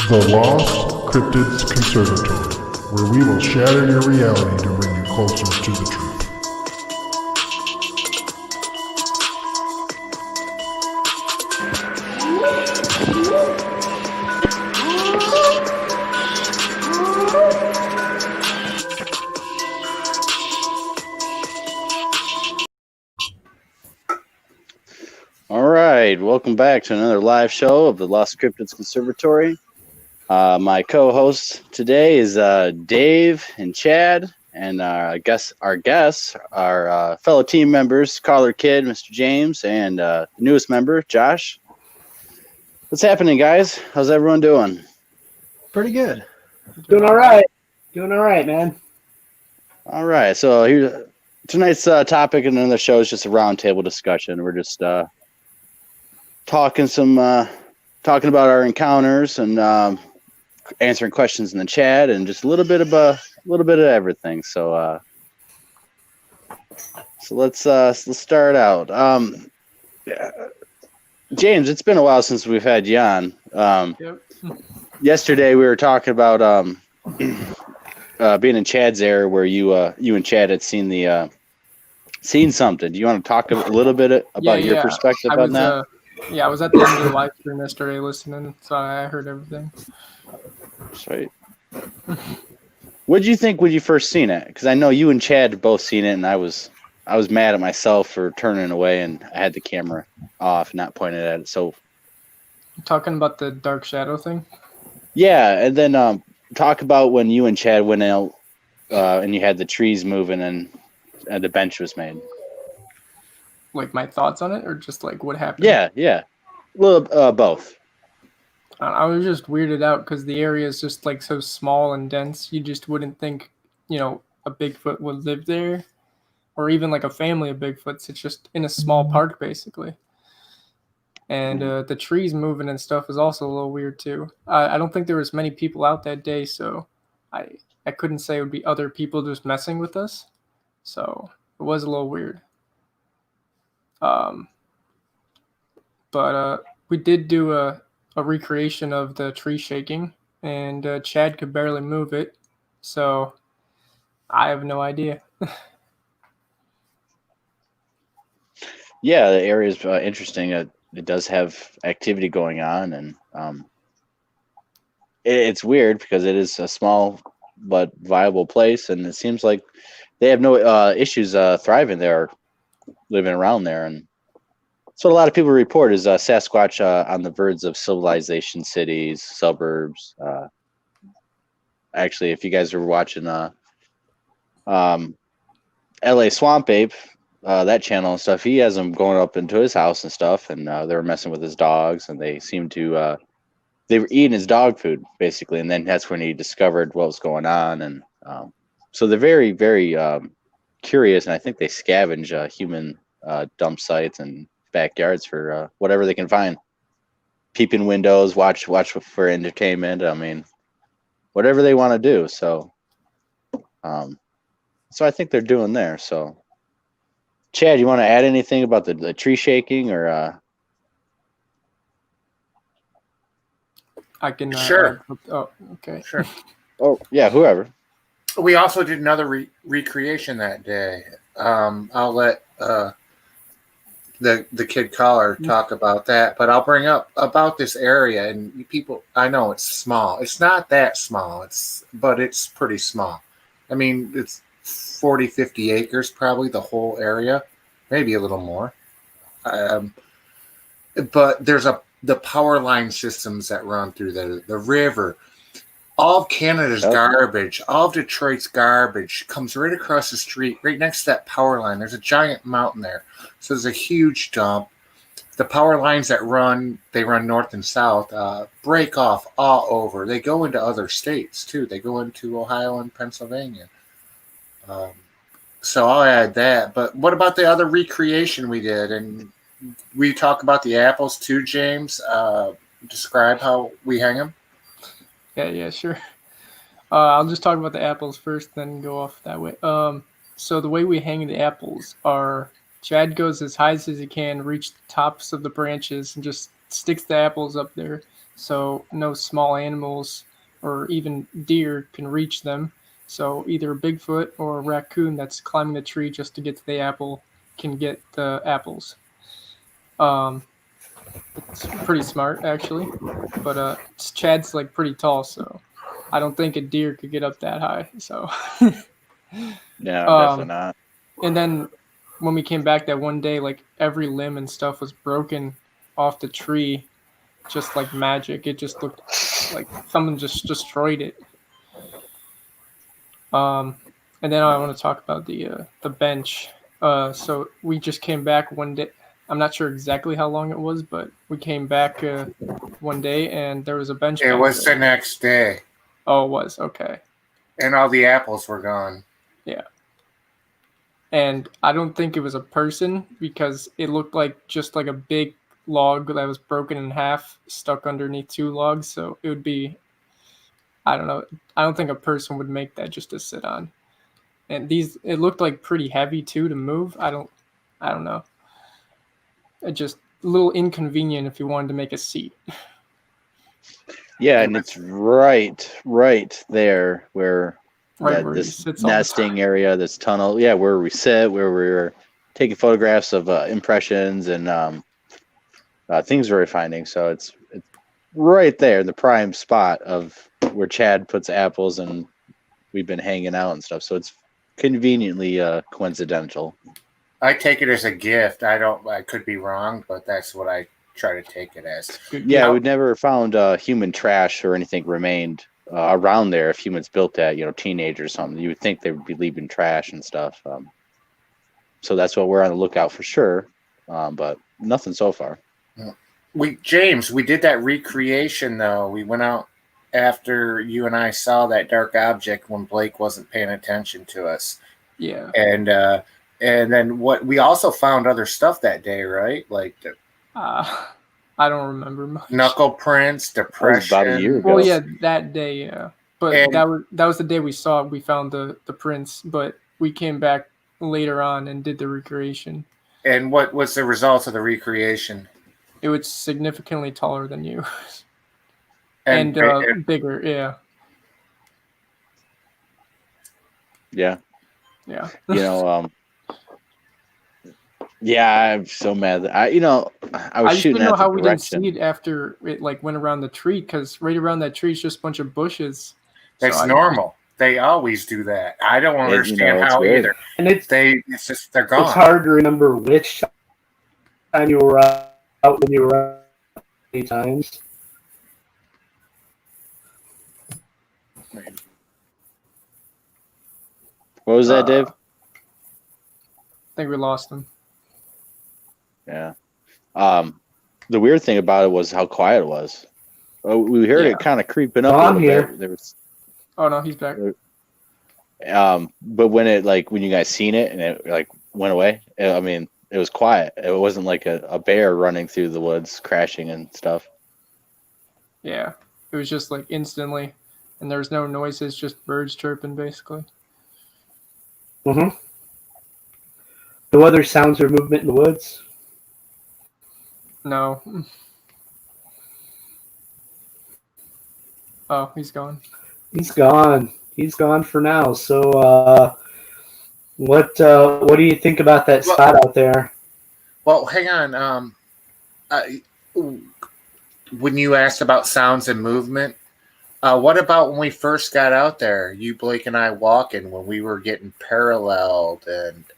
The Lost Cryptids Conservatory, where we will shatter your reality to bring you closer to the truth. All right, welcome back to another live show of the Lost Cryptids Conservatory. My co-hosts today is Dave and Chad, and our guests are fellow team members, Caller Kid, Mr. James, and the newest member, Josh. What's happening, guys? How's everyone doing? Pretty good. Doing all right. Doing all right, man. All right, so here's tonight's topic in another show is just a roundtable discussion. We're just talking about our encounters and answering questions in the chat and just a little bit of everything. So let's start out. James, it's been a while since we've had you on. Yep. Yesterday we were talking about being in Chad's area where you and Chad had seen something. Do you want to talk a little bit about your perspective on that? I was at the end of the live stream yesterday listening, so I heard everything. Sweet. What did you think when you first seen it? Because I know you and Chad had both seen it, and I was mad at myself for turning away, and I had the camera off, not pointed at it. So, Talking about the dark shadow thing? Yeah, and then talk about when you and Chad went out and you had the trees moving and the bench was made. Like my thoughts on it, or just like what happened? Yeah. A little both. I was just weirded out because the area is just like so small and dense. You just wouldn't think, a Bigfoot would live there, or even like a family of Bigfoots. It's just in a small park, basically. And the trees moving and stuff is also a little weird too. I don't think there was many people out that day, so I couldn't say it would be other people just messing with us. So it was a little weird. But we did do a recreation of the tree shaking, and Chad could barely move it, so I have no idea. Yeah, the area is interesting. It does have activity going on, and it's weird because it is a small but viable place, and it seems like they have no issues thriving there, living around there. And so a lot of people report is Sasquatch on the verge of civilization, cities, suburbs. Actually, if you guys are watching LA Swamp Ape, that channel and stuff, he has them going up into his house and stuff, and they were messing with his dogs, and they seemed to they were eating his dog food basically, and then that's when he discovered what was going on. And so they're very, very curious, and I think they scavenge human dump sites and backyards for whatever they can find. Peeping windows, watch for entertainment. I mean, whatever they want to do. So I think they're doing there. So Chad, you want to add anything about the tree shaking, or I can Sure. Oh, okay. Sure. oh yeah, whoever. We also did another recreation that day. I'll let the kid caller talk about that, but I'll bring up about this area. And people, I know it's small. It's not that small. But it's pretty small. I mean, it's 40, 50 acres, probably the whole area, maybe a little more. But there's the power line systems that run through the river. All of Canada's garbage, all of Detroit's garbage comes right across the street, right next to that power line. There's a giant mountain there. So there's a huge dump. The power lines that run north and south, break off all over. They go into other states, too. They go into Ohio and Pennsylvania. So I'll add that. But what about the other recreation we did? And we talk about the apples, too, James. Describe how we hang them. Yeah, sure. I'll just talk about the apples first, then go off that way. So the way we hang the apples are Chad goes as high as he can, reach the tops of the branches, and just sticks the apples up there. so no small animals or even deer can reach them. So either a Bigfoot or a raccoon that's climbing the tree just to get to the apple can get the apples. Um, it's pretty smart actually, but Chad's like pretty tall, so I don't think a deer could get up that high. So, Yeah, definitely um, not. and then when we came back that one day, like every limb and stuff was broken off the tree, just like magic. It just looked like someone just destroyed it. And then I want to talk about the bench. So we just came back one day. I'm not sure exactly how long it was, but we came back one day and there was a bench It back was there. the next day, Oh, it was okay. and all the apples were gone. Yeah. And I don't think it was a person because it looked like just like a big log that was broken in half, stuck underneath two logs. So it would be, I don't know. I don't think a person would make that just to sit on. And it looked like pretty heavy too to move. I don't know. It just a little inconvenient if you wanted to make a seat. Yeah, and it's right there where Right where he this sits all the nesting time. area, this tunnel. Yeah, where we sit, where we were taking photographs of impressions and things we're finding. So it's right there, the prime spot of where Chad puts apples, and we've been hanging out and stuff. So it's conveniently coincidental. I take it as a gift. I could be wrong, but that's what I try to take it as. Good Yeah, gift. we've never found human trash or anything remained around there. If humans built that, teenagers or something, you would think they would be leaving trash and stuff. So that's what we're on the lookout for sure. But nothing so far. James, we did that recreation though. We went out after you and I saw that dark object when Blake wasn't paying attention to us. Yeah. And then we also found other stuff that day, right? Like I don't remember much. knuckle prints, depression. About a year ago. Well, yeah, that day, yeah. But And- that was the day we saw it. We found the prints, but we came back later on and did the recreation. And what was the result of the recreation? It was significantly taller than you. And Bigger, yeah. Yeah. Yeah. Yeah, I'm so mad that I was just shooting didn't know at how the we didn't direction. see it after it like went around the tree, because right around that tree is just a bunch of bushes. that's normal. They always do that. I don't understand it's how weird. either. And it's just they're gone. hard to remember which time you were out when you were out many times. What was that, Dave? I think we lost him. Yeah. The weird thing about it was how quiet it was. Oh, we heard it kind of creeping up. I'm a little here. bit. There was, Oh no, he's back. but when you guys seen it and it like went away, it was quiet. It wasn't like a bear running through the woods, crashing and stuff. Yeah. It was just like instantly, and there was no noises, just birds chirping basically. Mm-hmm. No other sounds or movement in the woods? No. Oh, he's gone. He's gone. He's gone for now. So, what do you think about that spot out there? Well, hang on. When you asked about sounds and movement, what about when we first got out there? You, Blake, and I walking when we were getting paralleled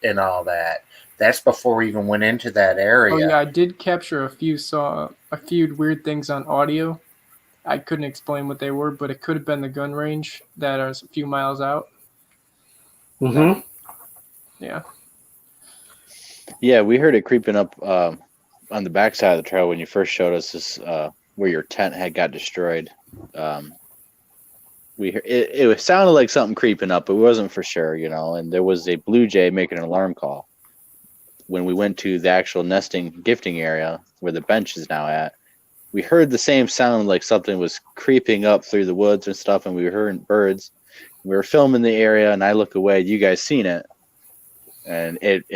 and all that. That's before we even went into that area. Oh yeah, I did capture a few weird things on audio. I couldn't explain what they were, but it could have been the gun range that is a few miles out. Mm-hmm. Yeah. Yeah, we heard it creeping up on the backside of the trail when you first showed us this where your tent had got destroyed. It sounded like something creeping up, but it wasn't for sure, and there was a blue jay making an alarm call. When we went to the actual nesting gifting area where the bench is now at, we heard the same sound, like something was creeping up through the woods and stuff, and we were hearing birds. We were filming the area, and I look away. You guys seen it, and it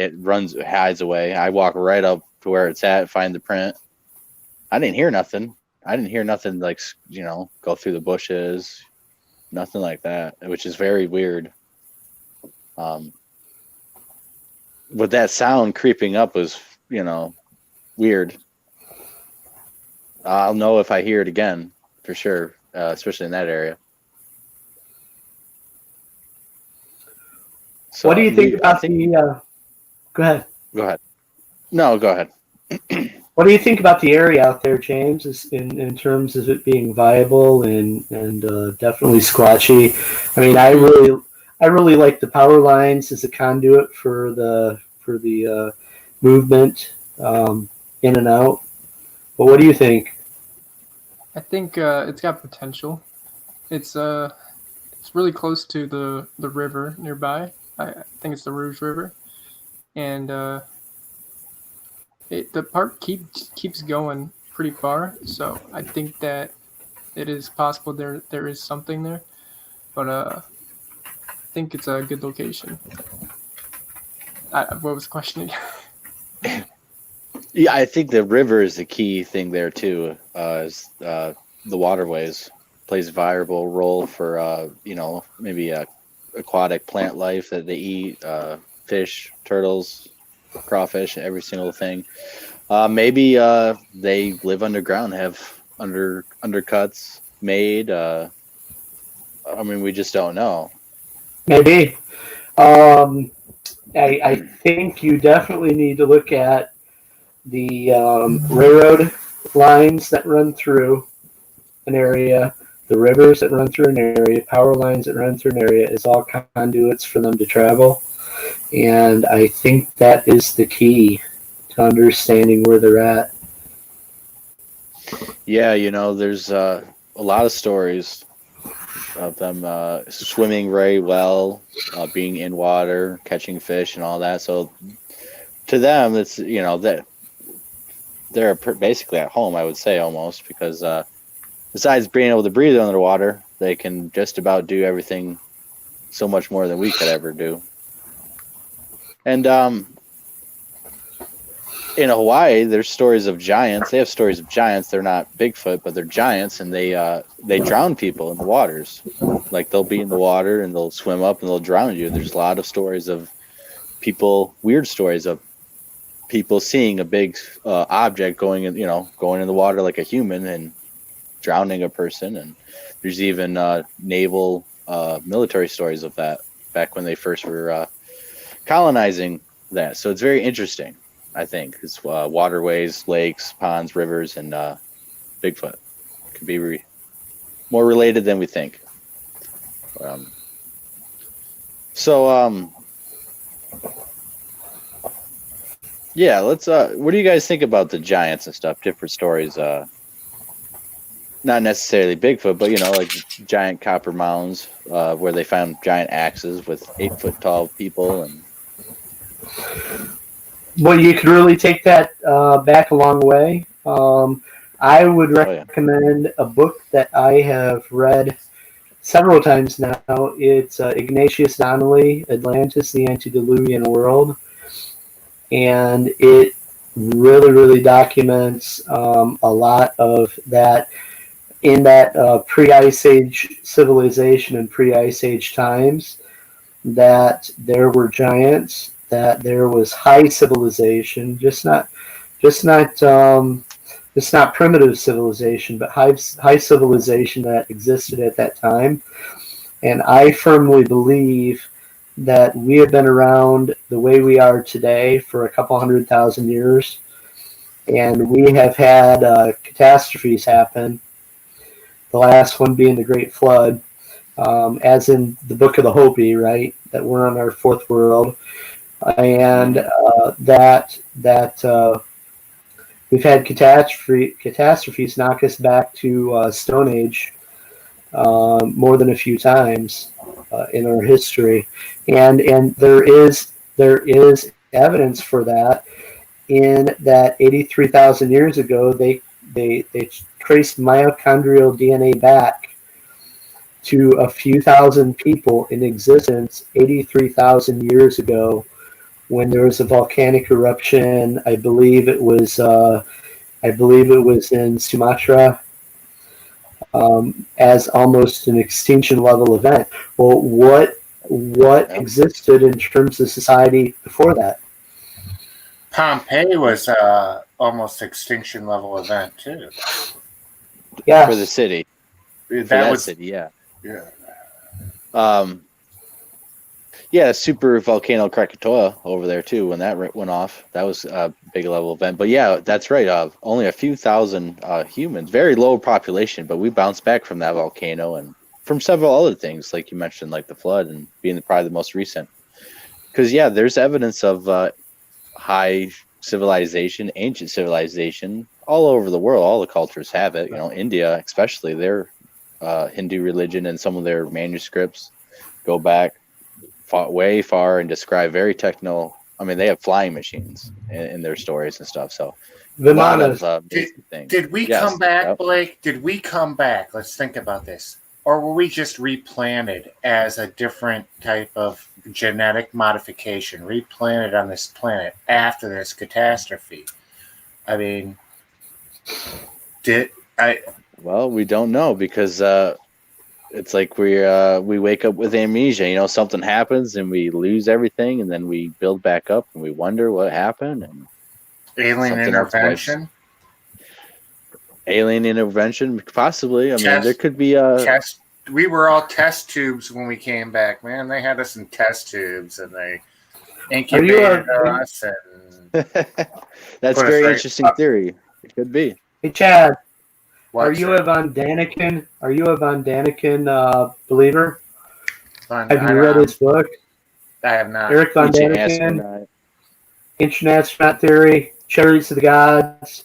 hides away. I walk right up to where it's at, find the print. I didn't hear nothing. I didn't hear nothing like, go through the bushes, nothing like that, which is very weird. But that sound creeping up was, weird. I'll know if I hear it again for sure, especially in that area. So what do you think about the? Go ahead. Go ahead. No, go ahead. What do you think about the area out there, James, in terms of it being viable and definitely squatchy? I mean, I really like the power lines as a conduit for the movement in and out. But what do you think? I think it's got potential. It's really close to the river nearby. I think it's the Rouge River, and the park keeps going pretty far. So I think that it is possible there is something there, but I think it's a good location. What was the question again? Yeah, I think the river is the key thing there too. Is the waterways plays a viable role for maybe aquatic plant life that they eat, fish, turtles, crawfish, every single thing. Maybe they live underground, have undercuts made. I mean, we just don't know. Maybe. I think you definitely need to look at the railroad lines that run through an area, the rivers that run through an area, power lines that run through an area is all conduits for them to travel. And I think that is the key to understanding where they're at. Yeah, there's a lot of stories of them swimming very well, being in water, catching fish, and all that. So to them, it's that they're basically at home, I would say, almost, because besides being able to breathe underwater, they can just about do everything so much more than we could ever do. And in Hawaii, there's stories of giants. They have stories of giants. They're not Bigfoot, but they're giants, and they drown people in the waters. Like, they'll be in the water and they'll swim up and they'll drown you. There's a lot of stories of people, weird stories of people seeing a big object going in the water like a human and drowning a person. And there's even naval military stories of that back when they first were colonizing that. So it's very interesting. I think it's waterways, lakes, ponds, rivers, and Bigfoot could be more related than we think. Yeah, let's. What do you guys think about the giants and stuff? Different stories. Not necessarily Bigfoot, but like giant copper mounds where they found giant axes with 8-foot tall people and. Well, you could really take that back a long way. I would recommend a book that I have read several times now. It's Ignatius Donnelly, Atlantis, the Antediluvian World. And it really, really documents a lot of that in that pre-Ice Age civilization and pre-Ice Age times, that there were giants, that there was high civilization, just not primitive civilization, but high civilization that existed at that time. And I firmly believe that we have been around the way we are today for a couple 100,000 years, and we have had catastrophes happen. The last one being the Great Flood, as in the Book of the Hopi, right? That we're on our fourth world. And that we've had catastrophes knock us back to Stone Age more than a few times in our history, and there is evidence for that. In that 83,000 years ago, they traced mitochondrial DNA back to a few thousand people in existence 83,000 years ago, when there was a volcanic eruption. I believe it was in Sumatra, as almost an extinction level event. Well, what existed in terms of society before that? Pompeii was almost extinction level event too. Yes. For the city. That was city, yeah. Yeah. Yeah, super volcano Krakatoa over there too. When that went off, that was a big level event. But yeah, that's right. Only a few thousand humans, very low population, but we bounced back from that volcano and from several other things, like you mentioned, like the flood and being probably the most recent. Because yeah, there's evidence of high civilization, ancient civilization, all over the world. All the cultures have it. You know, India especially, their Hindu religion and some of their manuscripts go back way far and describe very techno. I mean, they have flying machines in their stories and stuff. So a lot of things. Did we come back, Blake? Did we come back? Let's think about this. Or were we just replanted as a different type of genetic modification, replanted on this planet after this catastrophe? I mean, Well, we don't know because it's like we wake up with amnesia. You know, something happens and we lose everything, and then we build back up and we wonder what happened. And alien intervention. Alien intervention, possibly. I mean, there could be test. We were all test tubes when we came back, man. They had us in test tubes and they incubated us. And that's a very interesting theory. It could be. Hey, Chad. Are you a Von Daniken? Are you a Von Daniken believer? Have you read his book? I have not. Eric Von Daniken, Ancient Astronaut Theory, Chariots of the Gods.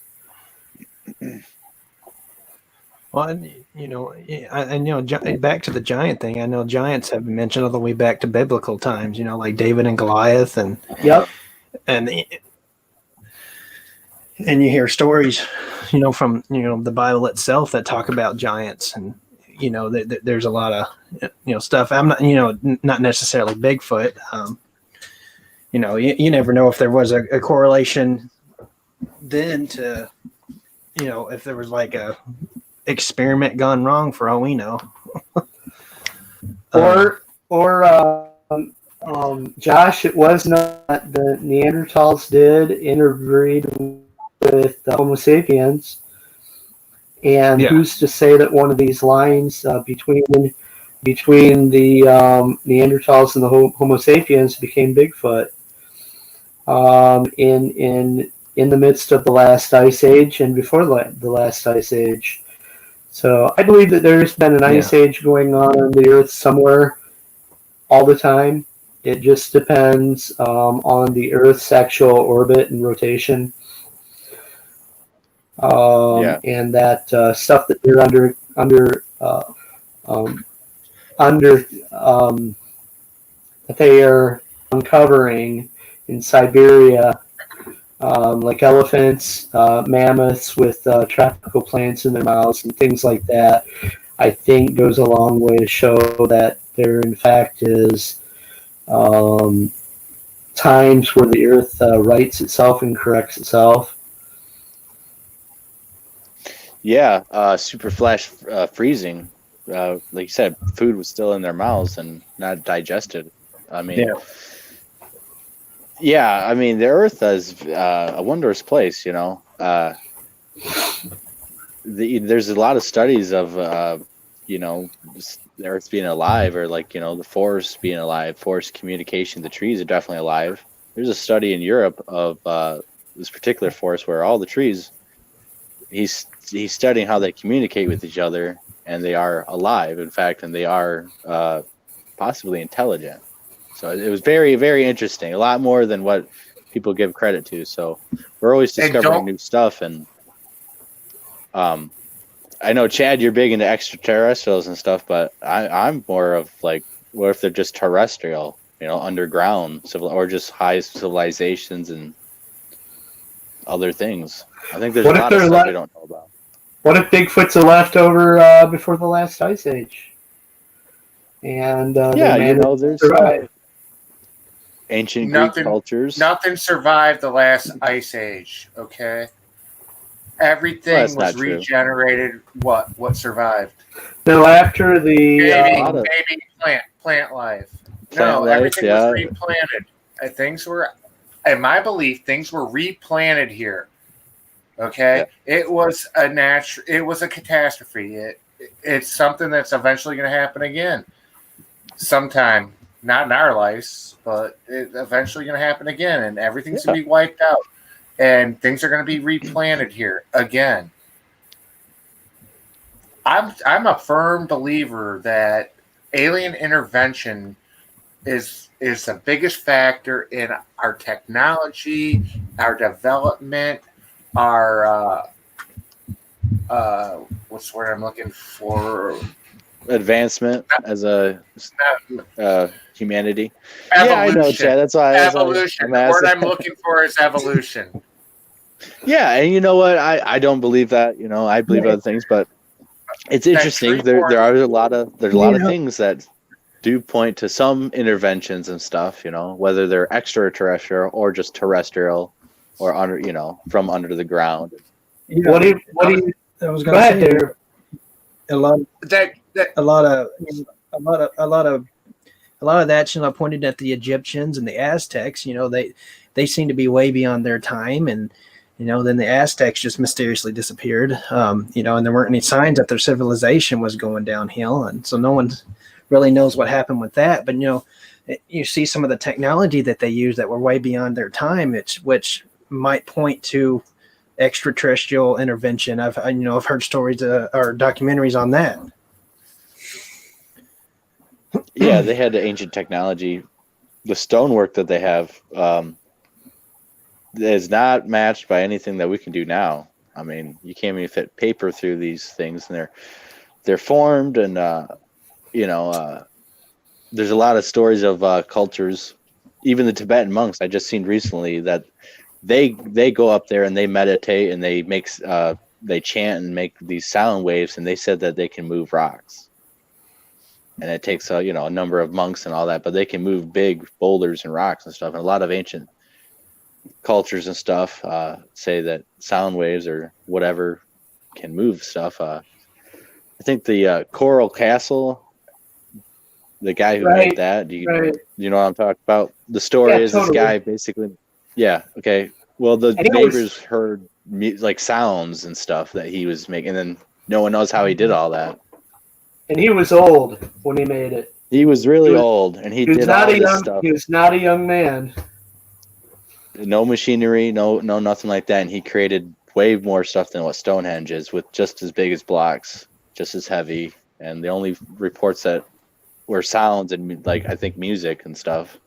Well, you know, I know back to the giant thing. I know giants have been mentioned all the way back to biblical times. You know, like David and Goliath, and and you hear stories, you know, from the Bible itself that talk about giants, and you know, there's a lot of stuff. I'm not not necessarily Bigfoot. You know, you never know if there was a correlation then to if there was like a experiment gone wrong, for all we know. Or Josh, it was not the Neanderthals did interbreed with the Homo sapiens, and who's to say that one of these lines between the Neanderthals and the Homo sapiens became Bigfoot in the midst of the last ice age and before the last ice age. So I believe that there's been an ice age going on the Earth somewhere all the time. It just depends on the Earth's actual orbit and rotation. And that stuff that they're that they are uncovering in Siberia, like elephants, mammoths with tropical plants in their mouths and things like that, I think goes a long way to show that there in fact is times where the Earth rights itself and corrects itself. Yeah, super flash freezing. Like you said, food was still in their mouths and not digested. I mean, I mean, the Earth is a wondrous place, you know. There's a lot of studies of, the Earth being alive, or like, the forest being alive, forest communication. The trees are definitely alive. There's a study in Europe of this particular forest where all the trees, he's studying how they communicate with each other, and they are alive, in fact, and they are possibly intelligent. So it was very, very interesting. A lot more than what people give credit to. So we're always discovering new stuff. And I know, Chad, you're big into extraterrestrials and stuff, but I'm more of like, what if they're just terrestrial, underground, or just high civilizations and other things. I think there's a lot of stuff we don't know about. What if Bigfoot's a leftover before the last ice age? And there's ancient Greek cultures. Nothing survived the last ice age, okay? Everything that's was not true. regenerated. What survived? No, after the Baby plant life. Plant life, everything yeah. was replanted. Things were, in my belief, things were replanted here. Okay, it was a catastrophe. It's something that's eventually going to happen again, sometime. Not in our lives, but it's eventually going to happen again, and everything's going to be wiped out, and things are going to be replanted here again. I'm a firm believer that alien intervention is the biggest factor in our technology, our development, our what's the word I'm looking for? Advancement as a humanity. Evolution. Yeah, I know, Chad. That's why evolution. The word I'm looking for is evolution. Yeah, and you know what? I don't believe that. You know, I believe other things, but it's interesting. There are a lot of things that do point to some interventions and stuff. You know, whether they're extraterrestrial or just terrestrial, or under from under the ground. What do you? I was Go going to ahead, say there. a lot of that, pointed at the Egyptians and the Aztecs. They seem to be way beyond their time, and then the Aztecs just mysteriously disappeared. And there weren't any signs that their civilization was going downhill, and so no one really knows what happened with that. But you see some of the technology that they use that were way beyond their time, which might point to extraterrestrial intervention. I've heard stories or documentaries on that. Yeah, they had the ancient technology. The stonework that they have is not matched by anything that we can do now. I mean, you can't even fit paper through these things, and they're formed, and there's a lot of stories of cultures, even the Tibetan monks I just seen recently, that they go up there and they meditate and they they chant and make these sound waves, and they said that they can move rocks. And it takes a number of monks and all that, but they can move big boulders and rocks and stuff. And a lot of ancient cultures and stuff say that sound waves or whatever can move stuff. I think the Coral Castle, the guy who made that, do you know what I'm talking about? The story is totally. This guy basically, okay. Well, the neighbors heard like sounds and stuff that he was making, and then no one knows how he did all that. And he was old when he made it. He was really old, and he did all this stuff. He was not a young man. No machinery, no nothing like that, and he created way more stuff than what Stonehenge is, with just as big as blocks, just as heavy, and the only reports that were sounds and I think music and stuff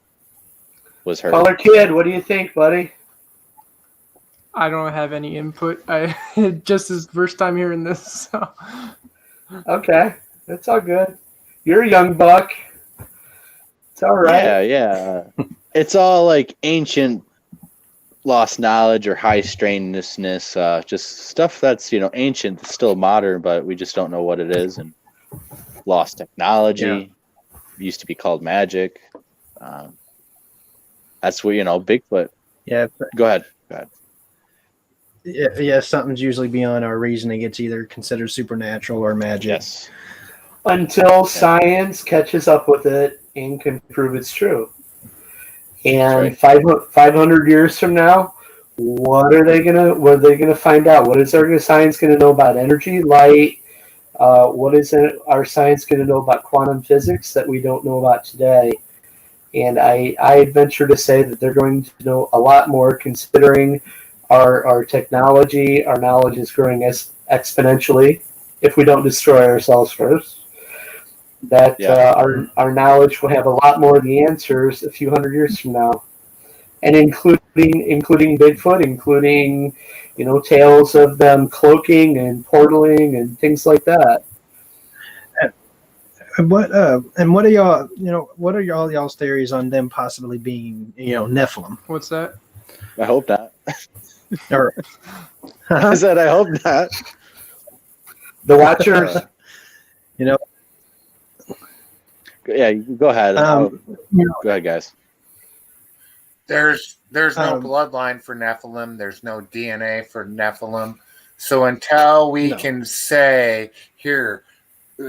was heard. Caller Kid, what do you think, buddy? I don't have any input. I just is first time hearing this. So. Okay, that's all good. You're a young buck. It's all right. Yeah. It's all like ancient lost knowledge or high strainedness, just stuff that's ancient, still modern, but we just don't know what it is. And lost technology used to be called magic. That's what Bigfoot. Yeah. Go ahead. Yeah, something's usually beyond our reasoning. It's either considered supernatural or magic. Yes. Until science catches up with it and can prove it's true. And 500 years from now, what are they gonna find out? What is our science gonna know about energy, light? What is our science gonna know about quantum physics that we don't know about today? And I venture to say that they're going to know a lot more, considering our technology, our knowledge is growing exponentially if we don't destroy ourselves first. That our knowledge will have a lot more of the answers a few hundred years from now, and including Bigfoot, including tales of them cloaking and portaling and things like that. What are y'all's theories on them possibly being Nephilim? What's that? I hope not. Or, I said I hope not. The Watchers. Yeah, go ahead. Go ahead, guys. There's no bloodline for Nephilim. There's no DNA for Nephilim. So until we No. can say here,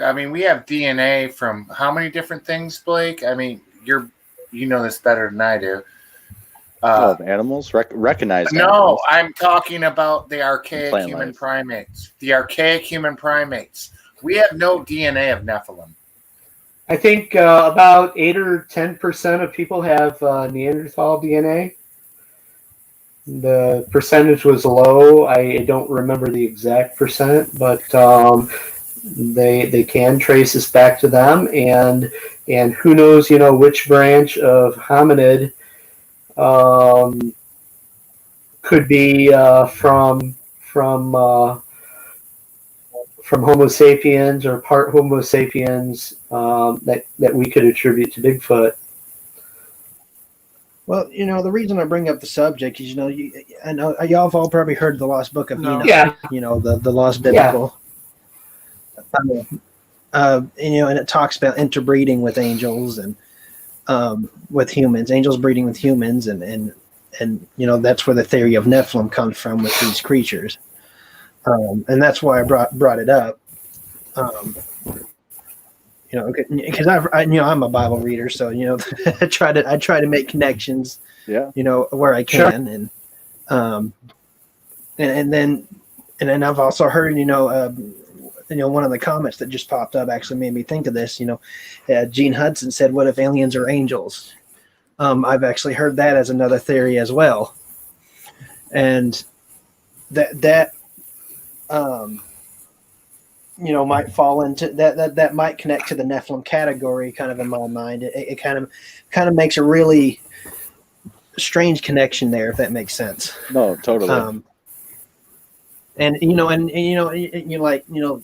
I mean, we have DNA from how many different things, Blake? I mean, you know this better than I do. Animals, recognized No, animals. I'm talking about the archaic Plant human life. primates. The archaic human primates. We have no DNA of Nephilim. I think about 8 or 10% of people have Neanderthal DNA. The percentage was low. I don't remember the exact percent, but they can trace us back to them, and who knows, which branch of hominid could be from Homo sapiens or part Homo sapiens that we could attribute to Bigfoot. Well, the reason I bring up the subject is, I know y'all have all probably heard the Lost Book of Enoch. Yeah. The Lost Biblical. And it talks about interbreeding with angels and with humans, angels breeding with humans, and that's where the theory of Nephilim comes from with these creatures. And that's why I brought it up. Because I'm a Bible reader, so I try to make connections. Yeah. Where I can, sure. And then I've also heard one of the comments that just popped up actually made me think of this. Gene Hudson said, "What if aliens are angels?" I've actually heard that as another theory as well, and that might fall into that might connect to the Nephilim category, kind of in my mind. It kind of makes a really strange connection there, if that makes sense. No, totally.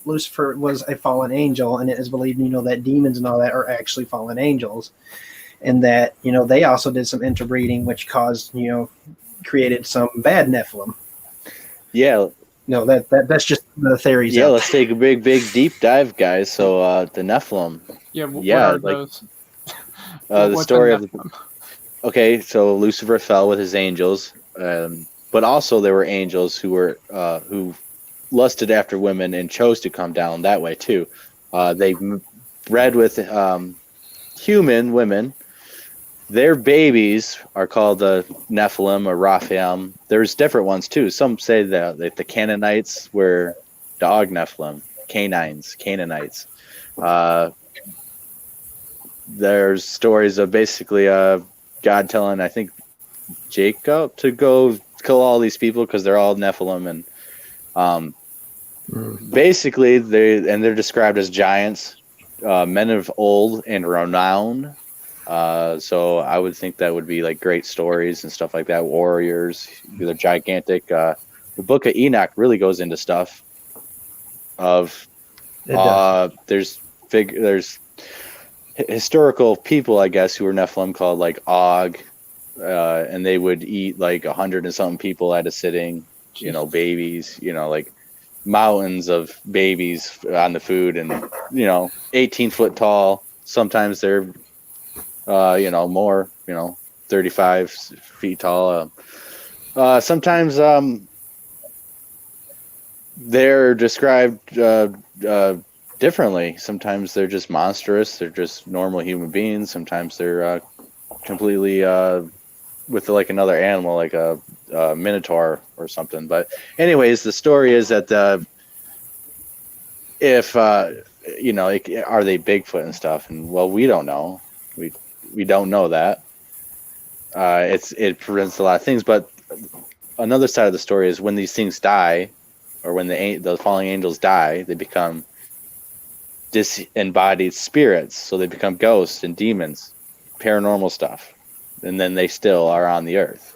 Lucifer was a fallen angel, and it is believed, that demons and all that are actually fallen angels, and that they also did some interbreeding, which caused created some bad Nephilim. Yeah. No, that's just the theories. Yeah, let's take a big deep dive, guys. So the Nephilim. Yeah, what yeah, are like those? the What's story a of. Nephilim? Okay, so Lucifer fell with his angels, but also there were angels who were who lusted after women and chose to come down that way too. They bred with human women. Their babies are called the Nephilim or Raphaim. There's different ones too. Some say that the Canaanites were dog Nephilim, Canaanites. There's stories of basically God telling, I think, Jacob to go kill all these people because they're all Nephilim, and basically they're described as giants, men of old and renown. So I would think that would be like great stories and stuff like that. Warriors, they're gigantic. The Book of Enoch really goes into stuff of there's historical people, I guess, who were Nephilim called like Og, and they would eat like 100 and something people at a sitting. Babies. Like mountains of babies on the food, and 18 foot tall. Sometimes they're more, 35 feet tall. Sometimes they're described differently. Sometimes they're just monstrous. They're just normal human beings. Sometimes they're completely with like another animal, like a minotaur or something. But anyways, the story is that if are they Bigfoot and stuff? And well, we don't know. We don't know that. It prevents a lot of things, but another side of the story is when these things die, or when the fallen angels die, they become disembodied spirits, so they become ghosts and demons, paranormal stuff, and then they still are on the earth.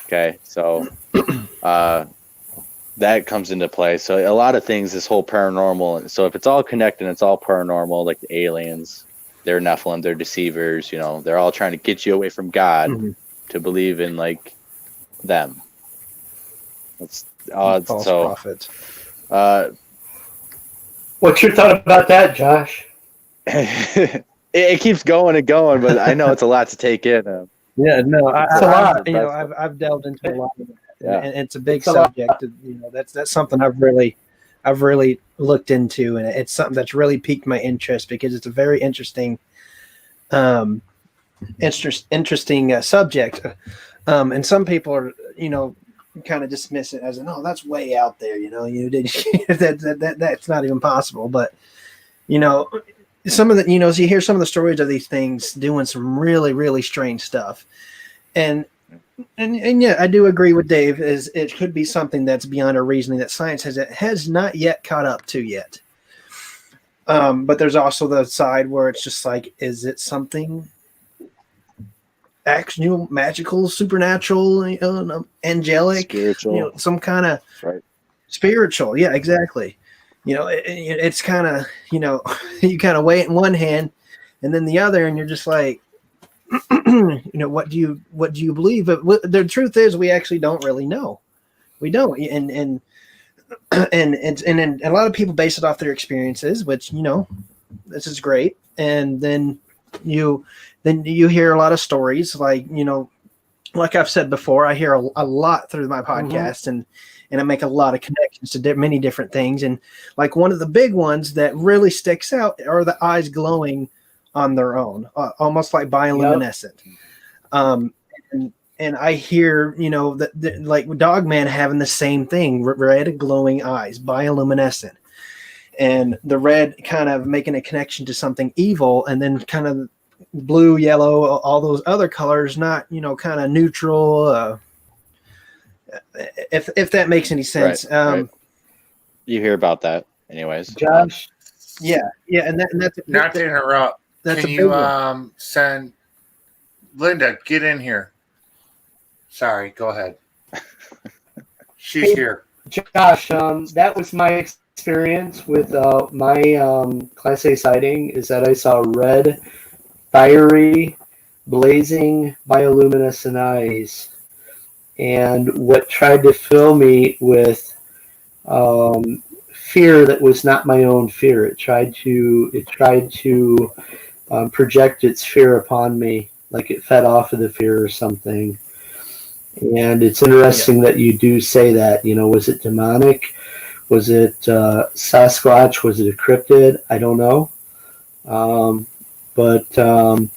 Okay, so that comes into play. So a lot of things, this whole paranormal. So if it's all connected, and it's all paranormal, like the aliens. They're Nephilim, they're deceivers, they're all trying to get you away from God to believe in like them. That's false prophets. What's your thought about that, Josh? it keeps going and going, but I know it's a lot to take in. Yeah, no, It's a lot. I've delved into a lot of that. Yeah. and it's a big It's a lot. subject. You know, that's something I've really looked into, and it's something that's really piqued my interest because it's a very interesting subject. And some people are, kind of dismiss it as no, that's way out there. That's not even possible. But some of the, so you hear some of the stories of these things doing some really, really strange stuff, and yeah, I do agree with Dave. Is it could be something that's beyond our reasoning that science has not yet caught up to yet. But there's also the side where it's just like, is it something actual, magical, supernatural, angelic, Spiritual. some kind of spiritual? Yeah, exactly. It's kind of, you kind of weigh it in one hand and then the other, and you're just like, what do you believe? But the truth is, we actually don't really know. We don't, and a lot of people base it off their experiences, which this is great. And then you hear a lot of stories, like like I've said before, I hear a lot through my podcast, and I make a lot of connections to many different things. And like one of the big ones that really sticks out are the eyes glowing on their own, almost like bioluminescent. Yep. And I hear, that like Dogman having the same thing, red glowing eyes, bioluminescent, and the red kind of making a connection to something evil, and then kind of blue, yellow, all those other colors, not, kind of neutral. If that makes any sense. Right. You hear about that anyways. Josh? Yeah. And that's not to interrupt. That's Can you send Linda, get in here. Sorry, go ahead. She's here. Josh, that was my experience with my Class A sighting, is that I saw red, fiery, blazing, bioluminescent eyes. And what tried to fill me with fear that was not my own fear. It tried to project its fear upon me, like it fed off of the fear or something. And it's interesting that you do say that. Was it demonic? Was it Sasquatch? Was it a cryptid? I don't know. But it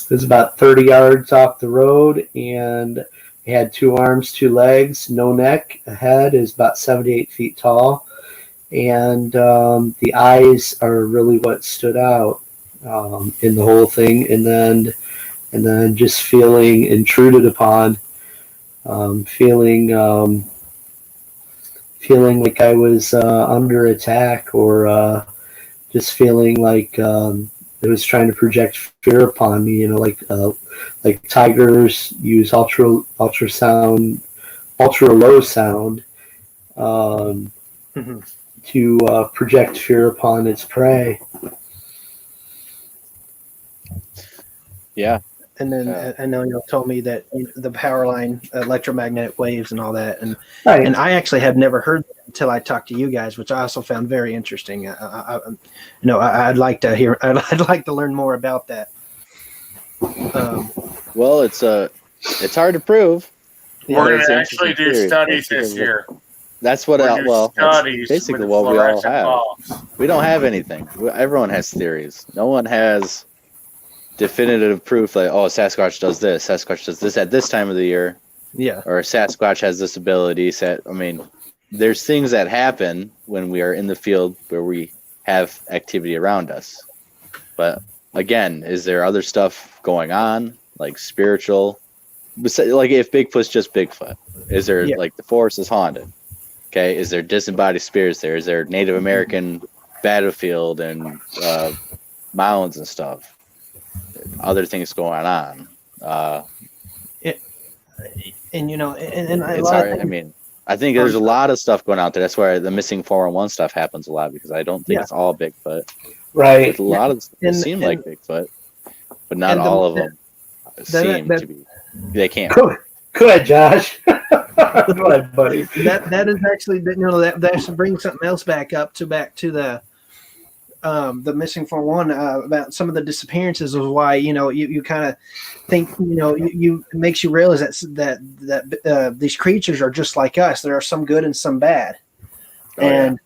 was about 30 yards off the road, and it had 2 arms, 2 legs, no neck. A head is about 78 feet tall, and the eyes are really what stood out in the whole thing. And then just feeling intruded upon. Feeling like I was under attack, or just feeling like it was trying to project fear upon me. Like tigers use ultra low sound to project fear upon its prey. Yeah. And then I know you told me that the power line, electromagnetic waves, and all that, and I actually have never heard that until I talked to you guys, which I also found very interesting. I'd like to hear. I'd like to learn more about that. Well, it's hard to prove. We're going to actually do studies this year. That's what that's basically what we all have. Bulbs. We don't have anything. Everyone has theories. No one has definitive proof like, Sasquatch does this at this time of the year. Yeah. Or Sasquatch has this ability. There's things that happen when we are in the field where we have activity around us. But again, is there other stuff going on, like spiritual? Like if Bigfoot's just Bigfoot, is there like the forest is haunted? Okay, is there disembodied spirits there? Is there Native American battlefield and mounds and stuff? Other things going on. I think there's a lot of stuff going out there. That's why the missing 411 stuff happens a lot, because I don't think it's all Bigfoot. Right. But a lot of them seem like Bigfoot, but not all of them seem to be. They can't. Go ahead, Josh. Go ahead, buddy. That is actually that should bring something else back to the the missing 411 about some of the disappearances of why you kind of think it makes you realize that these creatures are just like us. There are some good and some bad, and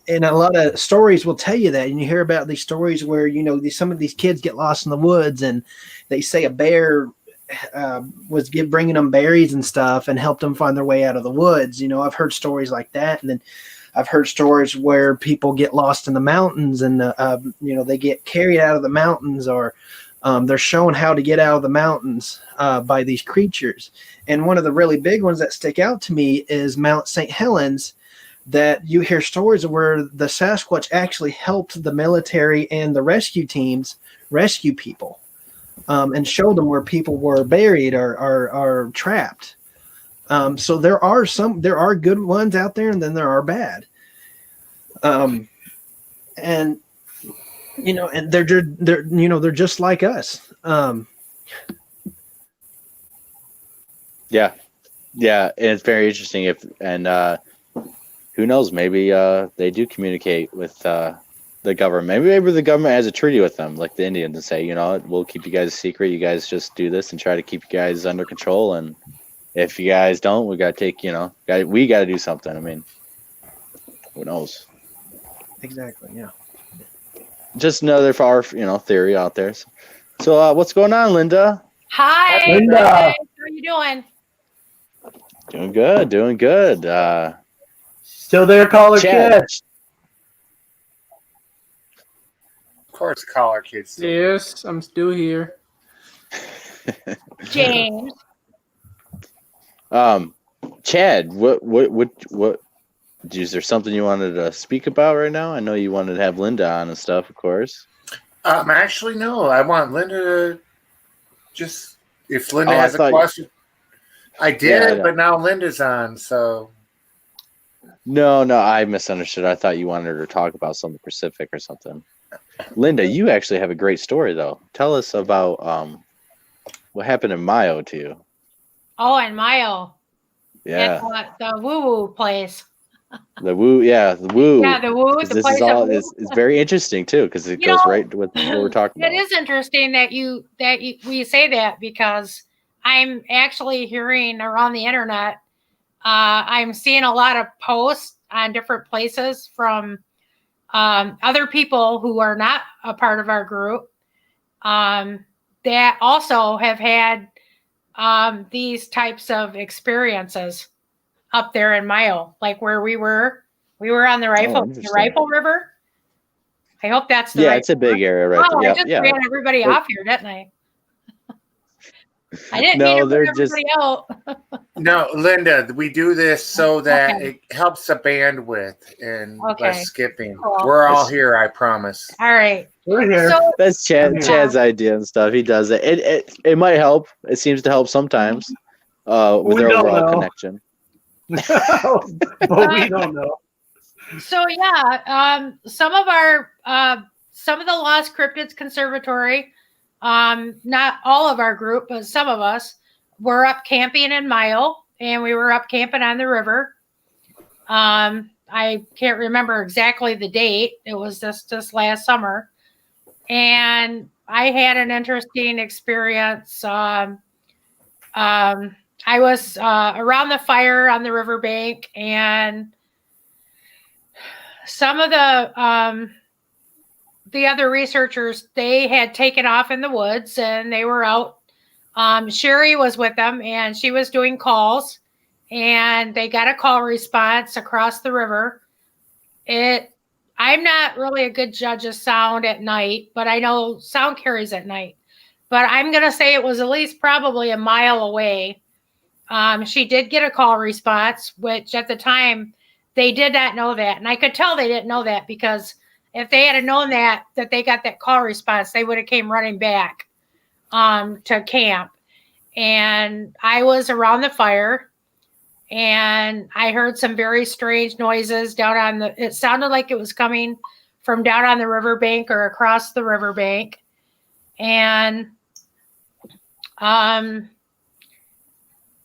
in a lot of stories will tell you that. And you hear about these stories where some of these kids get lost in the woods, and they say a bear was bringing them berries and stuff and helped them find their way out of the woods. I've heard stories like that, and then I've heard stories where people get lost in the mountains, and they get carried out of the mountains, or they're shown how to get out of the mountains by these creatures. And one of the really big ones that stick out to me is Mount St. Helens, that you hear stories of where the Sasquatch actually helped the military and the rescue teams rescue people. And showed them where people were buried or trapped. So there are good ones out there, and then there are bad. And they're just like us. Yeah, and it's very interesting. Who knows? Maybe they do communicate with the government. Maybe the government has a treaty with them, like the Indians, and say, we'll keep you guys a secret. You guys just do this and try to keep you guys under control. And if you guys don't, we got to take, we got to do something. I mean, who knows? Exactly. Yeah. Just another far, theory out there. So what's going on, Linda? Hi, Linda. How are you doing? Doing good. Still there, caller Chad. kid? Of course, caller kids. Yes, I'm still here. James. Chad, what is there something you wanted to speak about right now? I know you wanted to have Linda on and stuff, of course. Actually, no. I want Linda to just, if Linda has a question. I did, but now Linda's on, so. No, I misunderstood. I thought you wanted her to talk about something specific or something. Linda, you actually have a great story, though. Tell us about what happened in Mayo to you. Oh, and Mayo. Yeah. At the woo-woo place. The woo. Yeah, the woo. Yeah, the woo. The this place is all is very interesting too, because it goes right with what we're talking about. It is interesting that we say that, because I'm actually hearing around the internet. I'm seeing a lot of posts on different places from other people who are not a part of our group that also have had these types of experiences up there in Mayo, like where we were on the Rifle River. I hope that's the right. Yeah, it's a big area, right? Oh, I just ran everybody off here, didn't I? I didn't mean to put everybody out. No, Linda, we do this so that it helps the bandwidth and less skipping. Cool. We're all here, I promise. All right. We're here. So, That's Chad's idea and stuff. He does it. It might help. It seems to help sometimes with their overall connection. But we don't know. So yeah, some of the Lost Cryptids Conservatory, not all of our group, but some of us were up camping in Mayo, and we were up camping on the river. I can't remember exactly the date. It was this last summer, and I had an interesting experience. I was around the fire on the riverbank, and some of the other researchers, they had taken off in the woods, and they were out. Sherry was with them, and she was doing calls, and they got a call response across the river. I'm not really a good judge of sound at night, but I know sound carries at night. But I'm going to say it was at least probably a mile away. She did get a call response, which at the time they did not know that. And I could tell they didn't know that, because if they had known that they got that call response, they would have came running back to camp. And I was around the fire, and I heard some very strange noises it sounded like it was coming from down on the riverbank or across the riverbank. And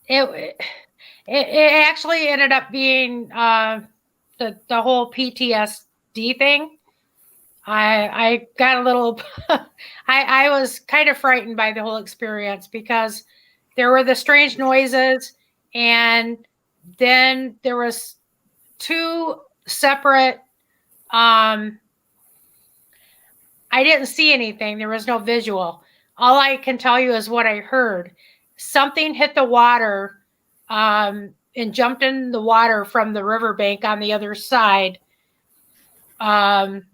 it actually ended up being the whole PTSD thing. I got a little, I was kind of frightened by the whole experience because there were the strange noises, and then there was two separate, I didn't see anything. There was no visual. All I can tell you is what I heard. Something hit the water, and jumped in the water from the riverbank on the other side, on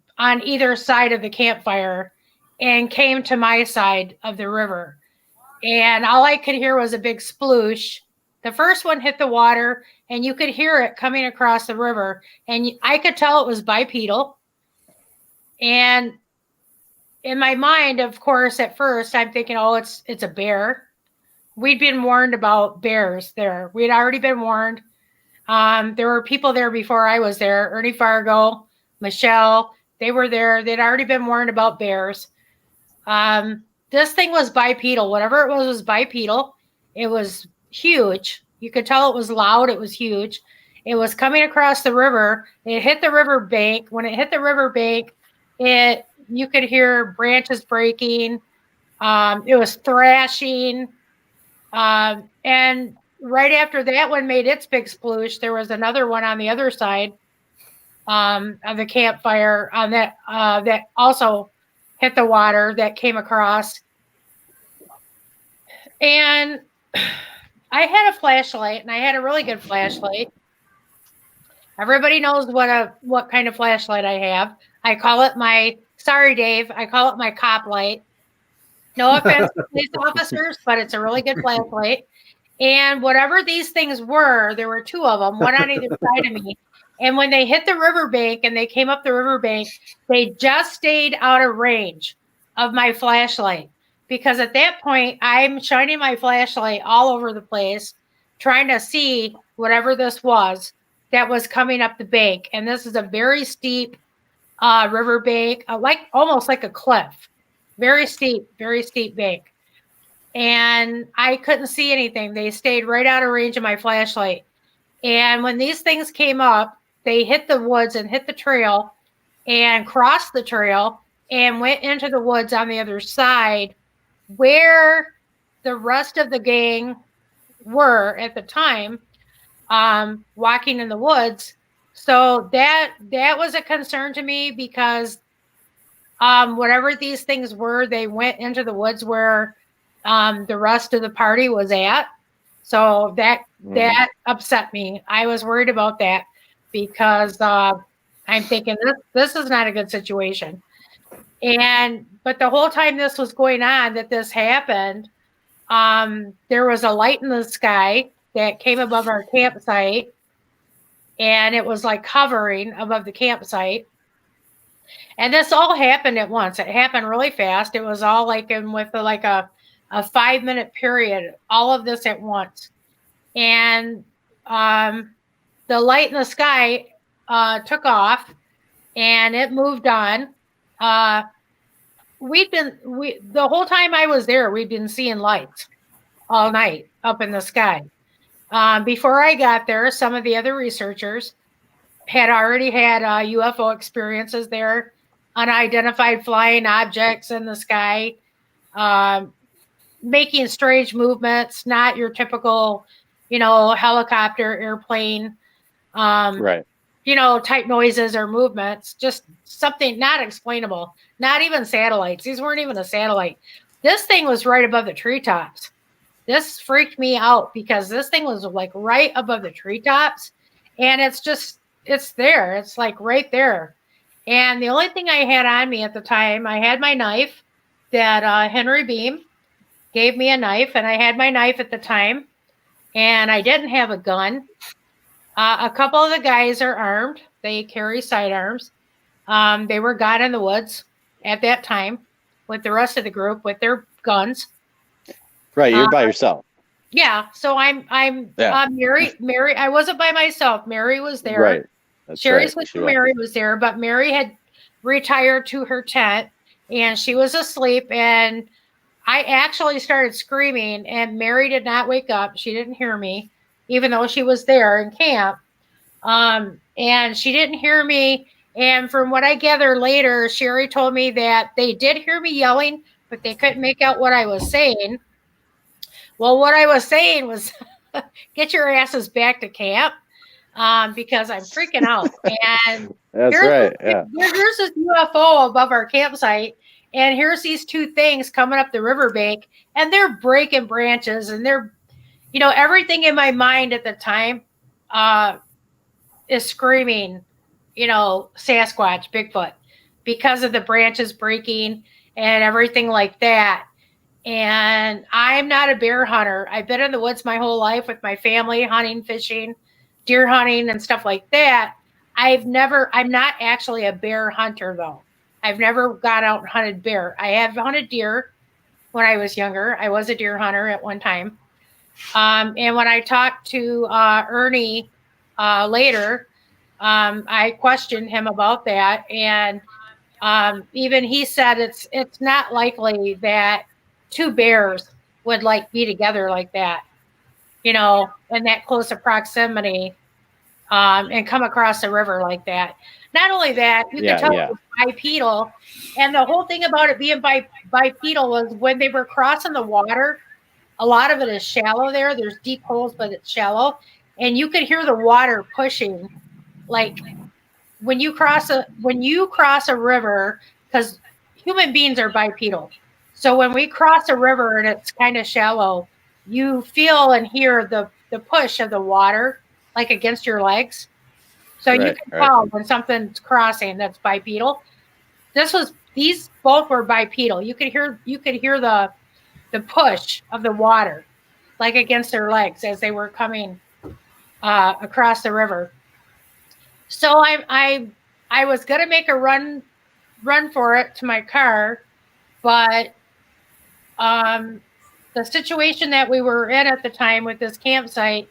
either side of the campfire, and came to my side of the river. And all I could hear was a big sploosh. The first one hit the water, and you could hear it coming across the river. And I could tell it was bipedal. And in my mind, of course, at first, I'm thinking, oh, it's a bear. We'd been warned about bears there. We'd already been warned. There were people there before I was there. Ernie Fargo, Michelle, they were there. They'd already been warned about bears. This thing was bipedal. Whatever it was bipedal. It was huge. You could tell it was loud. It was huge. It was coming across the river. It hit the river bank. When it hit the river bank, you could hear branches breaking. It was thrashing. And right after that one made its big sploosh, there was another one on the other side of the campfire on that also hit the water that came across. And I had a flashlight, and I had a really good flashlight. Everybody knows what kind of flashlight I have. I call it sorry, Dave, I call it my cop light. No offense to police officers, but it's a really good flashlight. And whatever these things were, there were two of them, one on either side of me. And when they hit the riverbank and they came up the riverbank, they just stayed out of range of my flashlight. Because at that point, I'm shining my flashlight all over the place, trying to see whatever this was that was coming up the bank. And this is a very steep riverbank, almost like a cliff. Very steep bank. And I couldn't see anything. They stayed right out of range of my flashlight. And when these things came up, they hit the woods and hit the trail and crossed the trail and went into the woods on the other side where the rest of the gang were at the time, walking in the woods. So that was a concern to me because whatever these things were, they went into the woods where the rest of the party was at. So that upset me. I was worried about that because I'm thinking this is not a good situation. But the whole time this was going on, that this happened, there was a light in the sky that came above our campsite, and it was like hovering above the campsite. And this all happened at once. It happened really fast. It was all like with a 5-minute period, all of this at once. And the light in the sky took off, and it moved on. The whole time I was there, we'd been seeing lights all night up in the sky. Before I got there, some of the other researchers had already had UFO experiences there, unidentified flying objects in the sky, making strange movements, not your typical, helicopter, airplane, Right. Type noises or movements, just something not explainable, not even satellites. These weren't even a satellite. This thing was right above the treetops. This freaked me out because this thing was like right above the treetops, and it's there. It's like right there. And the only thing I had on me at the time, I had my knife that Henry Beam gave me a knife, and I had my knife at the time, and I didn't have a gun. A couple of the guys are armed. They carry sidearms. They were gone in the woods at that time with the rest of the group with their guns. Right, you're by yourself. Yeah, so I'm Mary. I wasn't by myself. Mary was there. Right. That's Sherry's right. sister Mary was there, but Mary had retired to her tent, and she was asleep. And I actually started screaming, and Mary did not wake up. She didn't hear me, even though she was there in camp. And she didn't hear me. And from what I gather later, Sherry told me that they did hear me yelling, but they couldn't make out what I was saying. Well, what I was saying was, get your asses back to camp, because I'm freaking out. And That's right. Yeah. here's this UFO above our campsite, and here's these two things coming up the riverbank, and they're breaking branches, and they're, everything in my mind at the time is screaming, Sasquatch, Bigfoot, because of the branches breaking and everything like that. And I'm not a bear hunter. I've been in the woods my whole life with my family, hunting, fishing, deer hunting, and stuff like that. I'm not actually a bear hunter, though. I've never got out and hunted bear. I have hunted deer when I was younger. I was a deer hunter at one time. And when I talked to Ernie later, I questioned him about that. And even he said it's not likely that two bears would be together like that, in that close of proximity, and come across the river like that. Not only that, you could tell it was bipedal. And the whole thing about it being bipedal was when they were crossing the water, a lot of it is shallow there. There's deep holes, but it's shallow. And you could hear the water pushing, like when you cross a river, because human beings are bipedal. So when we cross a river and it's kind of shallow, you feel and hear the push of the water against your legs. So you can tell when something's crossing that's bipedal. These both were bipedal. You could hear the push of the water against their legs as they were coming across the river. So I was gonna make a run for it to my car, but the situation that we were in at the time with this campsite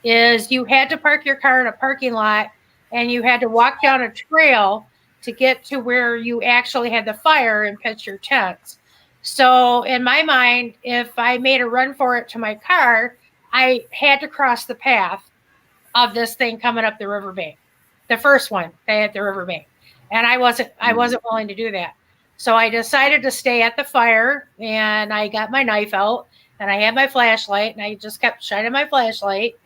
is you had to park your car in a parking lot, and you had to walk down a trail to get to where you actually had the fire and pitch your tents. So in my mind, if I made a run for it to my car, I had to cross the path of this thing coming up the riverbank, the first one at the riverbank, and I wasn't willing to do that. So I decided to stay at the fire, and I got my knife out, and I had my flashlight, and I just kept shining my flashlight.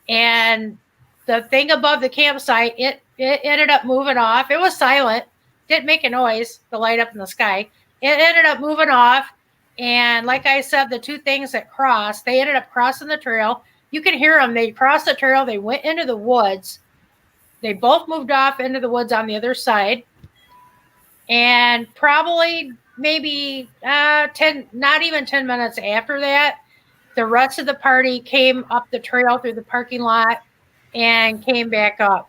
And the thing above the campsite, it ended up moving off. It was silent, didn't make a noise, the light up in the sky. It ended up moving off. And like I said, the two things that crossed, they ended up crossing the trail. You can hear them. They crossed the trail. They went into the woods. They both moved off into the woods on the other side. And probably maybe not even 10 minutes after that, the rest of the party came up the trail through the parking lot and came back up,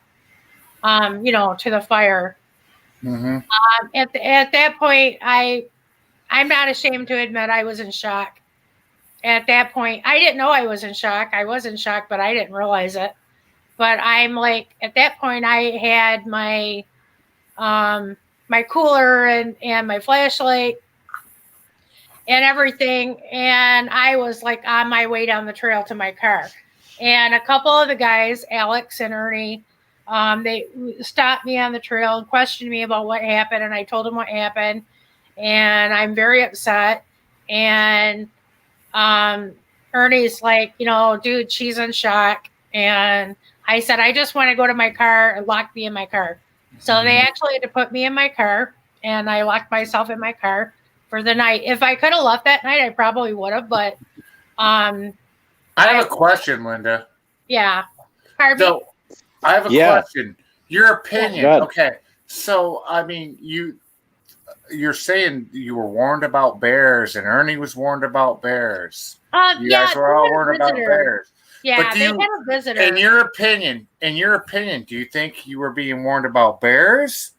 to the fire. Mm-hmm. At that point, I'm not ashamed to admit I was in shock. At that point, I didn't know I was in shock. I was in shock, but I didn't realize it. But I'm at that point, I had my my cooler and my flashlight and everything, and I was on my way down the trail to my car. And a couple of the guys, Alex and Ernie, they stopped me on the trail and questioned me about what happened, and I told them what happened, and I'm very upset. And Ernie's dude, she's in shock. And I said, I just want to go to my car and lock me in my car. So they actually had to put me in my car, and I locked myself in my car for the night. If I could have left that night, I probably would have, but I have a question, Linda. Yeah. Harvey? So I have a question. Your opinion. Yeah, okay. So I mean, you're saying you were warned about bears, and Ernie was warned about bears. You guys were all warned about bears. Yeah, but they had a visitor. In your opinion, do you think you were being warned about bears?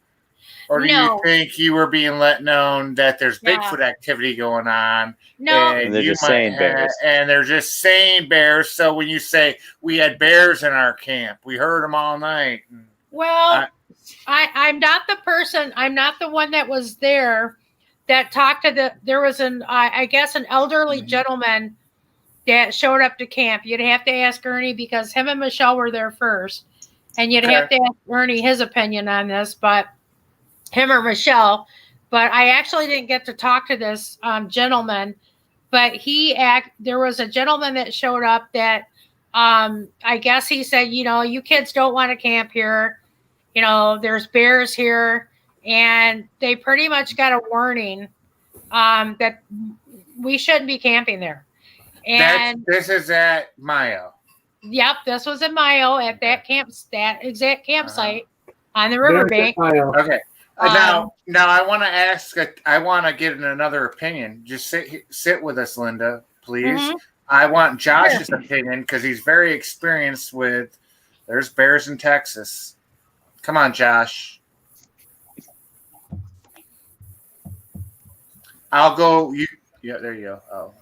Or do you think you were being let known that there's Bigfoot activity going on? No. And they're just saying bears. And they're just saying bears. So when you say we had bears in our camp, we heard them all night. Well, I'm not the person. I'm not the one that was there that talked to there was an elderly gentleman that showed up to camp. You'd have to ask Ernie because him and Michelle were there first. and you'd have to ask Ernie his opinion on this, but him or Michelle. But I actually didn't get to talk to this gentleman, but there was a gentleman that showed up that I guess he said, you kids don't want to camp here. There's bears here, and they pretty much got a warning that we shouldn't be camping there. And this is at Mayo. Yep, this was in Mayo at that exact campsite on the riverbank. Okay. Now I want to ask. I want to get another opinion. Just sit with us, Linda, please. Mm-hmm. I want Josh's opinion because he's very experienced with. There's bears in Texas. Come on, Josh. I'll go. Yeah, there you go. Oh.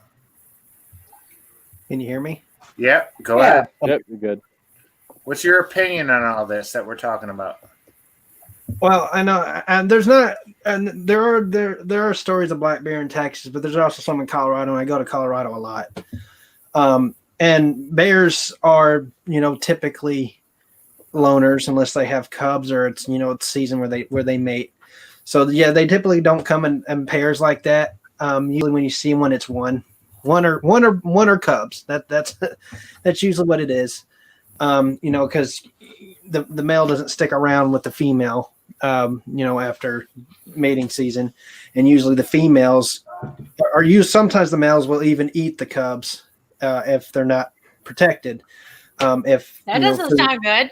Can you hear me? Yep. Go ahead. Yep, you're good. What's your opinion on all this that we're talking about? Well, I know, and there are stories of black bear in Texas, but there's also some in Colorado, and I go to Colorado a lot. And bears are, typically loners unless they have cubs or it's, it's season where they mate. So yeah, they typically don't come in pairs like that. Usually when you see one, it's one or cubs. That's usually what it is. Because the male doesn't stick around with the female, after mating season, and usually the females are used. Sometimes the males will even eat the cubs if they're not protected. If that doesn't sound good.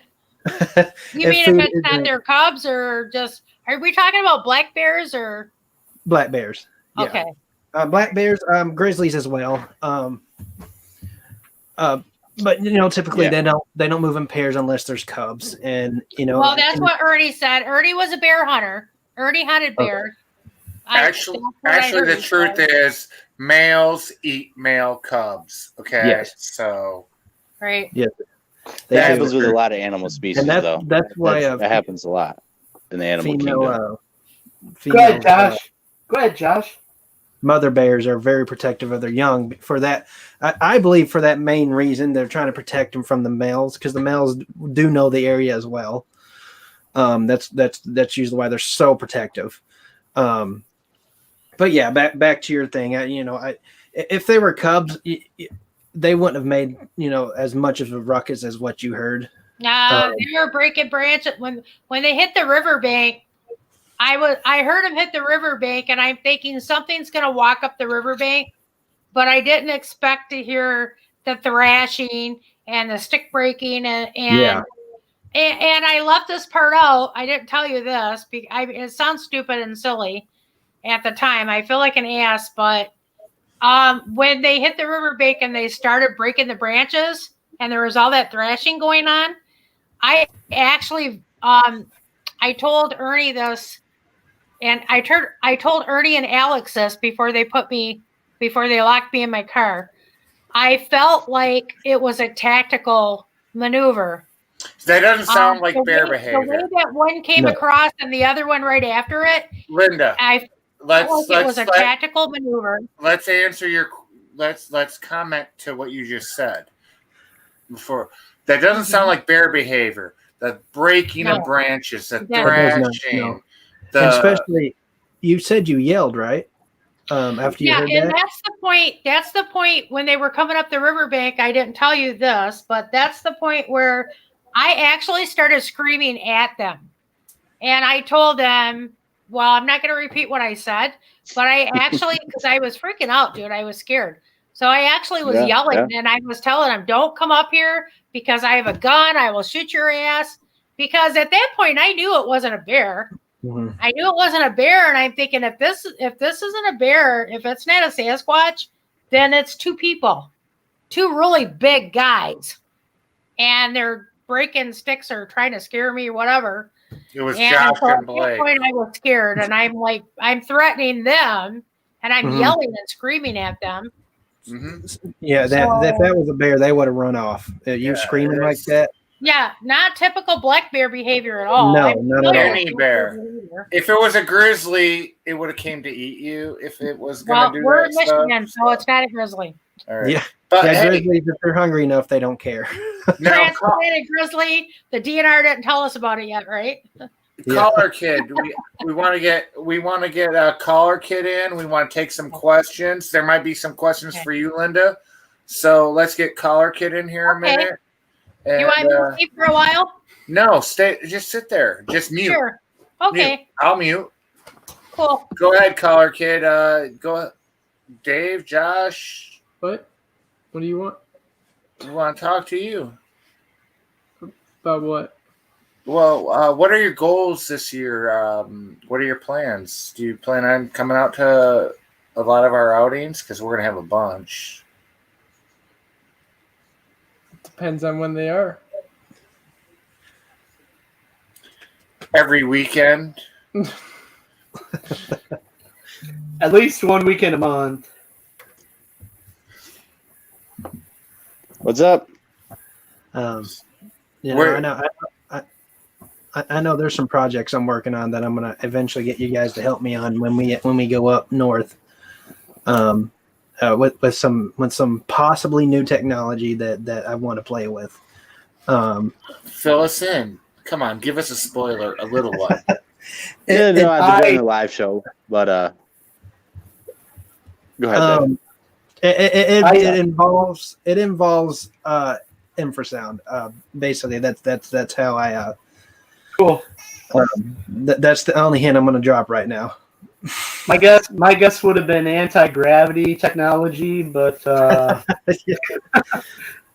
You mean if it's not their cubs or just? Are we talking about black bears or black bears? Yeah. Okay. Black bears, grizzlies as well. But typically they don't move in pairs unless there's cubs, and Well, that's what Ernie said. Ernie was a bear hunter. Ernie hunted bears. Actually, the truth is males eat male cubs. Okay, yes. So right. Yeah, that happens with a lot of animal species, though. That's why that happens a lot in the animal kingdom. Go ahead, Josh. Mother bears are very protective of their young. For that, I believe for that main reason, they're trying to protect them from the males because the males do know the area as well. That's usually why they're so protective. But yeah, back to your thing. If they were cubs, they wouldn't have made as much of a ruckus as what you heard. No, they were breaking branches when they hit the riverbank. I heard him hit the riverbank, and I'm thinking something's going to walk up the riverbank, but I didn't expect to hear the thrashing and the stick breaking and I left this part out. I didn't tell you this because it sounds stupid and silly at the time. I feel like an ass, but when they hit the riverbank and they started breaking the branches and there was all that thrashing going on, I actually I told Ernie this. And I told Ernie and Alex this before they locked me in my car. I felt like it was a tactical maneuver. That doesn't sound like bear behavior. The way that one came across and the other one right after it, Linda. I felt like it was a tactical maneuver. Let's answer let's comment to what you just said before. That doesn't sound like bear behavior. The breaking of branches, the thrashing. No. Especially, you said you yelled, right? After you heard that? And that's the point. That's the point when they were coming up the riverbank. I didn't tell you this, but that's the point where I actually started screaming at them. And I told them, well, I'm not going to repeat what I said, but I actually, because I was freaking out, dude. I was scared. So I actually was yelling, and I was telling them, don't come up here because I have a gun. I will shoot your ass. Because at that point, I knew it wasn't a bear. Mm-hmm. I knew it wasn't a bear, and I'm thinking if this isn't a bear, if it's not a Sasquatch, then it's two people, two really big guys, and they're breaking sticks or trying to scare me or whatever. It was Josh and Blake. At that point, I was scared, and I'm threatening them, and I'm yelling and screaming at them. Mm-hmm. Yeah, if that was a bear, they would have run off. You screaming like that. Yeah, not typical black bear behavior at all. No, not at all. Any bear. If it was a grizzly, it would have came to eat you. If it was going to do we're that in Michigan, so it's not a grizzly. All right. Yeah, but grizzlies, if they're hungry enough, they don't care. Now, Transatlantic grizzly. The DNR didn't tell us about it yet, right? Caller Kid, we want to get a Caller Kid in. We want to take some questions. There might be some questions for you, Linda. So let's get Caller Kid in here a minute. And, you want me to leave for a while? No, stay. Just sit there. Just mute. Sure. Okay. Mute. I'll mute. Cool. Go ahead, Caller Kid. Go, Dave, Josh. What? What do you want? We want to talk to you. About what? Well, what are your goals this year? What are your plans? Do you plan on coming out to a lot of our outings? Because we're going to have a bunch. Depends on when they are. Every weekend. At least one weekend a month. What's up? I know there's some projects I'm working on that I'm gonna eventually get you guys to help me on when we go up north. With some possibly new technology that I want to play with. Fill us in. Come on, give us a spoiler, a little one. Yeah, no, I have to do a live show, but go ahead. It involves infrasound. Basically, that's how I. Cool. That's the only hint I'm going to drop right now. My guess would have been anti-gravity technology, but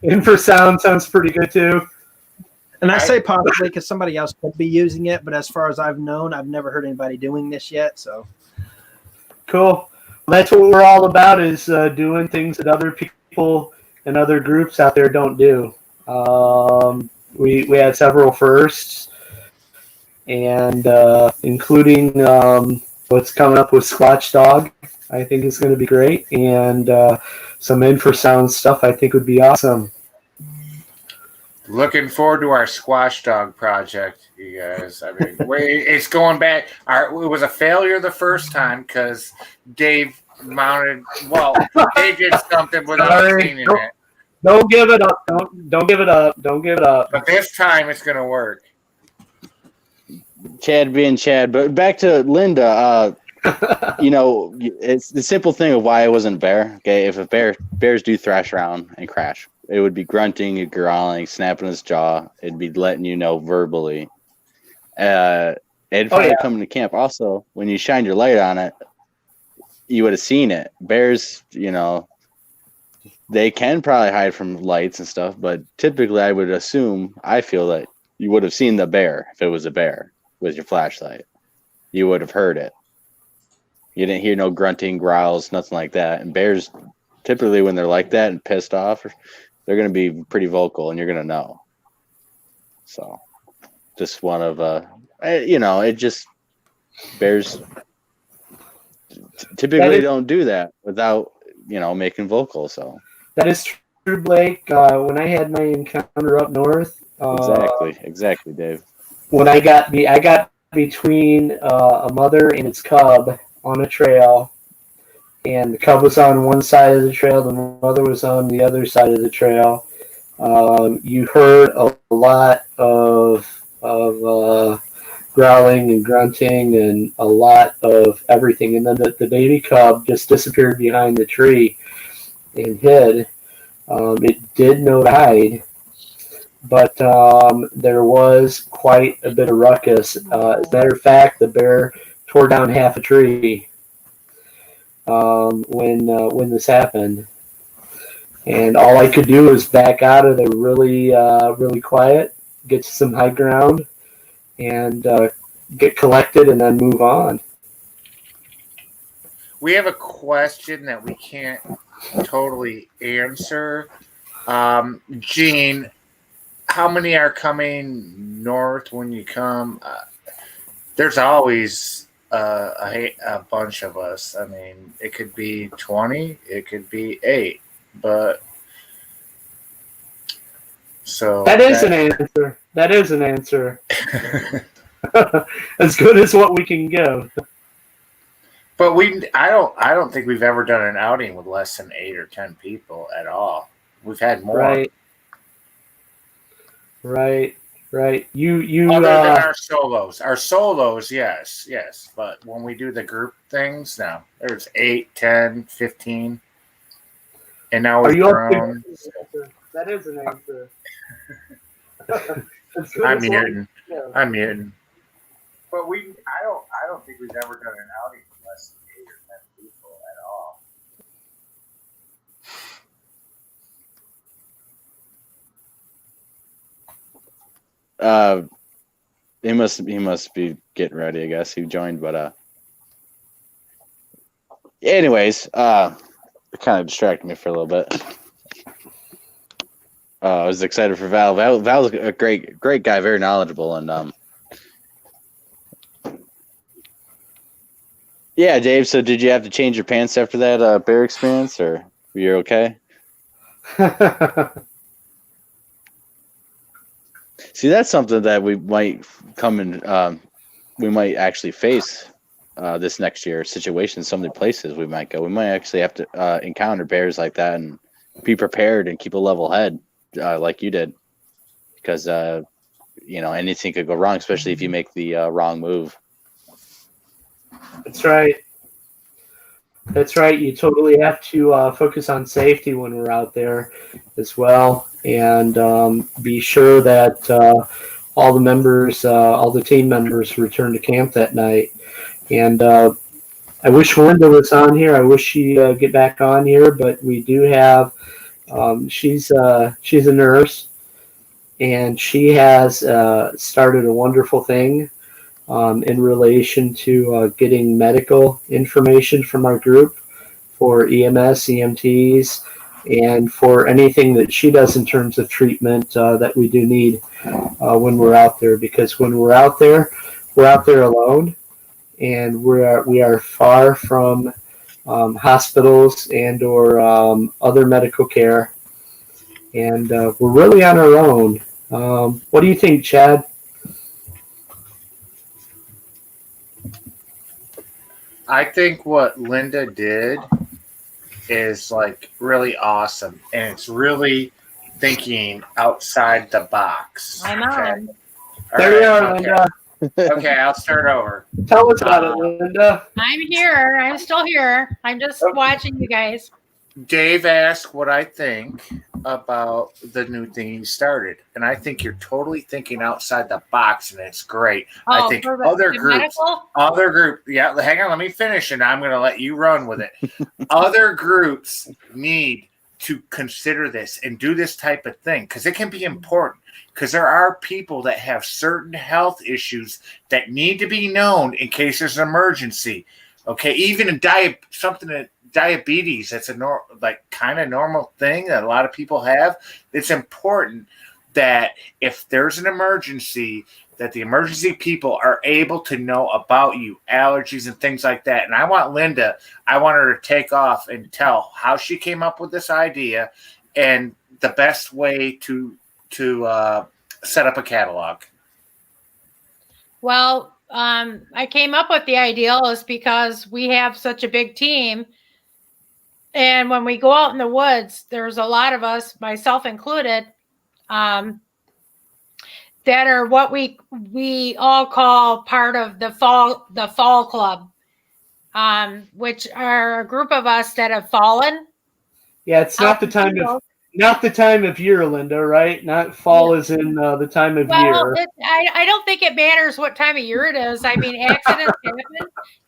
infrasound sounds pretty good too. And I say possibly because somebody else could be using it, but as far as I've known, I've never heard anybody doing this yet. So cool. Well, that's what we're all about, is doing things that other people and other groups out there don't do. We had several firsts, and including what's coming up with Squatch Dog, I think is going to be great, and some infrasound stuff I think would be awesome. Looking forward to our Squash Dog project, you guys. I mean, it's going back. It was a failure the first time because Dave mounted. Well, Dave did something without seeing it. Don't give it up. Don't give it up. Don't give it up. But this time it's going to work. Chad being Chad, but back to Linda. It's the simple thing of why it wasn't a bear. Okay, if bears do thrash around and crash, it would be grunting and growling, snapping his jaw. It'd be letting you know verbally. It'd probably come to camp. Also, when you shine your light on it, you would have seen it. Bears, they can probably hide from lights and stuff, but typically I feel that you would have seen the bear if it was a bear with your flashlight. You would have heard it. You didn't hear no grunting, growls, nothing like that. And bears, typically when they're like that and pissed off, they're going to be pretty vocal, and you're going to know. So, just one of bears typically don't do that without making vocal. So that is true, Blake. When I had my encounter up north, exactly, Dave. When I got between a mother and its cub on a trail, and the cub was on one side of the trail, the mother was on the other side of the trail. You heard a lot of growling and grunting and a lot of everything. And then the baby cub just disappeared behind the tree and hid. It did know to hide, but there was quite a bit of ruckus. As a matter of fact, the bear tore down half a tree when this happened, and all I could do was back out of there really quiet, get to some high ground, and get collected, and then move on. We have a question that we can't totally answer. Gene, how many are coming north when you come? There's always a bunch of us. I mean, it could be 20, it could be 8, but so that is an answer. That is an answer. As good as what we can give. But I don't think we've ever done an outing with less than 8 or 10 people at all. We've had more. Right. Right. You Other than our solos. Our solos, yes. But when we do the group things, no. There's 8, 10, 15. And now are we've you up grown. to, that is an answer. I'm muting. But I don't think we've ever done an outing with less than 8 or 10 people at all. He must be getting ready, I guess. He joined, but anyways, it kind of distracted me for a little bit. I was excited for Val. Val's a great guy, very knowledgeable, and yeah, Dave. So, did you have to change your pants after that bear experience, or were you okay? See, that's something that we might come in. We might actually face this next year. Situations, some of the places we might go. We might actually have to encounter bears like that and be prepared and keep a level head, like you did, because anything could go wrong, especially if you make the wrong move. That's right. You totally have to focus on safety when we're out there as well, and be sure that all the team members return to camp that night. And I wish Linda was on here. I wish she'd get back on here, but we do have. She's a nurse, and she has started a wonderful thing in relation to getting medical information from our group for EMS, EMTs, and for anything that she does in terms of treatment that we do need when we're out there. Because when we're out there alone, and we are far from hospitals and or other medical care, and we're really on our own. What do you think, Chad? I think what Linda did is like really awesome, and it's really thinking outside the box. I'm on. There you are, Linda. Okay, I'll start over. Tell us about it, Linda. I'm here. I'm still here. I'm just watching you guys. Dave asked what I think about the new thing you started, and I think you're totally thinking outside the box, and it's great. I think other groups, yeah. Hang on, let me finish, and I'm going to let you run with it. Other groups need to consider this and do this type of thing because it can be important. Because there are people that have certain health issues that need to be known in case there's an emergency. Okay, even in diabetes, that's a kind of normal thing that a lot of people have. It's important that if there's an emergency, that the emergency people are able to know about you, allergies and things like that. And I want her to take off and tell how she came up with this idea and the best way to set up a catalog. Well, I came up with the idea is because we have such a big team. And when we go out in the woods, there's a lot of us, myself included, that are what we all call part of the fall club, which are a group of us that have fallen. Yeah, it's not the time of year, Linda, right? Not fall is in the time of year. I don't think it matters what time of year it is. I mean,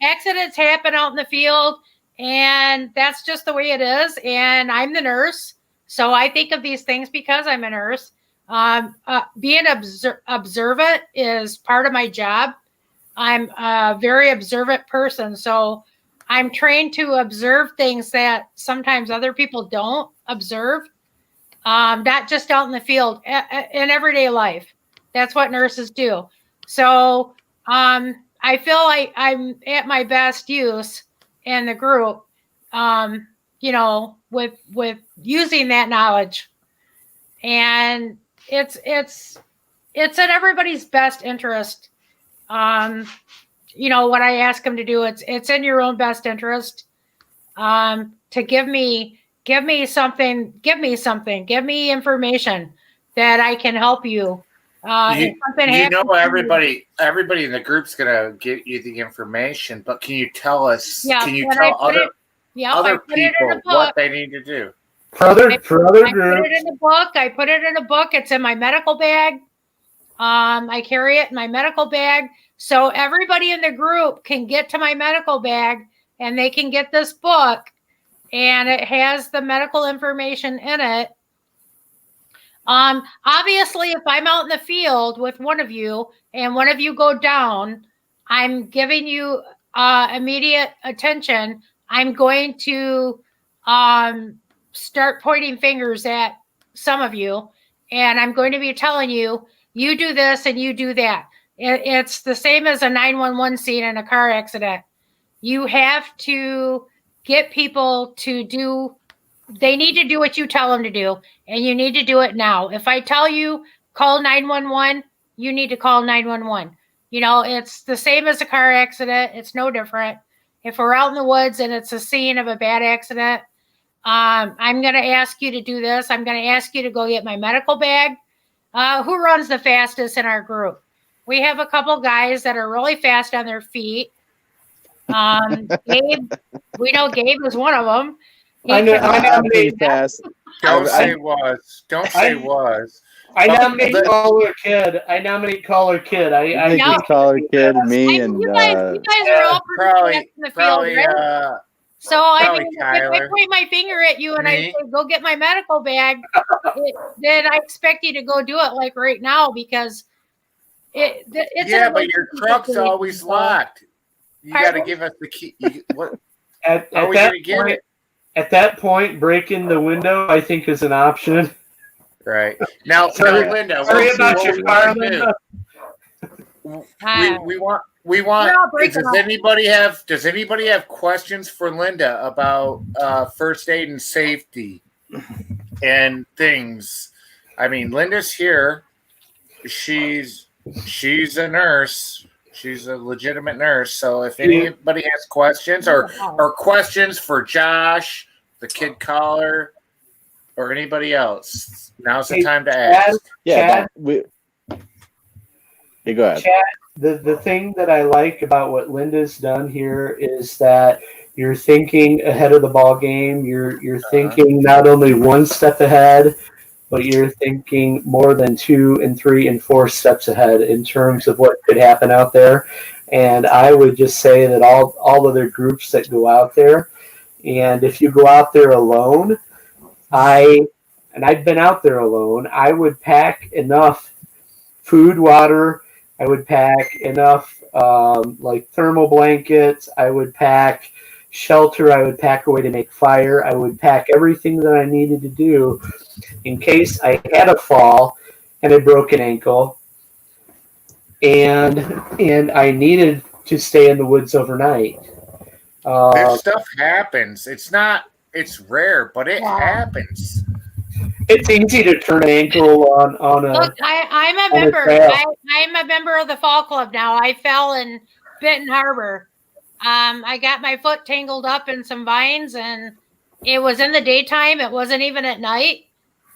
accidents happen out in the field. And that's just the way it is. And I'm the nurse. So I think of these things because I'm a nurse. Being observant is part of my job. I'm a very observant person. So I'm trained to observe things that sometimes other people don't observe. Not just out in the field, in everyday life. That's what nurses do. So I feel like I'm at my best use in the group, with using that knowledge, and it's in everybody's best interest. What I ask them to do, it's in your own best interest, to give me something, give me information that I can help you If something happens, everybody in the group's gonna get you the information, but can you tell us? Yeah, Can you and tell I other put it in a people book. what they need to do? For other I put groups, it in a book. I put it in a book. It's in my medical bag. I carry it in my medical bag, so everybody in the group can get to my medical bag and they can get this book, and it has the medical information in it. Obviously, if I'm out in the field with one of you and one of you go down, I'm giving you immediate attention. I'm going to start pointing fingers at some of you, and I'm going to be telling you, you do this and you do that. It's the same as a 911 scene in a car accident. You have to get people to do, they need to do what you tell them to do, and you need to do it now. If I tell you call 911, you need to call 911. You know, it's the same as a car accident. It's no different. If we're out in the woods and it's a scene of a bad accident, I'm going to ask you to do this. I'm going to ask you to go get my medical bag. Who runs the fastest in our group? We have a couple guys that are really fast on their feet. Gabe, we know Gabe is one of them. I nominate fast. Don't say was. Don't say was. I nominate Caller Kid. I Caller Kid, me, and you guys are all pretty fast in the field, right? So I mean, if I point my finger at you and I say, go get my medical bag, then I expect you to go do it like right now, because it's but your truck's always locked. You got to give us the key. What? At that point, breaking the window, I think, is an option. Right. Now, Linda, sorry about your car, Linda. We want. Does anybody have questions for Linda about first aid and safety and things? I mean, Linda's here. She's a nurse. She's a legitimate nurse. So if anybody has questions or questions for Josh, the kid caller, or anybody else, now's the time to ask. Chad, go ahead. Chad, the thing that I like about what Linda's done here is that you're thinking ahead of the ball game. You're thinking not only one step ahead, but you're thinking more than 2 and 3 and 4 steps ahead in terms of what could happen out there. And I would just say that all other groups that go out there, and if you go out there alone, I've been out there alone, I would pack enough food, water. I would pack enough like thermal blankets. I would pack shelter. I would pack a way to make fire. I would pack everything that I needed to do in case I had a fall and a broken ankle, and I needed to stay in the woods overnight. This stuff happens. It's rare, but it happens. It's easy to turn an ankle on a. Look, I'm a member. I'm a member of the Fall Club now. I fell in Benton Harbor. I got my foot tangled up in some vines, and it was in the daytime. It wasn't even at night.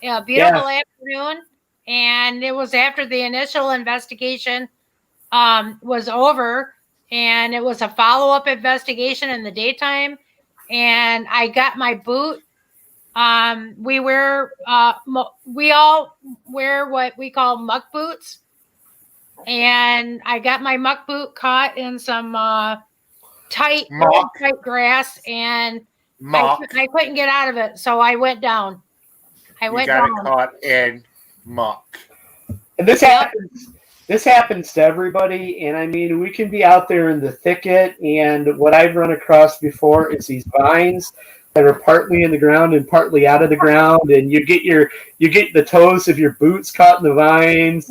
A beautiful afternoon, and it was after the initial investigation was over, and it was a follow-up investigation in the daytime. And I got my boot. We all wear what we call muck boots, and I got my muck boot caught in some tight grass, and I couldn't get out of it, so I went down. You got it caught in muck. And this happens to everybody, and I mean, we can be out there in the thicket, and what I've run across before is these vines that are partly in the ground and partly out of the ground, and you get the toes of your boots caught in the vines.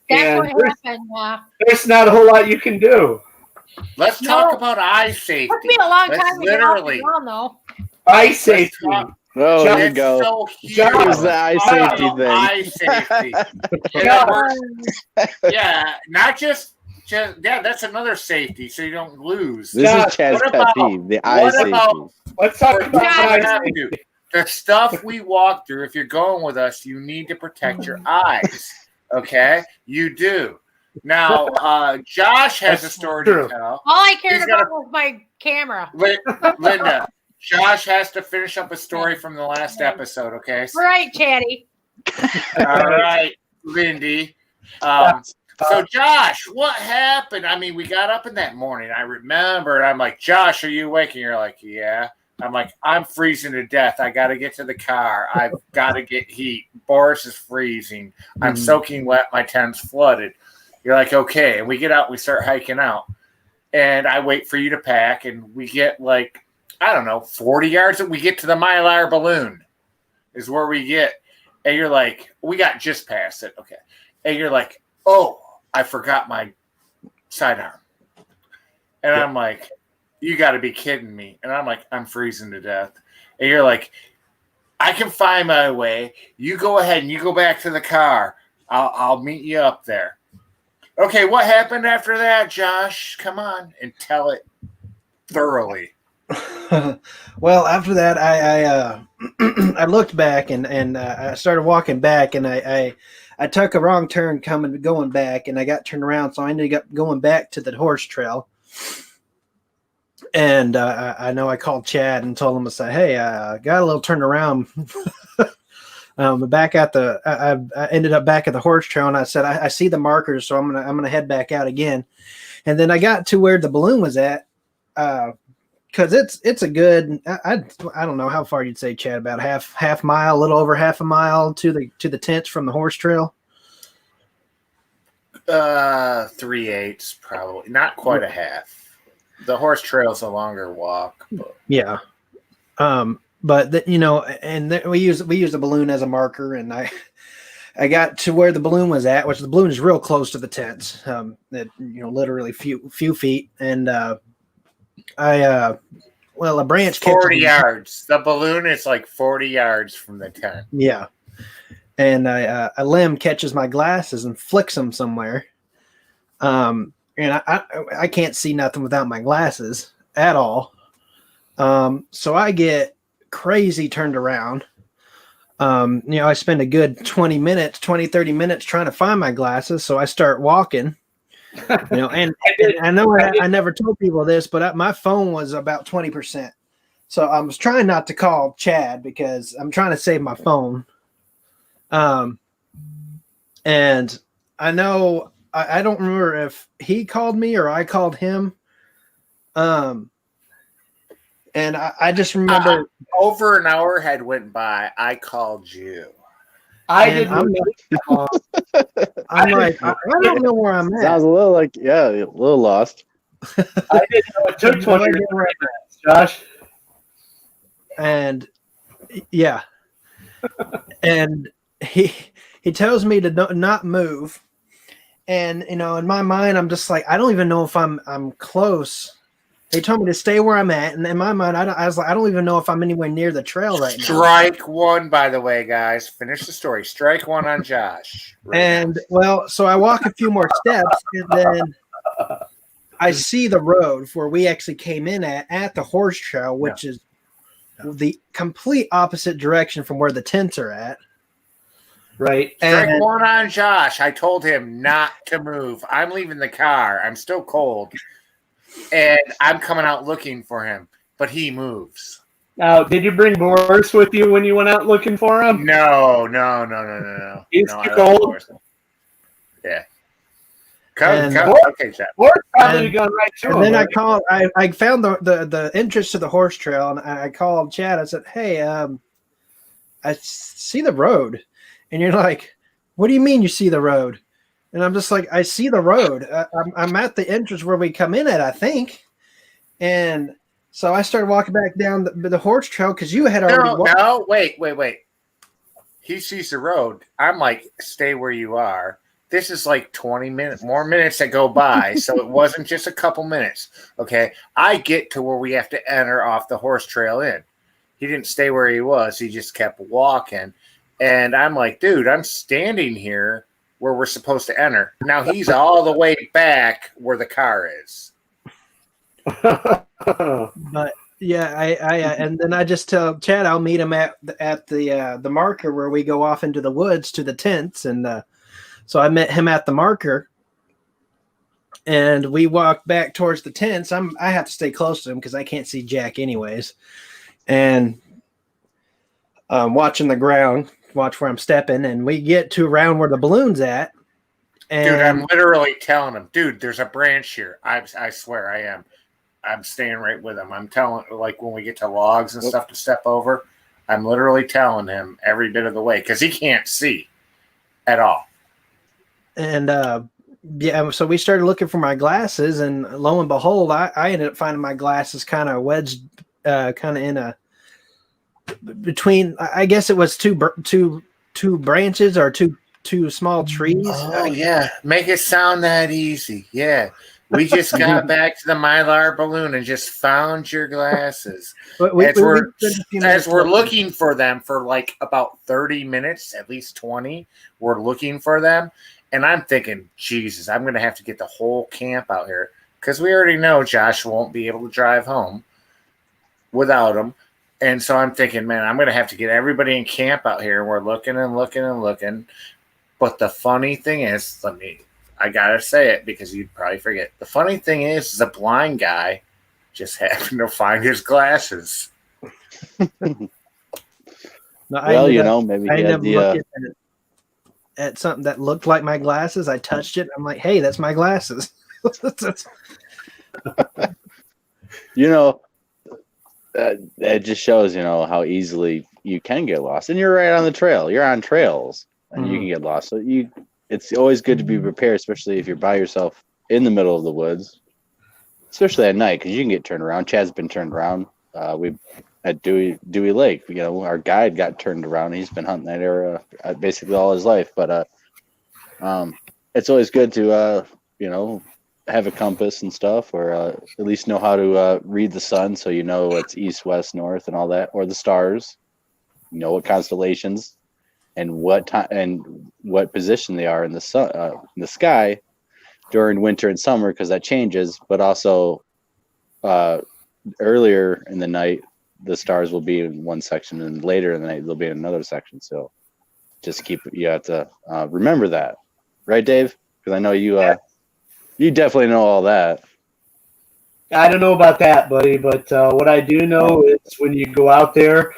Yeah, that's what happened. Yeah. There's not a whole lot you can do. Let's talk about eye safety. Took me a long time to get off the ground, though. Eye safety. Oh, there you go. So Here's the eye safety thing. Eye safety. Yeah, not just that's another safety, so you don't lose. This is Chad's pet peeve, the eye safety. Let's talk about eye safety. The stuff we walk through, if you're going with us, you need to protect your eyes. Okay, you do. Now, Josh has a story to tell. All I cared He's about got was my camera. Linda, Josh has to finish up a story from the last episode, okay? Right, Chatty. All right, Lindy. So, Josh, what happened? I mean, we got up in that morning. I remember, and I'm like, Josh, are you awake? And you're like, yeah. I'm like, I'm freezing to death. I got to get to the car. I've got to get heat. Boris is freezing. I'm soaking wet. My tent's flooded. You're like, okay. And we get out. We start hiking out. And I wait for you to pack. And we get like, I don't know, 40 yards. We get to the Mylar balloon is where we get. And you're like, we got just past it. Okay. And you're like, oh, I forgot my sidearm. And I'm like, you got to be kidding me. And I'm like, I'm freezing to death. And you're like, I can find my way. You go ahead and you go back to the car. I'll meet you up there. Okay, what happened after that, Josh? Come on and tell it thoroughly. Well, after that, I I looked back and I started walking back, and I took a wrong turn going back, and I got turned around, so I ended up going back to the horse trail. And I know I called Chad and told him to say, hey, I got a little turned around. Back at I ended up back at the horse trail, and I said, I see the markers, so I'm gonna head back out again. And then I got to where the balloon was at, because it's a good, I don't know how far you'd say, Chad, about half mile, a little over half a mile to the tents from the horse trail. 3/8 probably, not quite a half. The horse trail's a longer walk. But. Yeah. But we use a balloon as a marker, and I got to where the balloon was at, which the balloon is real close to the tents. Literally few feet, and a branch 40 yards. The balloon is like 40 yards from the tent. Yeah. And a limb catches my glasses and flicks them somewhere. And I can't see nothing without my glasses at all. So I get crazy turned around. I spend a good 30 minutes trying to find my glasses. So I start walking, and I know I never told people this, but my phone was about 20%. So I was trying not to call Chad because I'm trying to save my phone. And I know, I don't remember if he called me or I called him. And I just remember over an hour had went by. I called you. I'm like, I don't know where I'm at. Sounds a little like, a little lost. I didn't know it took 20 minutes, Josh. And yeah. And he tells me to not move. And, in my mind, I'm just like, I don't even know if I'm close. He told me to stay where I'm at. And in my mind, I was like, I don't even know if I'm anywhere near the trail right now. Strike one, by the way, guys. Finish the story. Strike one on Josh. So I walk a few more steps, and then I see the road where we actually came in at the horse trail, which is the complete opposite direction from where the tents are at. Right. Strike one on Josh. I told him not to move. I'm leaving the car. I'm still cold. And I'm coming out looking for him. But he moves. Now, did you bring Boris with you when you went out looking for him? No. He's too cold? Yeah. Come. Okay, Jeff. Boris probably gone right through him. And then I found the entrance to the horse trail, and I called Chad. I said, hey, I see the road. And you're like, what do you mean you see the road? And I'm just like, I see the road. I'm at the entrance where we come in at, I think. And so I started walking back down the horse trail because you had already walked. No, wait. He sees the road. I'm like, stay where you are. This is like 20 more minutes that go by. So it wasn't just a couple minutes. Okay. I get to where we have to enter off the horse trail in. He didn't stay where he was. He just kept walking. And I'm like, dude, I'm standing here where we're supposed to enter. Now he's all the way back where the car is. But yeah, I and then I just tell Chad I'll meet him at the marker where we go off into the woods to the tents, and So I met him at the marker, and we walked back towards the tents. I have to stay close to him because I can't see Jack anyways. And watching the ground, watch where I'm stepping, and we get to around where the balloon's at. And Dude, I'm literally telling him, dude, there's a branch here. I swear I am. I'm staying right with him. I'm telling, like, when we get to logs and stuff to step over, I'm literally telling him every bit of the way because he can't see at all. And yeah, so we started looking for my glasses, and lo and behold, I ended up finding my glasses kind of wedged, kind of in a between. I guess it was two branches or two small trees. Oh yeah, make it sound that easy. Yeah, we just got back to the Mylar balloon and just found your glasses. As we're looking for them for like about 30 minutes, at least 20, we're looking for them. And I'm thinking, Jesus, I'm going to have to get the whole camp out here because we already know Josh won't be able to drive home without them. And so I'm thinking, man, I'm going to have to get everybody in camp out here. We're looking and looking and looking. But the funny thing is, I got to say it because you'd probably forget. The funny thing is the blind guy just happened to find his glasses. Well, maybe he had the... at something that looked like my glasses. I touched it. I'm like, hey, that's my glasses. It just shows, how easily you can get lost. And you're right on the trail. You're on trails, and you can get lost. So it's always good to be prepared, especially if you're by yourself in the middle of the woods, especially at night, because you can get turned around. Chad's been turned around. We at Dewey Lake, our guide got turned around. He's been hunting that area basically all his life. But it's always good to have a compass and stuff, or at least know how to read the sun, so it's east, west, north, and all that, or the stars. What constellations and what time and what position they are in the sun, in the sky during winter and summer, because that changes. But also earlier in the night, the stars will be in one section, and later in the night they'll be in another section. So just you have to remember that, right, Dave? Because I know you you definitely know all that. I don't know about that, buddy, but what I do know is when you go out there,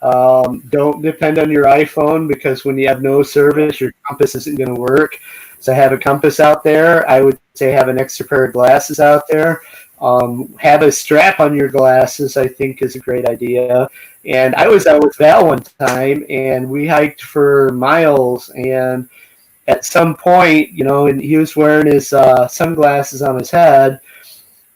don't depend on your iPhone, because when you have no service, your compass isn't going to work. So have a compass out there. I would say have an extra pair of glasses out there. Have a strap on your glasses, I think, is a great idea. And I was out with Val one time, and we hiked for miles. And at some point, and he was wearing his sunglasses on his head,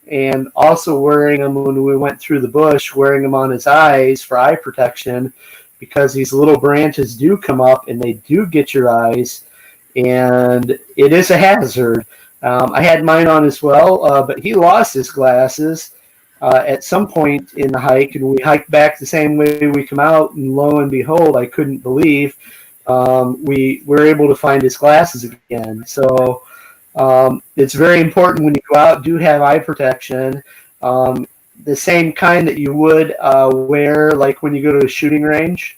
and also wearing them when we went through the bush, wearing them on his eyes for eye protection, because these little branches do come up and they do get your eyes, and it is a hazard. I had mine on as well, but he lost his glasses at some point in the hike, and we hiked back the same way we come out, and lo and behold, I couldn't believe we were able to find his glasses again. So it's very important when you go out, do have eye protection, the same kind that you would wear like when you go to a shooting range.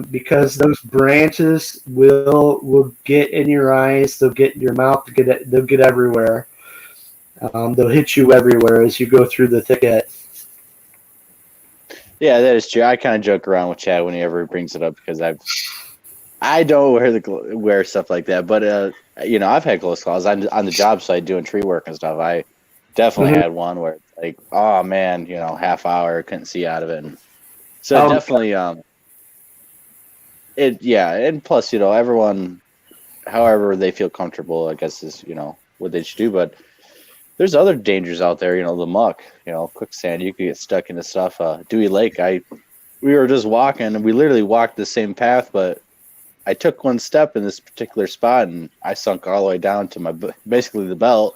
Because those branches will get in your eyes, they'll get in your mouth, they'll get everywhere. They'll hit you everywhere as you go through the thicket. Yeah, that is true. I kind of joke around with Chad whenever he brings it up, because I don't wear stuff like that. But I've had close calls on the job site doing tree work and stuff. I definitely had one where it's like, oh man, half hour, couldn't see out of it. And so definitely. And plus, everyone, however they feel comfortable, I guess is, what they should do. But there's other dangers out there, the muck, quicksand, you could get stuck into stuff. Dewey Lake, we were just walking, and we literally walked the same path, but I took one step in this particular spot, and I sunk all the way down to basically the belt.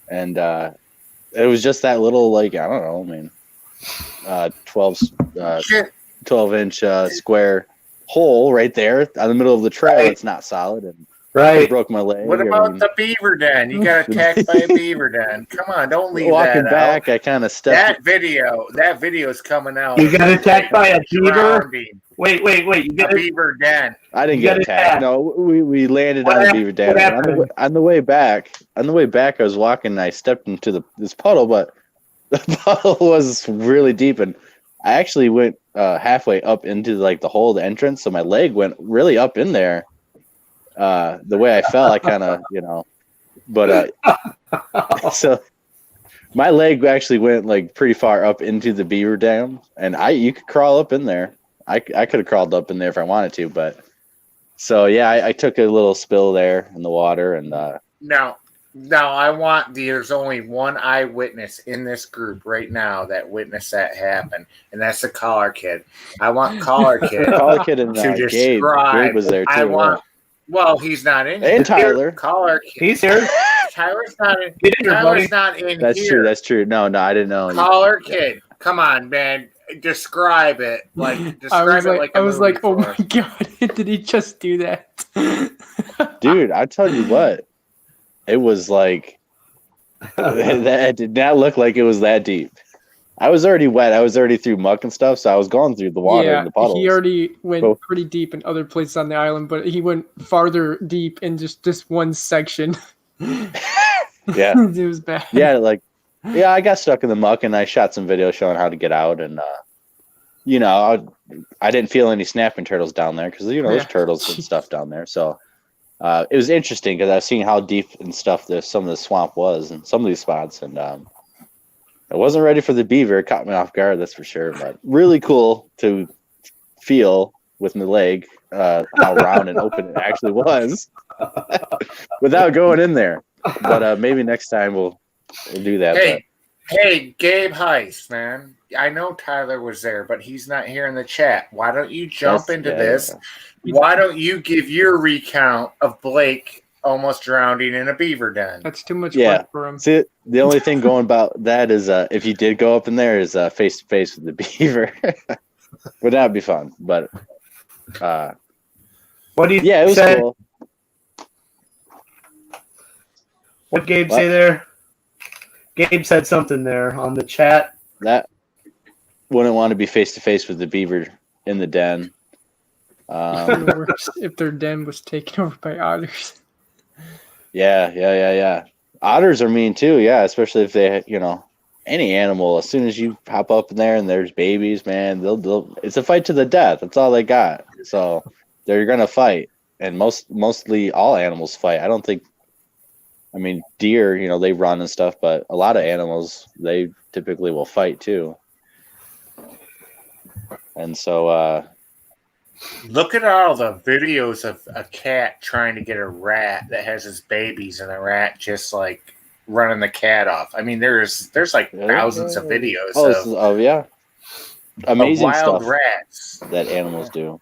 And it was just that little, 12-inch square hole right there on the middle of the trail. It's not solid, and Right. broke my leg. What I about mean, the beaver den? You got attacked by a beaver den. Come on, don't leave walking that back, out. I kind of stepped. That video is coming out. You got attacked by a beaver? Drowning. Wait. You A got beaver den. I didn't You get got attacked. attacked. No, we landed What on a happened? beaver dam. What On the, happened? on the way back, I was walking and I stepped into this puddle, but the puddle was really deep, and I actually went halfway up into like the hole, the entrance, so my leg went really up in there. The way I fell, I kind of, but so my leg actually went like pretty far up into the beaver dam, and you could crawl up in there. I could have crawled up in there if I wanted to, but so yeah, I took a little spill there in the water, and Now, there's only one eyewitness in this group right now that witnessed that happen, and that's the Collar Kid. I want Collar Kid Collar Kid and to Gabe describe. was there too. Well, he's not in here. And Tyler. Collar Kid. He's here. Tyler's not in. Get in here, buddy. Tyler's not in That's here. true. That's true. No, I didn't know. Collar Kid. Come on, man. Describe it. I was like, oh for my us. god, did he just do that? Dude, I tell you what, it was like that did not look like it was that deep. I was already wet. I was already through muck and stuff, so I was going through the water and the puddles. He already went So- pretty deep in other places on the island, but he went farther deep in just this one section. Yeah. It was bad. Yeah, I got stuck in the muck, and I shot some video showing how to get out, and I didn't feel any snapping turtles down there because there's turtles and stuff down there. So it was interesting because I was seeing how deep and stuff some of the swamp was and some of these spots, and I wasn't ready for the beaver. It caught me off guard, that's for sure. But really cool to feel with my leg how round and open it actually was without going in there. But maybe next time we'll do that. Hey, Gabe Heist, man. I know Tyler was there, but he's not here in the chat. Why don't you jump into this? Yeah. Why don't you give your recount of Blake almost drowning in a beaver den? That's too much Yeah. work for him. See, the only thing going about that is if you did go up in there is face to face with the beaver. But that would be fun. But What do you yeah, it was say? cool. What Gabe What? say there? Gabe said something there on the chat. That wouldn't want to be face to face with the beaver in the den. Even worse if their den was taken over by otters. Yeah. Otters are mean too. Yeah, especially if they, any animal. As soon as you hop up in there and there's babies, man, they'll it's a fight to the death. That's all they got. So they're gonna fight, and mostly all animals fight. I don't think. I mean, deer, they run and stuff, but a lot of animals, they typically will fight too. And so, Look at all the videos of a cat trying to get a rat that has its babies, and the rat just like running the cat off. I mean, there's like thousands of videos of amazing wild stuff rats that animals do.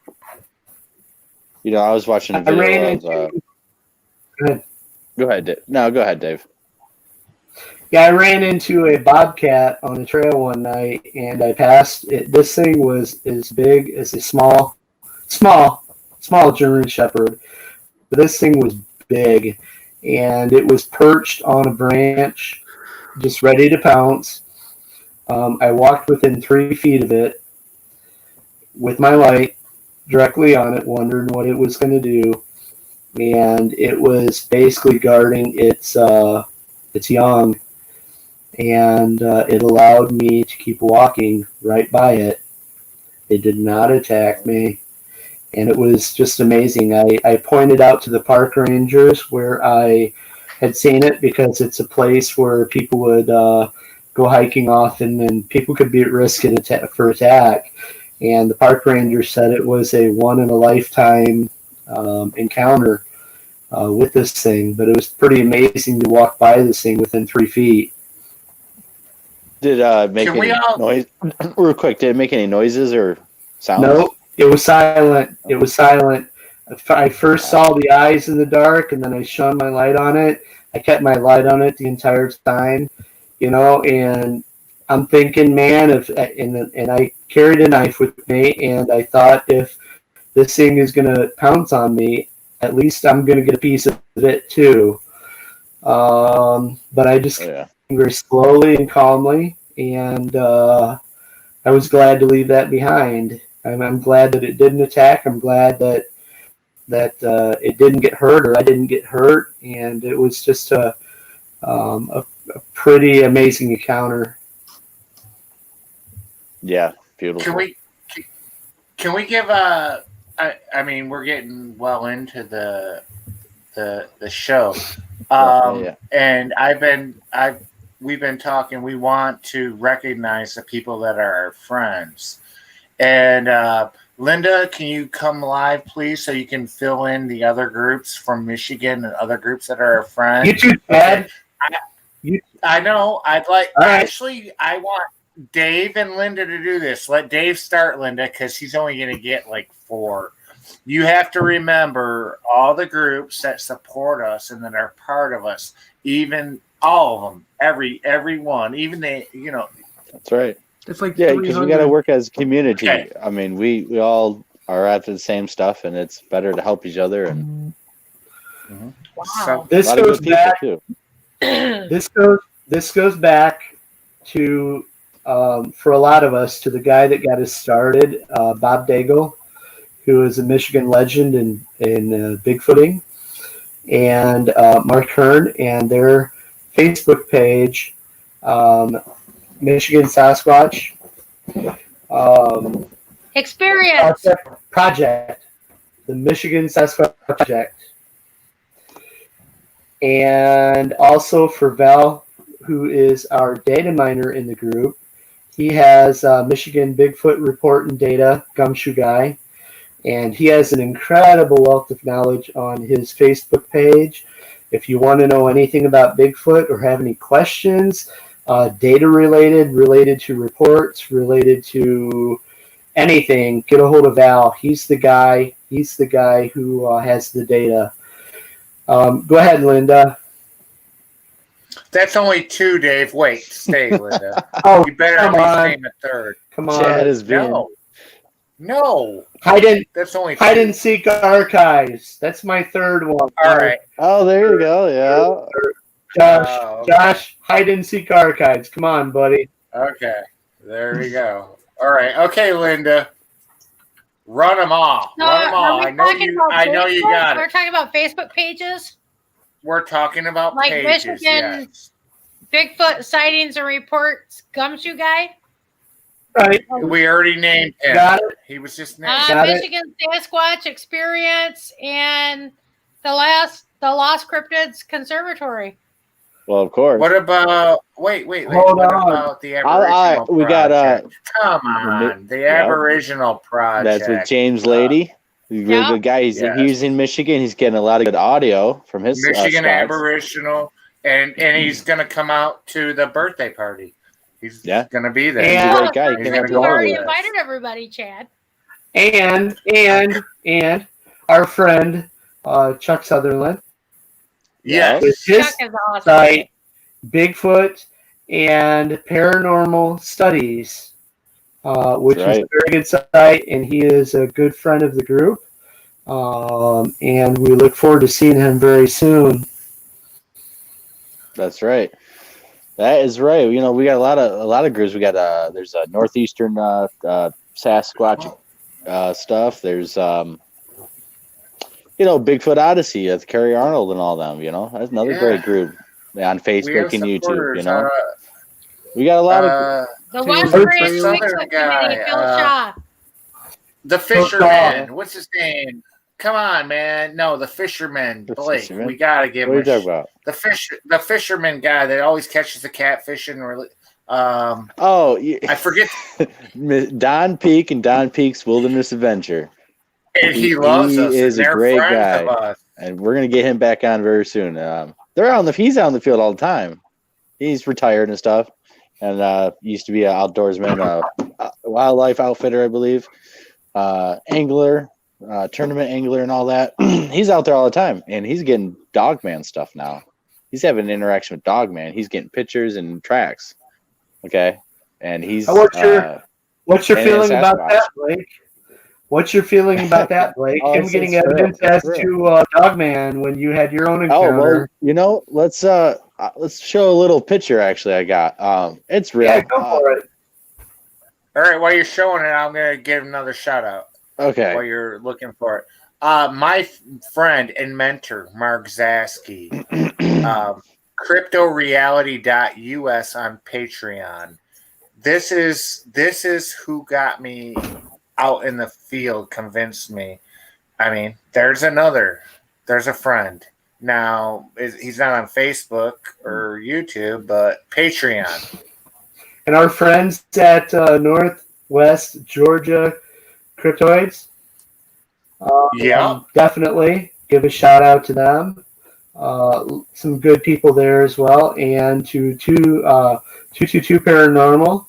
I was watching a I ran video of. into- Go ahead, Dave. No, go ahead, Dave. Yeah, I ran into a bobcat on the trail one night, and I passed it. This thing was as big as a small German Shepherd. But this thing was big, and it was perched on a branch, just ready to pounce. I walked within 3 feet of it with my light directly on it, wondering what it was going to do. And it was basically guarding its young, and it allowed me to keep walking right by it. It did not attack me, and it was just amazing. I pointed out to the park rangers where I had seen it because it's a place where people would go hiking often, and people could be at risk for attack. And the park ranger said it was a one-in-a-lifetime encounter with this thing, but it was pretty amazing to walk by this thing within 3 feet. Did make Can any we all- noise? Real quick, did it make any noises or sounds? No, it was silent. It was silent. I first saw the eyes in the dark, and then I shone my light on it. I kept my light on it the entire time, and I'm thinking, man, and I carried a knife with me, and I thought if this thing is going to pounce on me, at least I'm going to get a piece of it too. But I just Oh, yeah. very slowly and calmly, and I was glad to leave that behind. I'm glad that it didn't attack. I'm glad that it didn't get hurt or I didn't get hurt, and it was just a pretty amazing encounter. Yeah, beautiful. Can we give a? I mean, we're getting well into the show, Yeah. and we've been talking. We want to recognize the people that are our friends, and Linda, can you come live, please, so you can fill in the other groups from Michigan and other groups that are our friends? You too, Dad. I know. I'd like. All right. Actually, I want Dave and Linda to do this. Let Dave start, Linda, because he's only going to get like 4. You have to remember all the groups that support us and that are part of us, even all of them, every one, even That's right. It's like Yeah, because we got to work as a community. Okay. I mean, we all are after the same stuff, and it's better to help each other. And Wow. So, This a lot of goes good people back. too. This goes back to for a lot of us to the guy that got us started, Bob Daigle, who is a Michigan legend in Bigfooting, and Mark Hearn and their Facebook page, Michigan Sasquatch Experience. Project, the Michigan Sasquatch Project. And also for Val, who is our data miner in the group, he has Michigan Bigfoot Report and Data, Gumshoe Guy, and he has an incredible wealth of knowledge on his Facebook page. If you want to know anything about Bigfoot or have any questions, data related to reports, related to anything, get a hold of Val. He's the guy who has the data. Go ahead, Linda. that's only 2, Dave. Wait, stay, Linda. Oh, You better come at least on. name a third. Come on. Chad is being. No. Hide That's only 2. and seek archives. That's my third one. All right. Oh, there you go. Yeah. Josh, hide and seek archives. Come on, buddy. Okay. There we go. All right. Okay, Linda. Run them all. No, Run them all. are we I know talking you. about I know you Facebook? got We're it. talking about Facebook pages, We're talking about like pages. Michigan Yes. Bigfoot sightings and reports. Gumshoe Guy. Right. We already named him. Got it. He was just named. Got it. Michigan Sasquatch Experience and the Lost Cryptids Conservatory. Well, of course. What about? Wait. Hold what on. about the Aboriginal we got, project? Come on, the yeah. Aboriginal project. That's with James Lady. Yeah. The guy, he's in Michigan. He's getting a lot of good audio from his Michigan spots. Aboriginal, and he's gonna come out to the birthday party. He's gonna be there. And- He's a great guy. He's He gonna came You up already with us. invited everybody, Chad. And our friend Chuck Sutherland Yes. with his Chuck is awesome. site, Bigfoot and Paranormal Studies, which That's is right. a very good site, and he is a good friend of the group. And we look forward to seeing him very soon. That's right. That is right. You know, we got a lot of groups. We got there's a northeastern Sasquatch stuff. There's Bigfoot Odyssey with Kerry Arnold and all them. You know, that's another great group on Facebook and YouTube. You know, we got a lot of. The Two West other Branch Southern Bigfoot guy, Committee, Phil Shaw. The fisherman. What's his name? Come on, man. No, the fisherman. The Blake. fisherman? We gotta give What are him you talking about? the fisherman guy that always catches the catfish and Oh, I forget. Don Peak and Don Peak's Wilderness Adventure. And he loves us. He is and a they're great friends guy, of us. and we're gonna get him back on very soon. He's out in the field all the time. He's retired and stuff, and used to be an outdoorsman, wildlife outfitter, I believe, angler, tournament angler, and all that. He's out there all the time, and he's getting Dogman stuff now. He's having an interaction with Dogman. He's getting pictures and tracks. Okay, and he's What's your and feeling about Sasquatch. that, Blake? What's your feeling about that, Blake? Oh, Him it's getting real. evidence It's as real. to Dogman when you had your own Oh encounter. well, let's show a little picture. Actually, I got it's real. Yeah, go for it. All right, while you're showing it, I'm going to give another shout out Okay. while you're looking for it. My friend and mentor, Mark Zasky, cryptoreality.us on Patreon. This is who got me out in the field, convinced me. I mean, there's a friend. Now, he's not on Facebook or YouTube, but Patreon. And our friends at Northwest Georgia Cryptoids, definitely give a shout out to them. Some good people there as well, and to 222 Paranormal.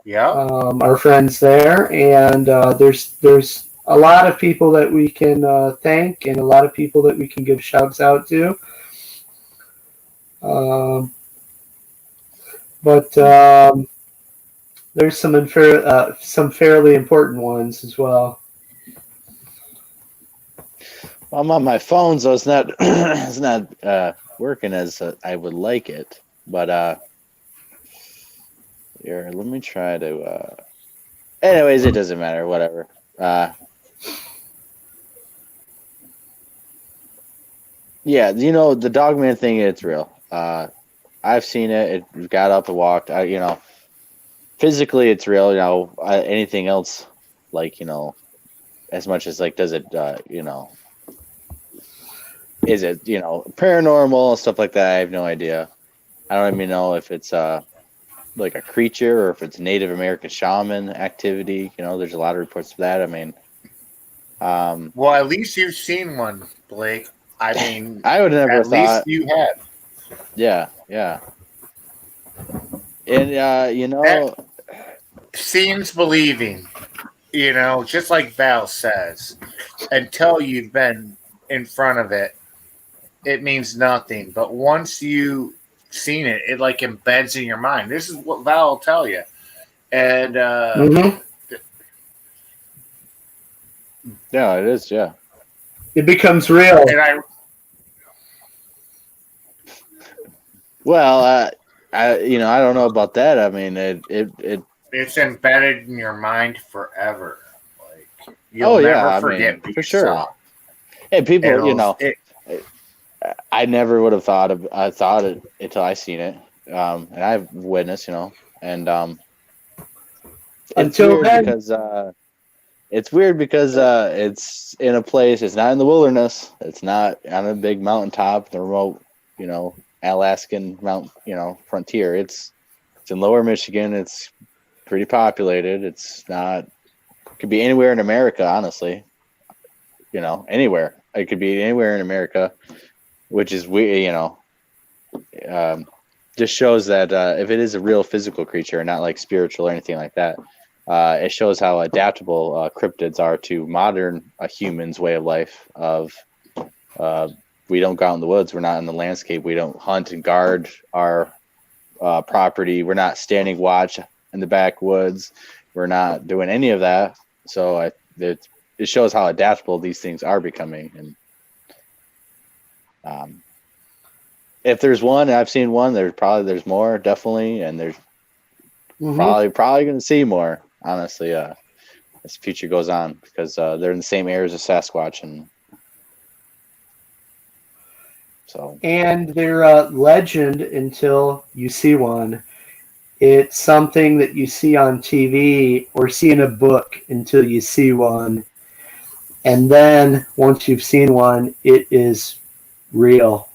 Yeah. Our friends there, and there's a lot of people that we can thank, and a lot of people that we can give shouts out to. But there's some fairly important ones as well. I'm on my phone, so it's not it's not working as I would like it. But here, let me try to. Anyways, it doesn't matter. Whatever. Yeah, the Dogman thing. It's real. I've seen it. It got up and walked. Physically, it's real. Anything else, like as much as does it? Is it paranormal and stuff like that? I have no idea. I don't even know if it's like a creature or if it's Native American shaman activity. There's a lot of reports of that. I mean, well, at least you've seen one, Blake. I mean, I would never at thought. least you have. Yeah. And seems believing. Just like Val says, until you've been in front of it, it means nothing. But once you've seen it, it embeds in your mind. This is what Val will tell you. And yeah, it is. Yeah, it becomes real. And I don't know about that. I mean, it's embedded in your mind forever. You'll never forget for sure. Saw. And people, I never would have thought it until I seen it, and I've witnessed, and until then, it's weird because it's in a place. It's not in the wilderness. It's not on a big mountaintop, the remote, Alaskan frontier. It's in Lower Michigan. It's pretty populated. It's not. It could be anywhere in America, honestly. Anywhere. It could be anywhere in America, which is weird. Just shows that if it is a real physical creature, not like spiritual or anything like that, it shows how adaptable cryptids are to modern humans' way of life. We don't go out in the woods. We're not in the landscape. We don't hunt and guard our property. We're not standing watch in the backwoods. We're not doing any of that. So it shows how adaptable these things are becoming. And if there's one, I've seen one. There's more, definitely, and there's probably going to see more. Honestly, as the future goes on, because they're in the same areas as Sasquatch, and so. And they're a legend until you see one. It's something that you see on TV or see in a book until you see one. And then once you've seen one, it is real.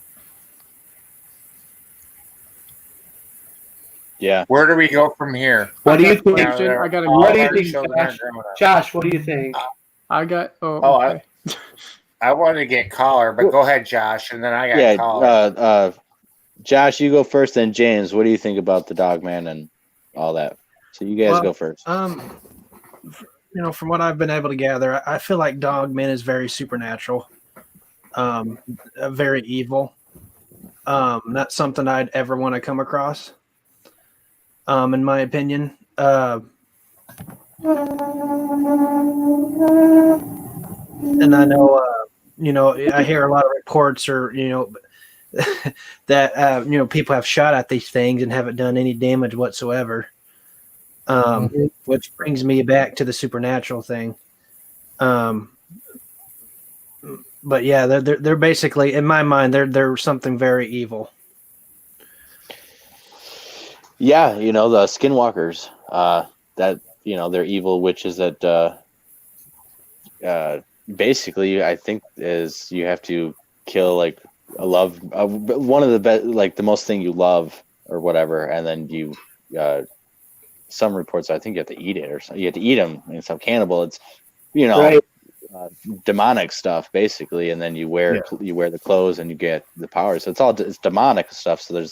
Yeah. Where do we go from here? What do you think? I got a What do you think, Josh? What do you think? I got. Okay. I wanted to get caller, but go ahead, Josh, and then I got caller. Josh, you go first, then James. What do you think about the Dogman and all that? So you guys go first. From what I've been able to gather, I feel like Dogman is very supernatural, very evil. Not something I'd ever want to come across. In my opinion, And I know, I hear a lot of reports, or that people have shot at these things and haven't done any damage whatsoever. Which brings me back to the supernatural thing. But yeah, they're basically, in my mind, they're something very evil. Yeah, the skinwalkers. That they're evil witches that basically I think is you have to kill like a love one of the best, like the most thing you love or whatever, and then you some reports I think you have to eat it or something. You have to eat them. I mean, it's some cannibal. It's Right. demonic stuff basically, and then you wear the clothes and you get the power. So it's demonic stuff. So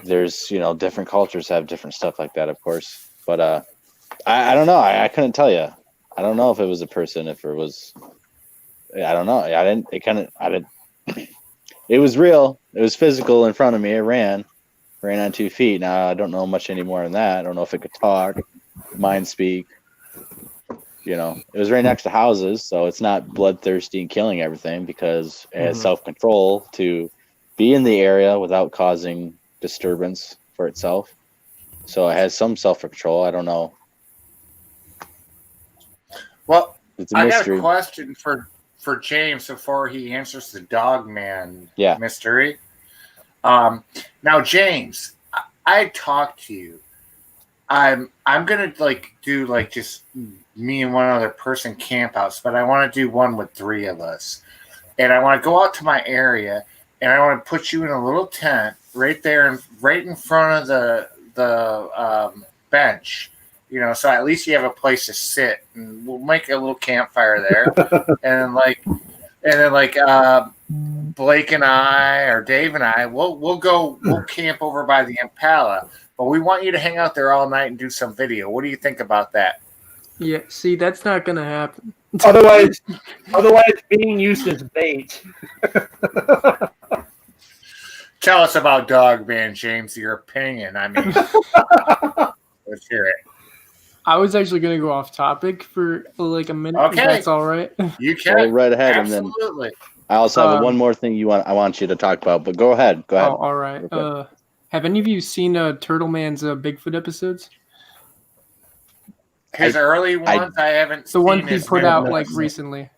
there's different cultures have different stuff like that, of course. But I don't know. I couldn't tell you. I don't know if it was a person, if it was. I don't know. I didn't. It was real. It was physical in front of me. It ran on 2 feet. Now I don't know much any more than that. I don't know if it could talk, mind speak. It was right next to houses, so it's not bloodthirsty and killing everything because it has self-control to be in the area without causing disturbance for itself. So it has some self-control. I don't know. Well, It's a I got mystery. a question for James before he answers the dog man Yeah. mystery. Now, James, I talked to you. I'm gonna do just me and one other person camp outs, but I want to do one with 3 of us, and I want to go out to my area, and I want to put you in a little tent right there, and right in front of the bench, so at least you have a place to sit, and we'll make a little campfire there, and then Blake and I or Dave and I, we'll camp over by the Impala. But we want you to hang out there all night and do some video. What do you think about that? Yeah, see, that's not gonna happen. Otherwise, being used as bait. Tell us about Dog Man, James. Your opinion. I mean, let's hear it. I was actually gonna go off topic for like a minute. Okay. If that's all right. You can Go right ahead, absolutely. and then I also have one more thing I want you to talk about. But go ahead. Go ahead. Oh, all right. Okay. Have any of you seen Turtle Man's Bigfoot episodes? His early ones, I haven't. The seen ones he his put new out ones. like recently.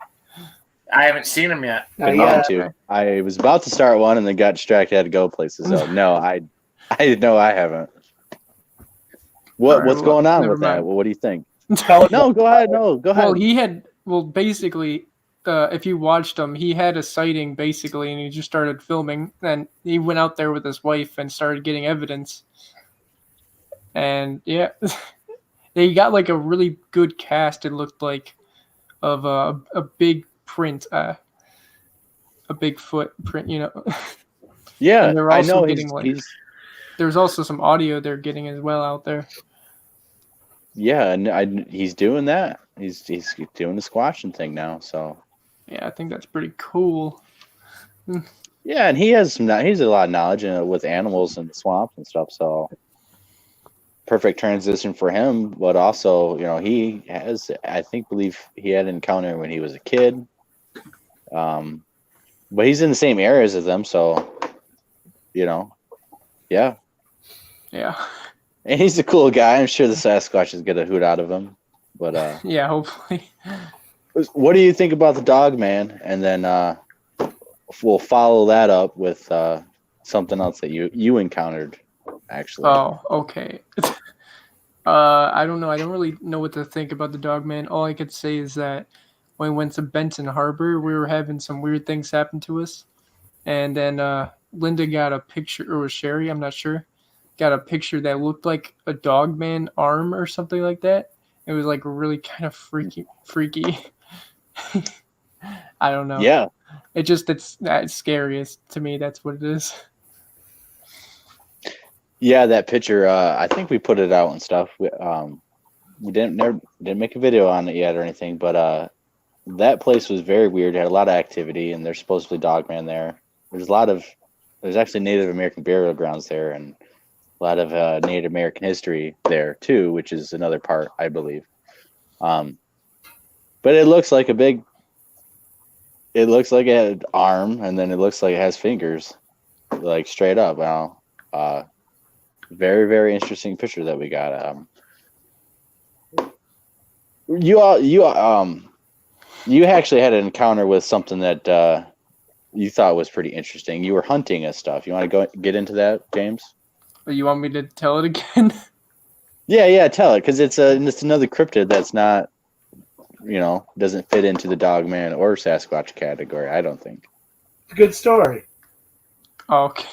I haven't seen them yet. Been Yeah. wanting to. I was about to start one and then got distracted. Had to go places. So no, I haven't. What's going on never with that? mind. Well, what do you think? Tell us No, go ahead. No, go ahead. Well, basically, if you watched him, he had a sighting basically, and he just started filming. And he went out there with his wife and started getting evidence. And yeah, they got like a really good cast. It looked like of a big print, a big footprint. Yeah, And they're I also know. getting there's also some audio they're getting as well out there. Yeah, and he's doing that. He's doing the squashing thing now. So Yeah, I think that's pretty cool. yeah, and he's a lot of knowledge with animals and swamps and stuff. So perfect transition for him. But also, he has, believe he had an encounter when he was a kid. But he's in the same areas as them, so yeah. Yeah. And he's a cool guy. I'm sure the Sasquatches get a hoot out of him. But Yeah, hopefully. what do you think about the dog man? And then we'll follow that up with something else that you encountered, actually. Oh, okay. I don't know. I don't really know what to think about the dog man. All I could say is that when we went to Benton Harbor, we were having some weird things happen to us. And then Linda got a picture, or was Sherry, I'm not sure, got a picture that looked like a dog man arm or something like that. It was like really kind of freaky. I don't know. Yeah. It's scariest to me. That's what it is. Yeah, that picture. I think we put it out and stuff. We didn't make a video on it yet or anything, but that place was very weird. It had a lot of activity, and there's supposedly dogman there. There's actually Native American burial grounds there, and a A lot of Native American history there too, which is another part, I believe. But it looks like a big. It looks like it had an arm, and then it looks like it has fingers, like straight up. Wow, very very interesting picture that we got. You actually had an encounter with something that you thought was pretty interesting. You were hunting and stuff. You want to get into that, James? You want me to tell it again? Yeah, tell it, because it's another cryptid that's not, doesn't fit into the Dogman or Sasquatch category, I don't think. It's a good story. Okay.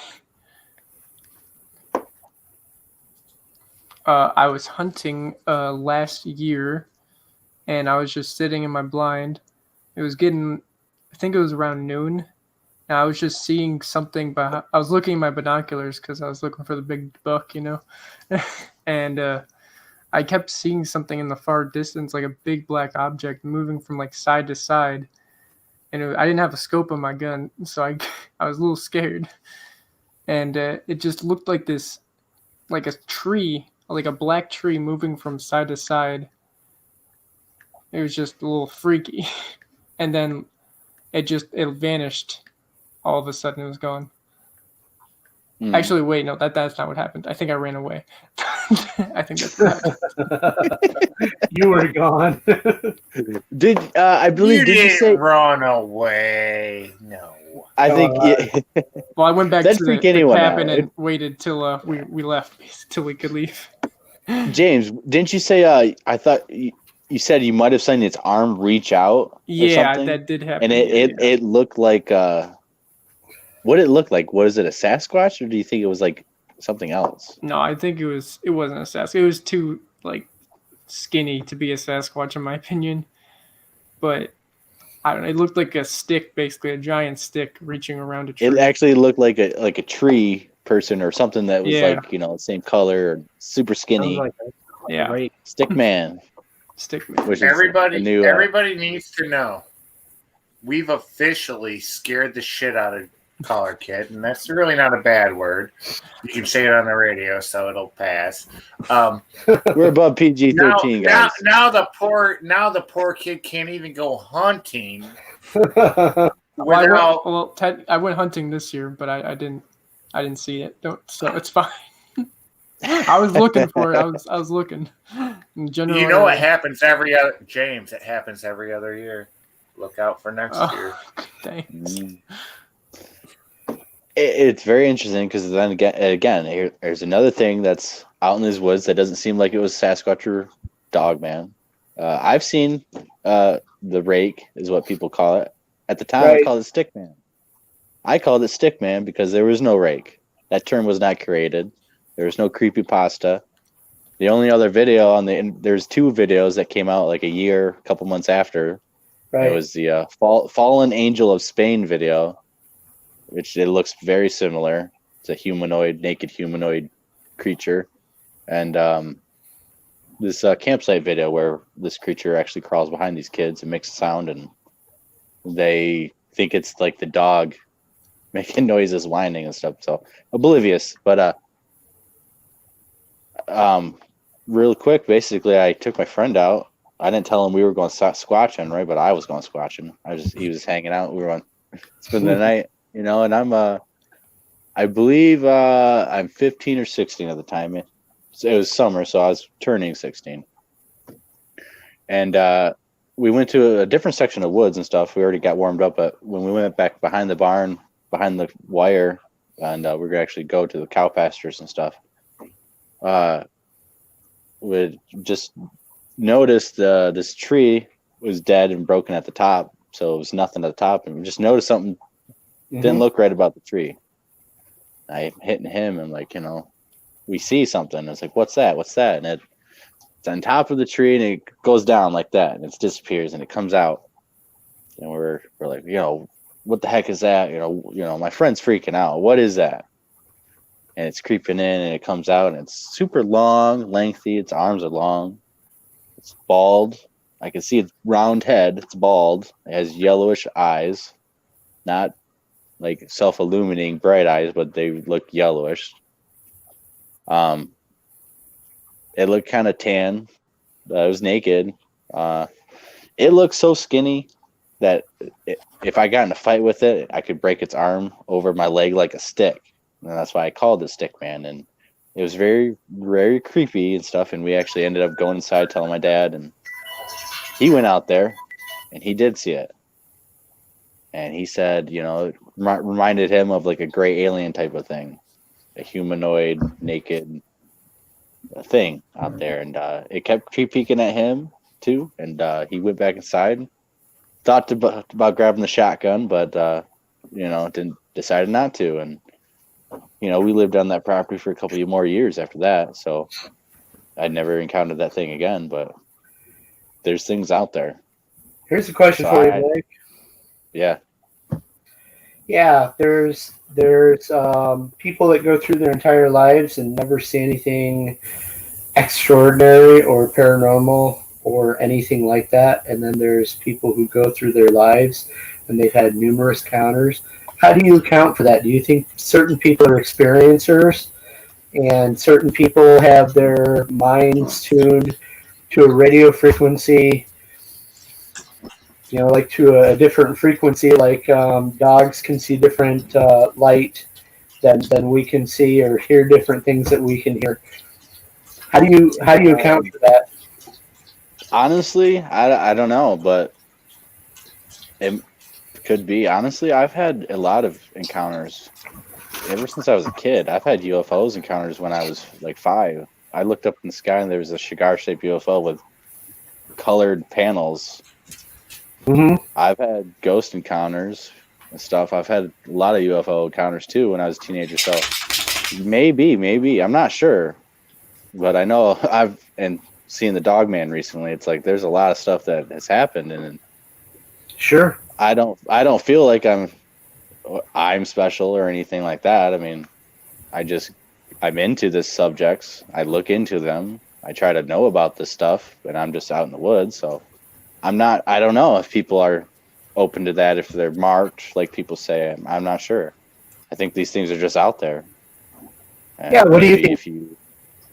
I was hunting last year, and I was just sitting in my blind. It was I think it was around noon. And I was just seeing something I was looking at my binoculars because I was looking for the big buck, and I kept seeing something in the far distance, like a big black object moving from like side to side. And I didn't have a scope on my gun, so I was a little scared. And it just looked like this, like a tree, like a black tree moving from side to side. It was just a little freaky. And then it vanished. All of a sudden, it was gone. Actually, wait, no, that's not what happened. I think I ran away. I think that's what happened. You were gone. Did you say run away? No. I think. Well, I went back That'd to freak the anyone cabin out. and waited till we left, till we could leave. James, didn't you say? I thought you said you might have seen its arm reach out. Yeah, or something? that did happen. And it looked like. What did it look like? Was it a Sasquatch, or do you think it was like something else? No, I think it wasn't a Sasquatch. It was too skinny to be a Sasquatch, in my opinion. But I don't know. It looked like a stick, basically a giant stick reaching around a tree. It actually looked like a tree person or something that was the same color, or super skinny. Stick man. Stick man. Which everybody needs to know. We've officially scared the shit out of Collar Kid, and that's really not a bad word. You can say it on the radio, so it'll pass. We're above PG-13, guys. Now the poor kid can't even go hunting. I went hunting this year, but I didn't see it. So it's fine. I was looking for it. I was looking. In general, it happens every other James. It happens every other year. Look out for next year. Thanks. It's very interesting because then again, there's another thing that's out in these woods that doesn't seem like it was Sasquatch or Dogman. I've seen the rake, is what people call it. At the time, I called it Stickman. I called it Stickman because there was no rake. That term was not created. There was no creepypasta. The only other video there's two videos that came out like a couple months after. Right. It was the Fallen Angel of Spain video, which it looks very similar. It's a naked humanoid creature. And this campsite video where this creature actually crawls behind these kids and makes a sound, and they think it's like the dog making noises, whining and stuff. So oblivious. But real quick, basically, I took my friend out. I didn't tell him we were going squatching, right? But I was going squatching. He was hanging out. We were going to spend the night, and I'm I believe I'm 15 or 16 at the time. It was summer, so I was turning 16. And we went to a different section of woods and stuff. We already got warmed up, but when we went back behind the barn, behind the wire, and we're going to actually go to the cow pastures and stuff, we just noticed this tree was dead and broken at the top, so it was nothing at the top, and we just noticed something didn't look right about the tree. I'm hitting him, and we see something. It's like, what's that? And it's on top of the tree, and it goes down like that, and it disappears, and it comes out, and we're like, what the heck is that? My friend's freaking out. What is that? And it's creeping in, and it comes out, and it's super long, lengthy. Its arms are long. It's bald. I can see its round head. It's bald. It has yellowish eyes, not like self-illuminating bright eyes, but they look yellowish. It looked kind of tan. It was naked. It looked so skinny that if I got in a fight with it, I could break its arm over my leg like a stick. And that's why I called it Stick Man. And it was very, very creepy and stuff. And we actually ended up going inside, telling my dad, and he went out there and he did see it. And he said, you know, it reminded him of like a gray alien type of thing, a humanoid, naked thing out there. And it kept peeking at him too. And he went back inside, thought about grabbing the shotgun, but decided not to. And you know, we lived on that property for a couple of more years after that, so I never encountered that thing again. But there's things out there. Here's a question for you, Mike. Yeah. Yeah, there's people that go through their entire lives and never see anything extraordinary or paranormal or anything like that. And then there's people who go through their lives and they've had numerous encounters. How do you account for that? Do you think certain people are experiencers and certain people have their minds tuned to a radio frequency, you know, like to a different frequency, like dogs can see different light than we can see, or hear different things that we can hear? How do you account for that? Honestly, I don't know, but it could be. Honestly, I've had a lot of encounters ever since I was a kid. I've had UFOs encounters when I was like 5. I looked up in the sky and there was a cigar-shaped UFO with colored panels. Mm-hmm. I've had ghost encounters and stuff. I've had a lot of UFO encounters too when I was a teenager. So maybe I'm not sure, but I know I've seen the Dogman recently. It's like there's a lot of stuff that has happened, and Sure. I don't feel like I'm special or anything like that. I mean, I'm into this subjects. I look into them. I try to know about this stuff, and I'm just out in the woods. So I don't know if people are open to that, if they're marked, like people say. I'm not sure. I think these things are just out there. And yeah. What do you think?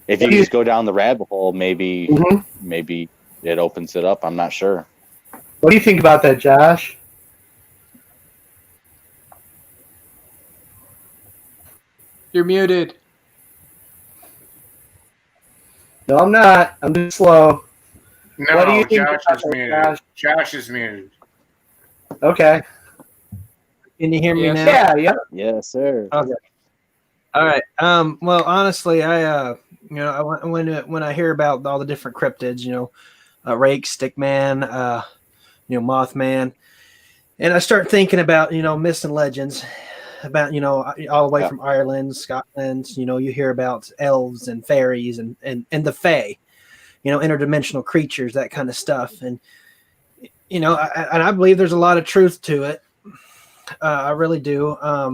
If you just go down the rabbit hole, maybe Mm-hmm. maybe it opens it up. I'm not sure. What do you think about that, Josh? You're muted. No, I'm not. I'm just slow. No, What do you think Josh about is that, muted. Josh? Josh is muted. Okay. Can you hear me Yes. now? Yeah. Yep. Yes, sir. Okay. All right. Well, honestly, when I hear about all the different cryptids, Rake, Stickman, Mothman, and I start thinking about, myths and legends about, all the way from Ireland, Scotland. You hear about elves and fairies and the fae, interdimensional creatures, that kind of stuff. And, I believe there's a lot of truth to it. I really do. I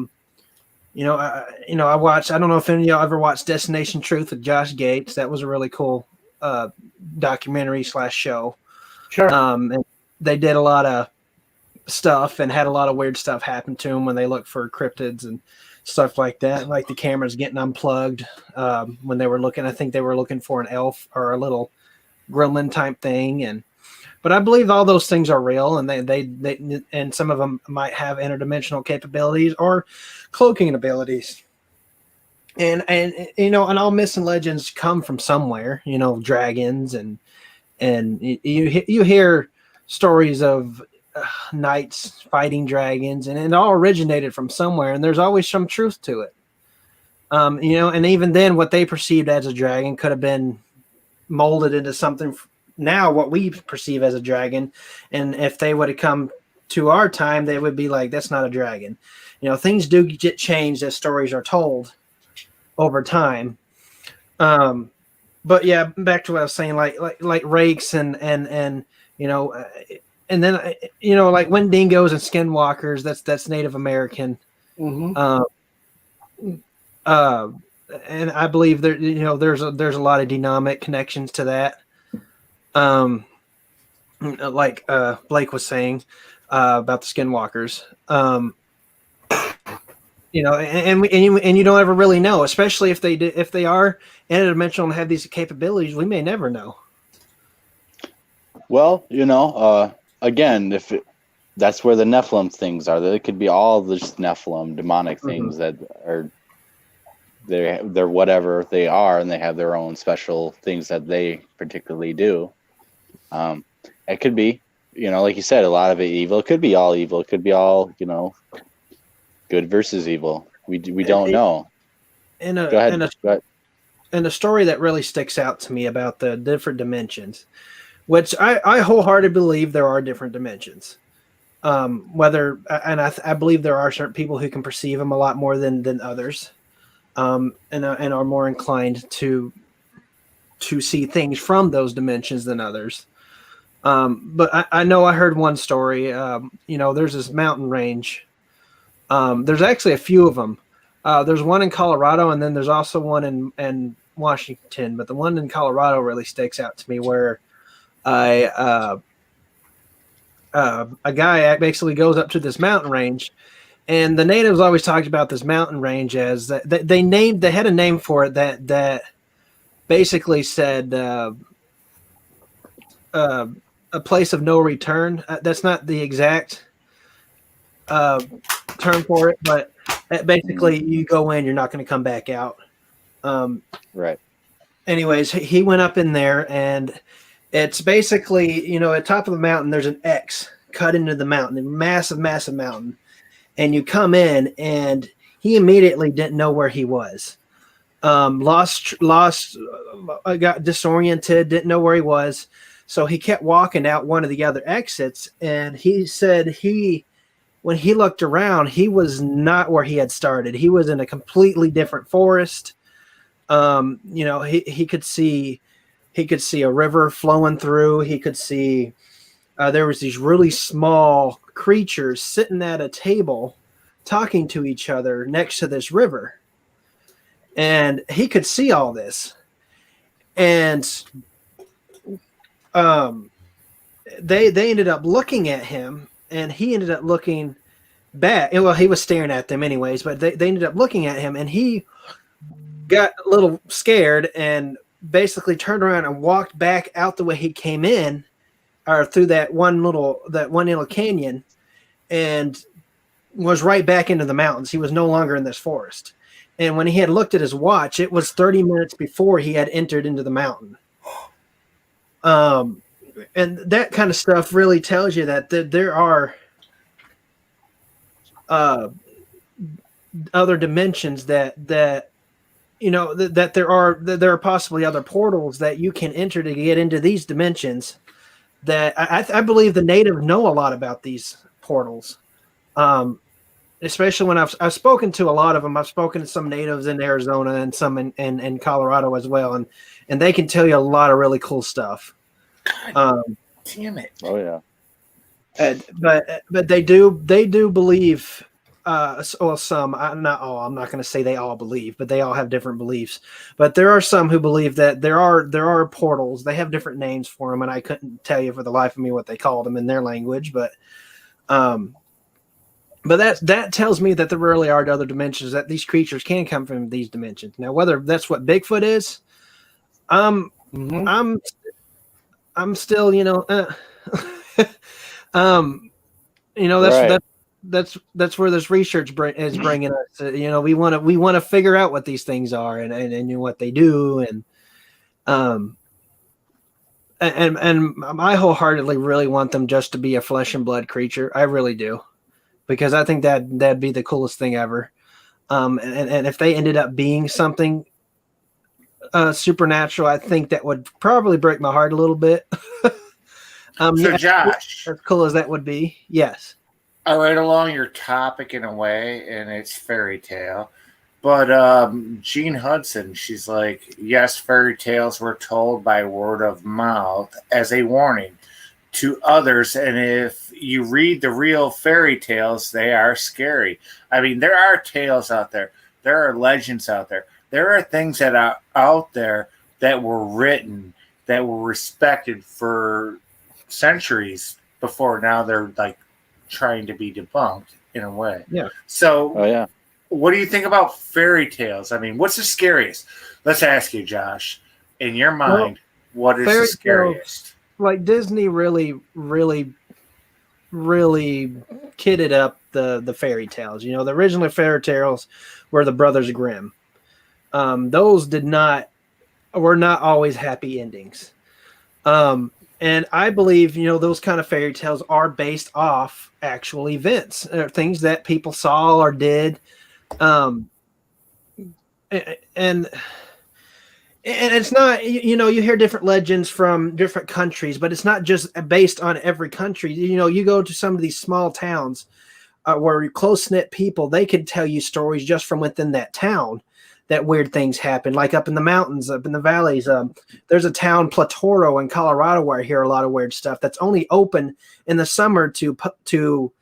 watched, I don't know if any of y'all ever watched Destination Truth with Josh Gates. That was a really cool documentary / show. Sure. And they did a lot of stuff and had a lot of weird stuff happen to them when they looked for cryptids and stuff like that. Like the cameras getting unplugged when they were looking. I think they were looking for an elf or a little gremlin type thing. But I believe all those things are real, and they and some of them might have interdimensional capabilities or cloaking abilities. And all myths and legends come from somewhere. Dragons and you hear stories of knights fighting dragons, and it all originated from somewhere. And there's always some truth to it. And even then, what they perceived as a dragon could have been molded into something. Now what we perceive as a dragon, and if they would have come to our time, they would be like, that's not a dragon. Things do get changed as stories are told over time. But yeah, back to what I was saying, like rakes and then like Wendigos and skinwalkers, that's Native American. Mm-hmm. And I believe there's a lot of dynamic connections to that. Like Blake was saying about the skinwalkers. You know, and you don't ever really know, especially if they are interdimensional and have these capabilities. We may never know. Well, again, that's where the Nephilim things are. They could be all just Nephilim, demonic things that are they're whatever they are, and they have their own special things that they particularly do. It could be, like you said, a lot of it evil. It could be all evil. It could be all, good versus evil. We don't know. Go ahead. And a story that really sticks out to me about the different dimensions, which I wholeheartedly believe there are different dimensions. I believe there are certain people who can perceive them a lot more than others, and are more inclined to see things from those dimensions than others. But I know I heard one story. There's this mountain range. There's actually a few of them. There's one in Colorado, and then there's also one in Washington. But the one in Colorado really sticks out to me, where a guy basically goes up to this mountain range, and the natives always talked about this mountain range as that they had a name for it that basically said a place of no return. That's not the exact term for it, but basically you go in, you're not going to come back out. Right. Anyways, he went up in there, and it's basically, at top of the mountain, there's an X cut into the mountain, a massive, massive mountain. And you come in, and he immediately didn't know where he was. Lost, got disoriented, didn't know where he was. So he kept walking out one of the other exits, and he said when he looked around, he was not where he had started. He was in a completely different forest. He could see a river flowing through. He could see there was these really small creatures sitting at a table talking to each other next to this river. And he could see all this. And they ended up looking at him, and he ended up looking back. Well, he was staring at them anyways, but they ended up looking at him, and he got a little scared and basically turned around and walked back out the way he came in, or through that one little canyon, and was right back into the mountains. He was no longer in this forest. And when he had looked at his watch, it was 30 minutes before he had entered into the mountain. And that kind of stuff really tells you that there are other dimensions that there are possibly other portals that you can enter to get into these dimensions. That I believe the natives know a lot about these portals, especially when I've spoken to a lot of them. I've spoken to some natives in Arizona and some in Colorado as well, and they can tell you a lot of really cool stuff. Damn it! Oh yeah. But they do believe. Some, not all. I'm not going to say they all believe, but they all have different beliefs. But there are some who believe that there are portals. They have different names for them, and I couldn't tell you for the life of me what they called them in their language. But that tells me that there really are other dimensions, that these creatures can come from these dimensions. Now, whether that's what Bigfoot is, I'm still, that's where this research is bringing us. We want to figure out what these things are and what they do, and I wholeheartedly really want them just to be a flesh and blood creature. I really do, because I think that'd be the coolest thing ever. And if they ended up being something supernatural, I think that would probably break my heart a little bit. So Josh, as cool as that would be, yes. All right, along your topic in a way, and it's fairy tale. But Jean Hudson, she's like, yes, fairy tales were told by word of mouth as a warning to others. And if you read the real fairy tales, they are scary. I mean, there are tales out there. There are legends out there. There are things that are out there that were written, that were respected for centuries before. Now they're like trying to be debunked in a way. Yeah. So, Oh yeah. what do you think about fairy tales? I mean, what's the scariest? Let's ask you, Josh. In your mind, what is the fairy scariest? Like Disney really kidded up the fairy tales. You know, the original fairy tales were the Brothers Grimm. Those were not always happy endings. And I believe, you know, those kind of fairy tales are based off actual events, things that people saw or did. And it's not, you know, you hear different legends from different countries, but it's not just based on every country. You know, you go to some of these small towns where close-knit people, they could tell you stories just from within that town that weird things happen, like up in the mountains, up in the valleys. There's a town, Platoro in Colorado, where I hear a lot of weird stuff that's only open in the summer to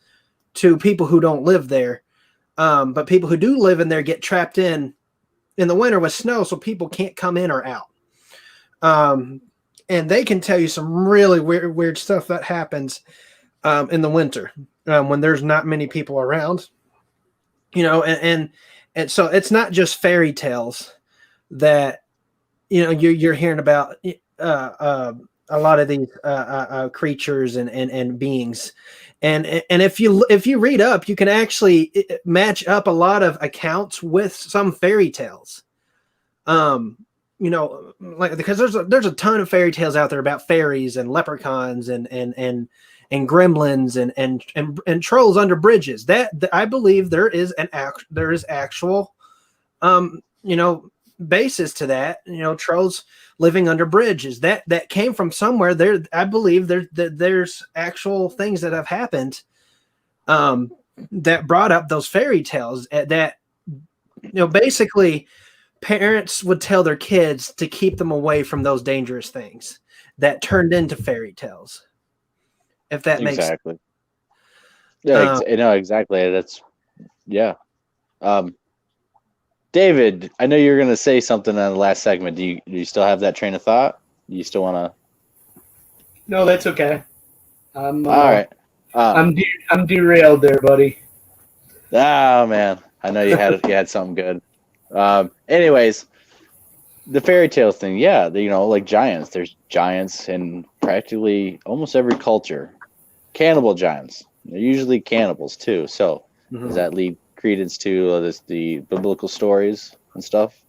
people who don't live there. But people who do live in there get trapped in the winter with snow, so people can't come in or out. And they can tell you some really weird stuff that happens in the winter when there's not many people around. You know, and so it's not just fairy tales that, you know, you're hearing about a lot of these creatures and beings. And if you read up, you can actually match up a lot of accounts with some fairy tales. You know, like, because there's a ton of fairy tales out there about fairies and leprechauns and gremlins and trolls under bridges. That I believe there is actual you know, basis to that. You know, trolls living under bridges that came from somewhere. There, I believe there's actual things that have happened that brought up those fairy tales. That, you know, basically parents would tell their kids to keep them away from those dangerous things that turned into fairy tales. If that makes sense. Yeah, no, exactly. That's, yeah. David, I know you were going to say something on the last segment. Do you still have that train of thought? Do you still want to? No, that's okay. All right. I'm derailed there, buddy. Oh man, I know you had something good. Anyways, the fairy tale thing, yeah, you know, like giants. There's giants in practically almost every culture. Cannibal giants. They're usually cannibals too. So does that lead credence to the biblical stories and stuff?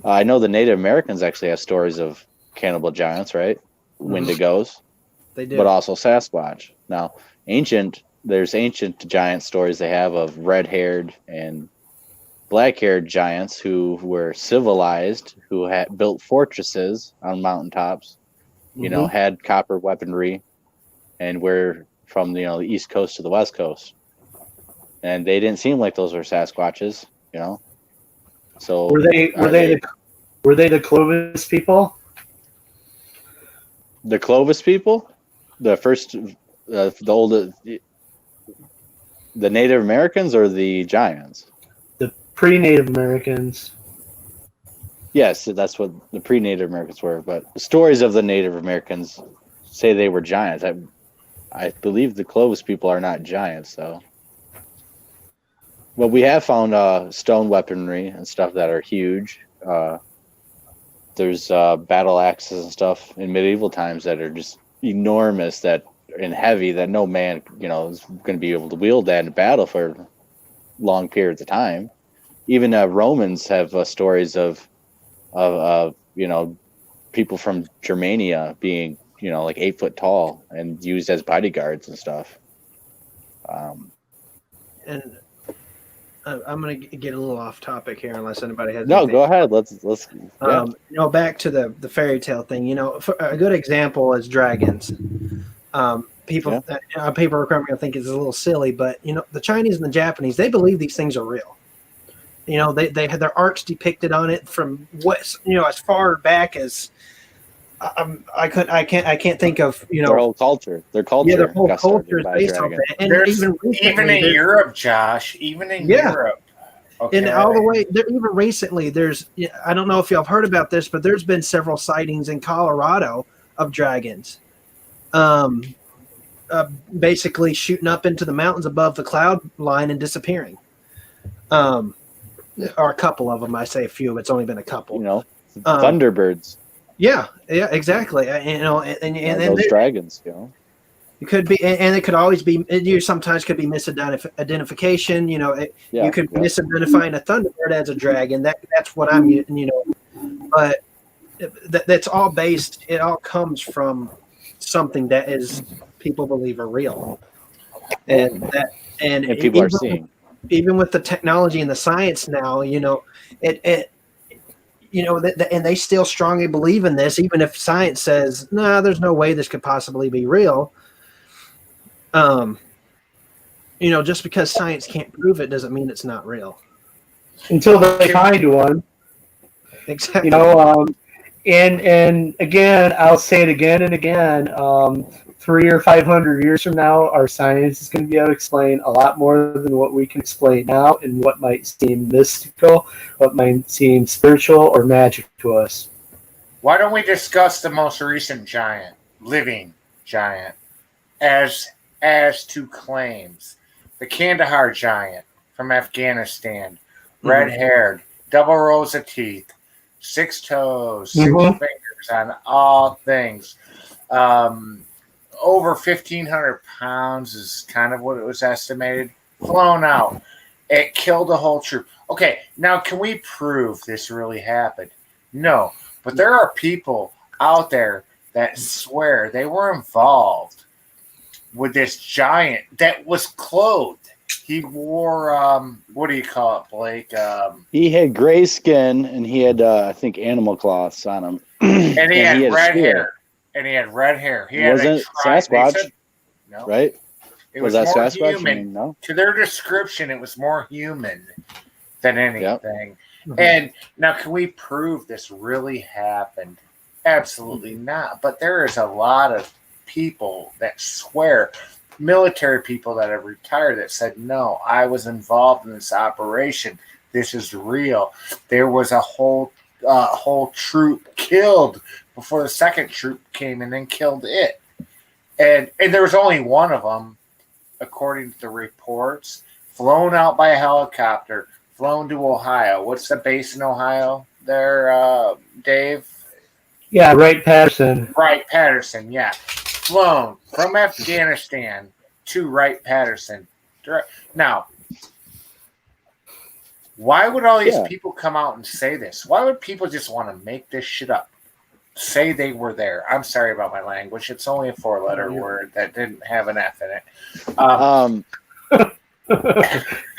I know the Native Americans actually have stories of cannibal giants, right? Wendigos. They do. But also Sasquatch. Now, there's ancient giant stories they have of red-haired and black-haired giants who were civilized, who had built fortresses on mountaintops, you know, had copper weaponry, and were from, you know, the East Coast to the West Coast. And they didn't seem like those were Sasquatches, you know. So were they the Clovis people? The Clovis people, the first, the Native Americans or the giants? The pre-Native Americans. Yes, that's what the pre-Native Americans were. But the stories of the Native Americans say they were giants. I believe the Clovis people are not giants, though. Well, we have found stone weaponry and stuff that are huge. There's battle axes and stuff in medieval times that are just enormous and heavy that no man, you know, is going to be able to wield that in battle for long periods of time. Even Romans have stories of you know, people from Germania being, you know, like 8 foot tall and used as bodyguards and stuff. And I'm going to get a little off topic here, unless anybody has. No, anything. go ahead. Let's. Yeah. You know, back to the fairy tale thing. You know, a good example is dragons. People are going to think it's a little silly, but you know, the Chinese and the Japanese, they believe these things are real. You know, they had their arts depicted on it from what, you know, as far back as I can't think of, you know, their whole culture. Their culture. Yeah, their whole culture is based on that. And even in Europe, Josh, even in Europe. Okay. And all the way there, even recently, I don't know if y'all have heard about this, but there's been several sightings in Colorado of dragons, basically shooting up into the mountains above the cloud line and disappearing. Or a couple of them. I say a few, but it's only been a couple. You know, Thunderbirds. Yeah, exactly. And then those dragons, you know. it could be, and it could always be. You sometimes could be misidentification. You know, you could be misidentifying a Thunderbird as a dragon. That's what I'm. You know, but that's all based. It all comes from something that is people believe are real, and people are seeing. Even with the technology and the science now, you know, and they still strongly believe in this, even if science says, no, there's no way this could possibly be real. You know, just because science can't prove it doesn't mean it's not real. Until they find one. Exactly. You know, and again, I'll say it again and again, 300 or 500 years from now, our science is going to be able to explain a lot more than what we can explain now, and what might seem mystical, what might seem spiritual or magic to us. Why don't we discuss the most recent giant, living giant, as to claims? The Kandahar giant from Afghanistan, red-haired, double rows of teeth, 6 toes, 6 fingers on all things. Over 1,500 pounds is kind of what it was estimated. Flown out. It killed a whole troop. Okay, now can we prove this really happened? No, but there are people out there that swear they were involved with this giant that was clothed. He wore, what do you call it, Blake? He had gray skin, and he had, I think, animal cloths on him. And he had red hair. And he had red hair. He wasn't Sasquatch, no. Right? Was that more Sasquatch? human. I mean, no. To their description, it was more human than anything. Yep. And now, can we prove this really happened? Absolutely not. But there is a lot of people that swear, military people that have retired, that said, no, I was involved in this operation. This is real. There was a whole troop killed before the second troop came and then killed it. And there was only one of them, according to the reports, flown out by a helicopter, flown to Ohio. What's the base in Ohio there, Dave? Yeah, Wright-Patterson. Wright-Patterson, yeah. Flown from Afghanistan to Wright-Patterson. Now, why would all these people come out and say this? Why would people just want to make this shit up? Say they were there. I'm sorry about my language. It's only a 4-letter word that didn't have an F in it.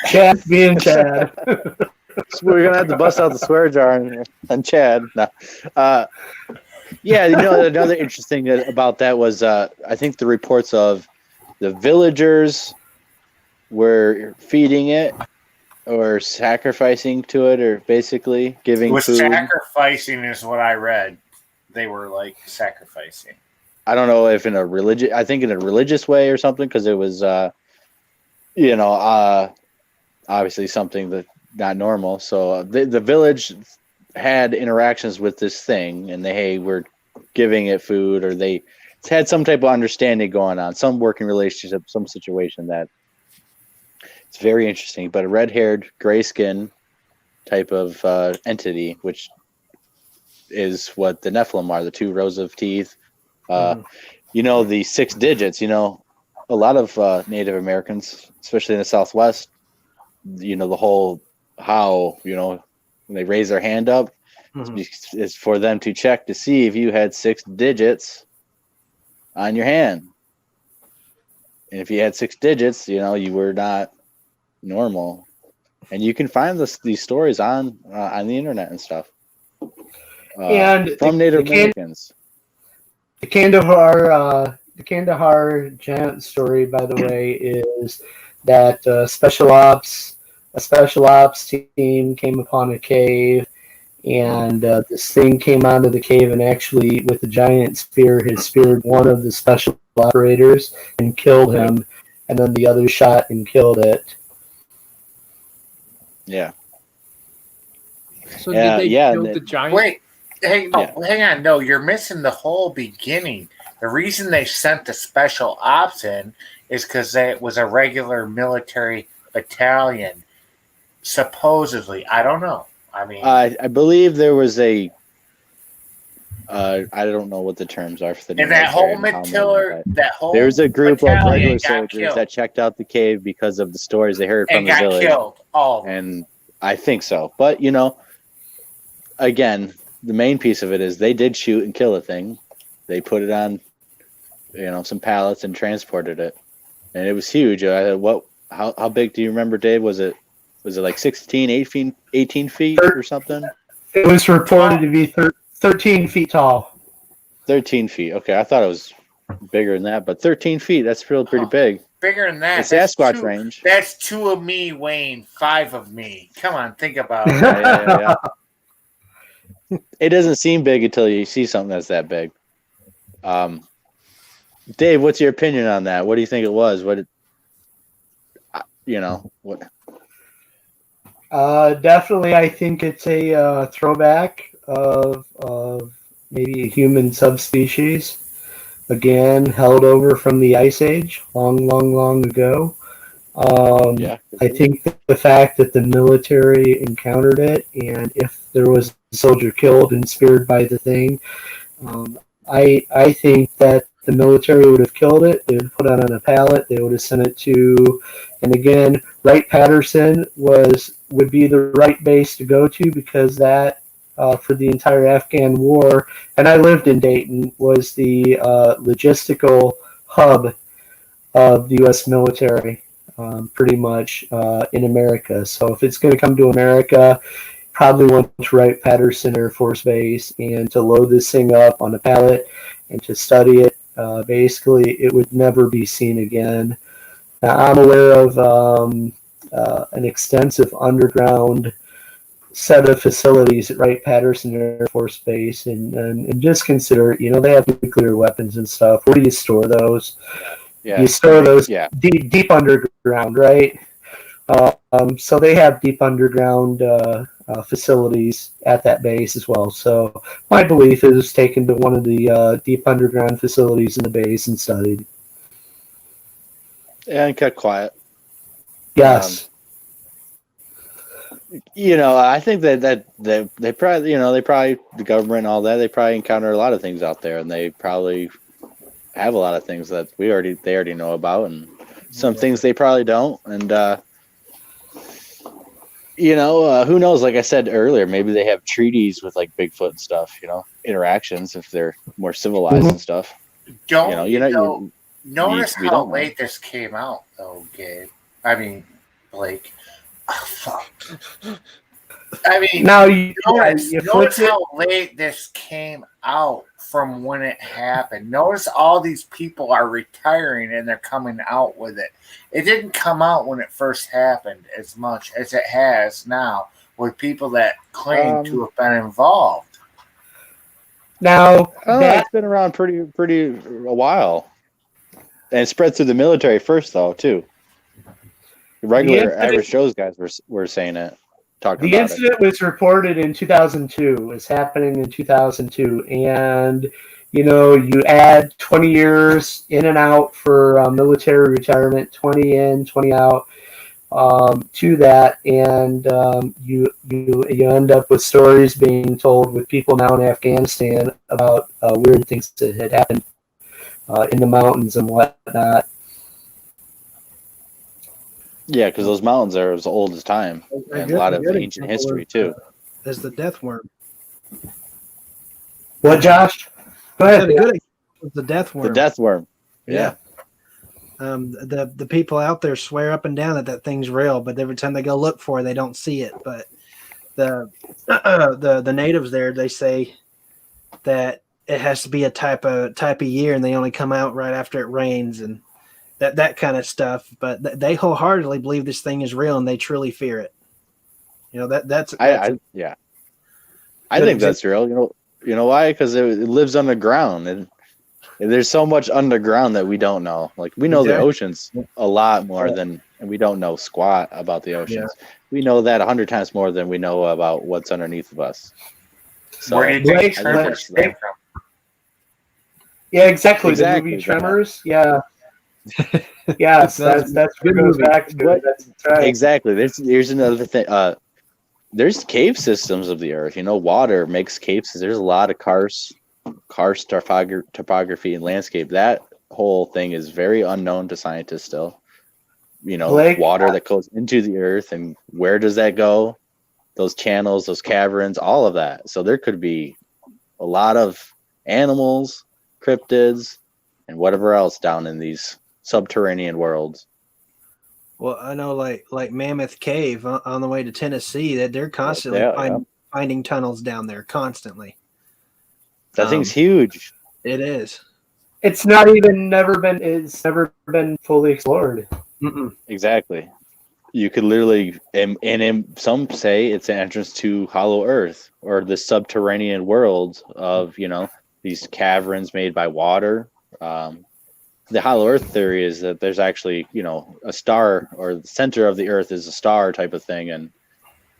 Chad being Chad. So we're gonna have to bust out the swear jar and Chad. No. Yeah, you know, another interesting about that was I think the reports of the villagers were feeding it or sacrificing to it, or basically giving food. Sacrificing is what I read. They were like sacrificing. I don't know if in a religious way or something, because it was, obviously something that not normal. So the village had interactions with this thing, and they were giving it food, or they had some type of understanding going on, some working relationship, some situation that it's very interesting. But a red-haired, gray skin type of entity, which is what the Nephilim are, the 2 rows of teeth. The 6 digits, a lot of Native Americans, especially in the Southwest, the whole how, when they raise their hand up, is for them to check to see if you had 6 digits on your hand. And if you had 6 digits, you were not normal. And you can find these stories on the internet and stuff. And from Native Americans. The Kandahar giant story, by the way, is that a special ops team came upon a cave, and this thing came out of the cave, and actually, with the giant spear, had speared one of the special operators and killed him, and then the other shot and killed it. Yeah. So did they kill the giant? Wait. Hang on. No, you're missing the whole beginning. The reason they sent the special ops in is because it was a regular military battalion. Supposedly, I don't know. I mean, I believe there was a. I don't know what the terms are for the and that military whole and how many, Matilda, but that whole there's a group of battalion regular got soldiers killed that checked out the cave because of the stories they heard from and the got village, killed. All of them. and I think so. But again, the main piece of it is they did shoot and kill a thing. They put it on, some pallets and transported it, and it was huge. How big do you remember, Dave? Was it like 16, 18 feet or something? It was reported to be 13 feet tall. 13 feet. Okay, I thought it was bigger than that, but 13 feet, that's still pretty big. Bigger than that. It's Sasquatch range. That's 2 of me weighing 5 of me. Come on, think about it. Yeah. It doesn't seem big until you see something that's that big. Dave, what's your opinion on that? What do you think it was? What? Definitely, I think it's a throwback of maybe a human subspecies, again, held over from the Ice Age, long ago. I think the fact that the military encountered it, and if there was a soldier killed and speared by the thing, I think that the military would have killed it. They would put it on a pallet. They would have sent it to, and again, Wright-Patterson would be the right base to go to, because that for the entire Afghan war, and I lived in Dayton, was the logistical hub of the U.S. military, pretty much in America. So if it's going to come to America, probably went to Wright-Patterson Air Force Base, and to load this thing up on a pallet and to study it. Basically, it would never be seen again. Now, I'm aware of an extensive underground set of facilities at Wright-Patterson Air Force Base, and just consider, they have nuclear weapons and stuff. Where do you store those? Yeah. You store those deep underground, right? So they have deep underground facilities at that base as well. So my belief is taken to one of the deep underground facilities in the base and studied. Yeah, and kept quiet. Yes. I think that they probably, the government and all that, they probably encounter a lot of things out there, and they probably have a lot of things that they already know about, and some things they probably don't. And who knows? Like I said earlier, maybe they have treaties with like Bigfoot and stuff. Interactions if they're more civilized and stuff. Notice how late this came out, though, Gabe. I mean, Blake. Oh, fuck. I mean, notice how late this came out from when it happened. Notice all these people are retiring and they're coming out with it. It didn't come out when it first happened as much as it has now with people that claim to have been involved. Now, it's been around pretty a while, and it spread through the military first, though, too. The regular average Joe's guys were saying it. The incident was reported in 2002. It's happening in 2002, and you add 20 years in and out for military retirement, 20 in, 20 out, to that, and you end up with stories being told with people now in Afghanistan about weird things that had happened in the mountains and whatnot. Yeah, because those mountains are as old as time, and a lot of ancient history too. There's the death worm. What, Josh? Go ahead. The death worm. The death worm. Yeah. The people out there swear up and down that thing's real, but every time they go look for it, they don't see it. But the natives there, they say that it has to be a type of year, and they only come out right after it rains and that kind of stuff. But they wholeheartedly believe this thing is real, and they truly fear it. That's I think that's real. You know why? Because it lives underground, and there's so much underground that we don't know. Like, we know the oceans a lot more and we don't know squat about the oceans. Yeah. We know that 100 times more than we know about what's underneath of us. So, yeah, exactly. The movie Tremors. Yeah. Yes, that's what it goes back to. But- That's right. Exactly. Here's another thing. There's cave systems of the earth. Water makes caves. There's a lot of karst topography and landscape. That whole thing is very unknown to scientists still. Blake, Water that goes into the earth, and where does that go? Those channels, those caverns, all of that. So there could be a lot of animals, cryptids, and whatever else down in these subterranean worlds. Well, I know, like Mammoth Cave on the way to Tennessee, that they're constantly finding tunnels down there constantly. That thing's huge. It is. it's never been fully explored. Mm-mm. Exactly. You could literally, and some say it's an entrance to Hollow Earth or the subterranean world of these caverns made by water. The Hollow Earth theory is that there's actually a star, or the center of the Earth is a star type of thing, and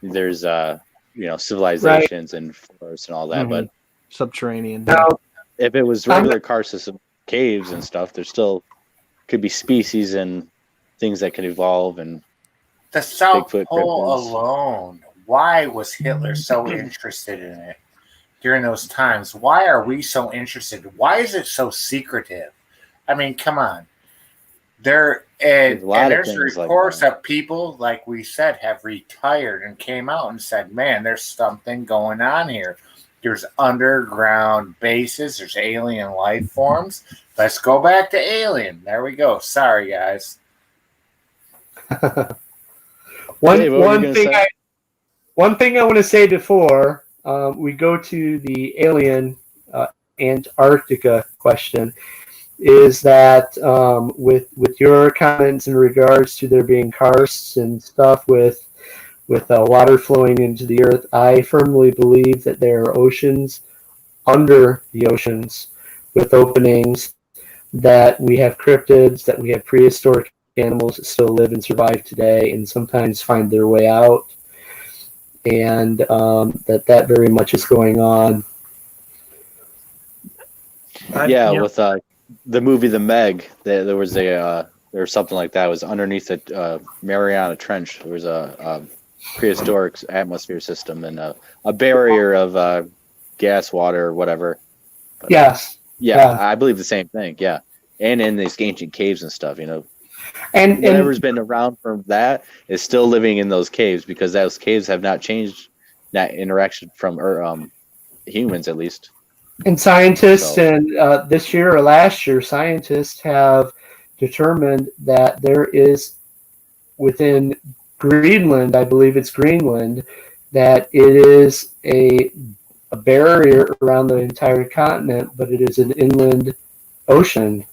there's civilizations and forests and all that. Mhm. But Subterranean. Now, if it was regular karst system caves and stuff, there still could be species and things that could evolve. And The South Bigfoot Pole cryptids. alone. Why was Hitler so interested in it during those times? Why are we so interested? Why is it so secretive? I mean, come on. There's There's a lot of there's things like reports that. of people, like we said, have retired and came out and said, man, there's something going on here. There's underground bases. There's alien life forms. Let's go back to alien. There we go. Sorry, guys. one Dave, what were you one gonna thing say? one thing I want to say before we go to the alien Antarctica question is that with your comments in regards to there being karsts and stuff with water flowing into the earth, I firmly believe that there are oceans under the oceans with openings, that we have cryptids, that we have prehistoric animals that still live and survive today and sometimes find their way out, and that very much is going on. With the movie The Meg, there was something like that. It was underneath the Mariana Trench. There was a prehistoric atmosphere system and a barrier of gas, water, or whatever. But, Yes. yeah, I believe the same thing. Yeah, and in these ancient caves and stuff, And whatever's been around from that is still living in those caves, because those caves have not changed that interaction from humans, at least. And scientists, and this year or last year, scientists have determined that there is within Greenland, I believe it's Greenland, that it is a barrier around the entire continent, but it is an inland ocean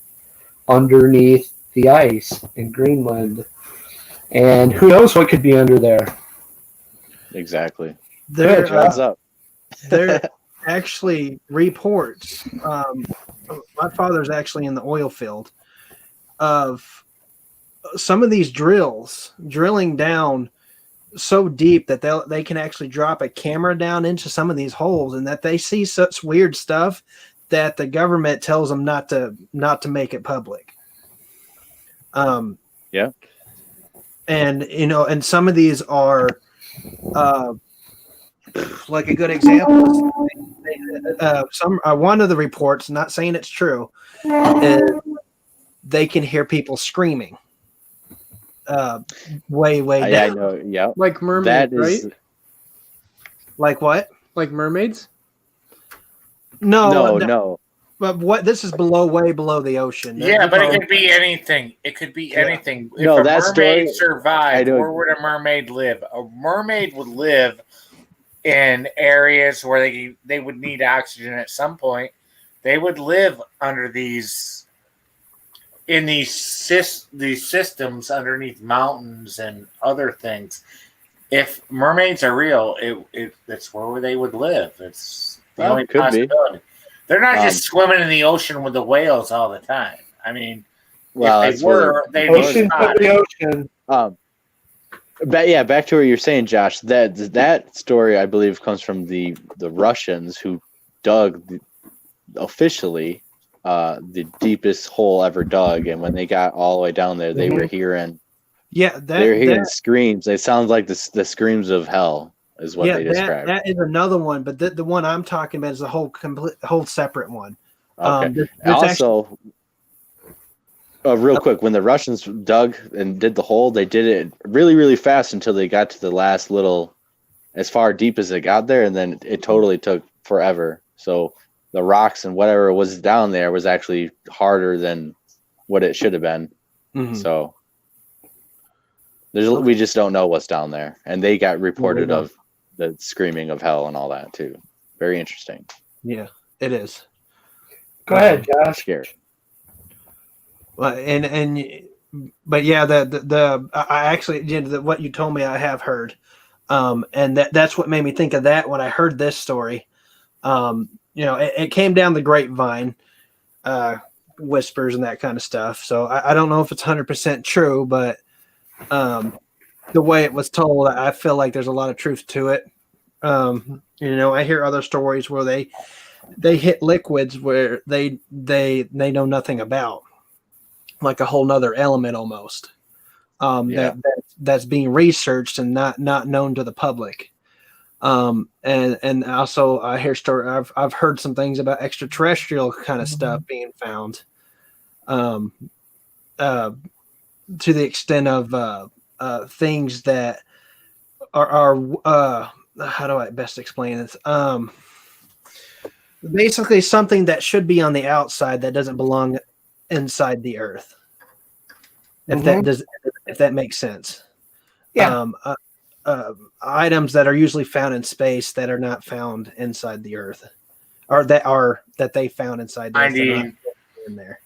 underneath the ice in Greenland. And who knows what could be under there. Exactly. There, Heads up. there actually reports. My father's actually in the oil field, of some of these drilling down so deep that they can actually drop a camera down into some of these holes, and that they see such weird stuff that the government tells them not to make it public. Yeah. And and some of these are like a good example is one of the reports, not saying it's true, is they can hear people screaming way down. I know. Yeah. Like mermaids, right? Like what? Like mermaids? No. But this is way below the ocean. Yeah, but it could be anything. It could be anything. If No, a that mermaid story- survived, I know- where would a mermaid live? A mermaid would live in areas where they would need oxygen at some point. They would live under these systems underneath mountains and other things. If mermaids are real, that's where they would live. It's the only could be. possibility. They're not just swimming in the ocean with the whales all the time. I mean, Well, if that's they were, they'd be Oceans of spotted. the ocean. Back to what you're saying, Josh. That story, I believe, comes from the Russians who dug officially the deepest hole ever dug, and when they got all the way down there, they were hearing screams. They sound like the screams of hell is what they described. That is another one, but the one I'm talking about is a whole separate one. Okay. Also, real quick, when the Russians dug and did the hole, they did it really, really fast until they got to the last little, as far deep as they got there, and then it totally took forever. So the rocks and whatever was down there was actually harder than what it should have been. Mm-hmm. So we just don't know what's down there. And they got reported of the screaming of hell and all that too. Very interesting. Yeah, it is. Go ahead, Josh. Scary. Well, but yeah, I actually what you told me I have heard, and that's what made me think of that when I heard this story. It came down the grapevine, whispers and that kind of stuff. So I don't know if it's 100% true, but the way it was told, I feel like there's a lot of truth to it. I hear other stories where they hit liquids where they know nothing about, like a whole nother element almost. That's being researched and not known to the public. And also I hear I've heard some things about extraterrestrial kind of stuff being found, to the extent of things that are how do I best explain this? Basically something that should be on the outside that doesn't belong inside the earth. If that makes sense. Yeah. Items that are usually found in space that are not found inside the earth, or that they found inside the earth in there.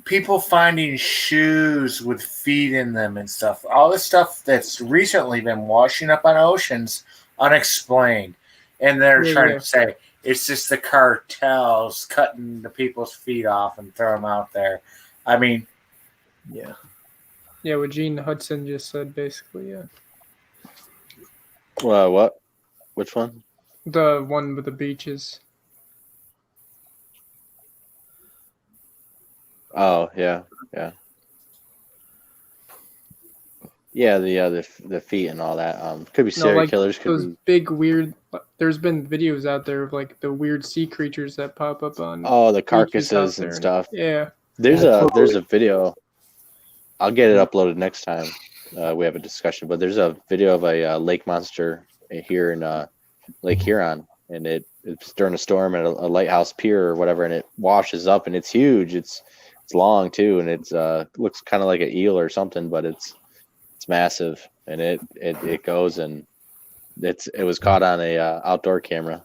People finding shoes with feet in them and stuff. All this stuff that's recently been washing up on oceans unexplained. And they're trying to say it's just the cartels cutting the people's feet off and throw them out there. I mean, yeah, what Gene Hudson just said, basically, yeah. What? Which one? The one with the beaches. Oh, yeah. The feet and all that. Could be serial killers. Could those be big weird. There's been videos out there of like the weird sea creatures that pop up on. Oh, the carcasses and stuff. Yeah. There's a video. I'll get it uploaded next time we have a discussion. But there's a video of a lake monster here in Lake Huron, and it's during a storm at a lighthouse pier or whatever, and it washes up, and it's huge. It's long too, and it's looks kind of like an eel or something, but it's massive, and it goes, and it was caught on a outdoor camera.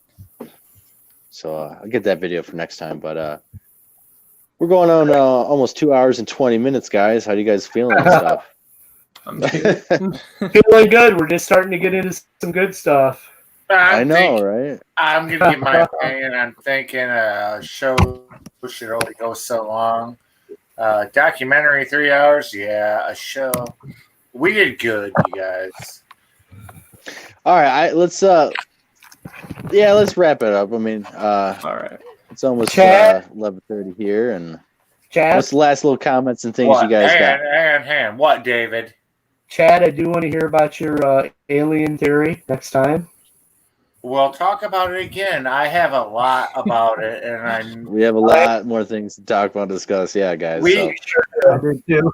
So I'll get that video for next time. But we're going on almost 2 hours and 20 minutes, guys. How do you guys feeling and stuff? I'm feeling good. We're just starting to get into some good stuff. I know, right? I'm gonna give my opinion. I'm thinking a show should only go so long. Documentary 3 hours, yeah. A show. We did good, you guys. All right, let's wrap it up. I mean, all right. It's almost 11:30 here, and Chad, what's the last little comments and things you guys got? Hang on. What, David? Chad, I do want to hear about your alien theory next time. We'll talk about it again. I have a lot about it, and we have a lot more things to talk about and discuss. Yeah, guys. We sure do.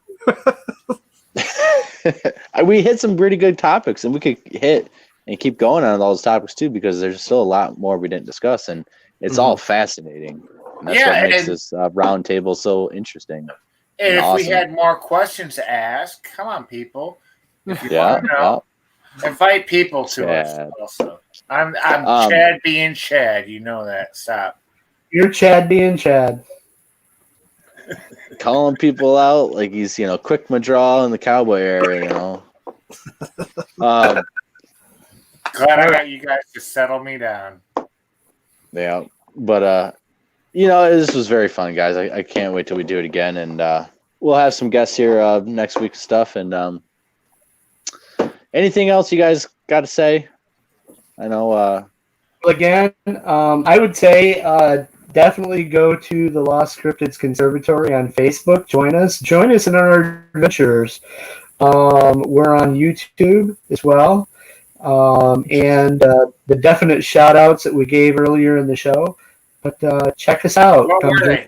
We hit some pretty good topics, and we could hit and keep going on those topics too, because there's still a lot more we didn't discuss, and it's all fascinating. And that's what makes this round table so interesting. And if we had more questions to ask, come on, people. If you want to know, invite people to us also. I'm Chad being Chad. You know that. Stop. You're Chad being Chad. Calling people out like he's, Quick Madraw in the cowboy area, Glad I got you guys to settle me down. Yeah. But, this was very fun, guys. I can't wait till we do it again. And we'll have some guests here next week stuff. And anything else you guys got to say? I know. Again, I would say definitely go to the Lost Cryptids Conservatory on Facebook. Join us. Join us in our adventures. We're on YouTube as well. And the definite shout outs that we gave earlier in the show. But check us out. What were they?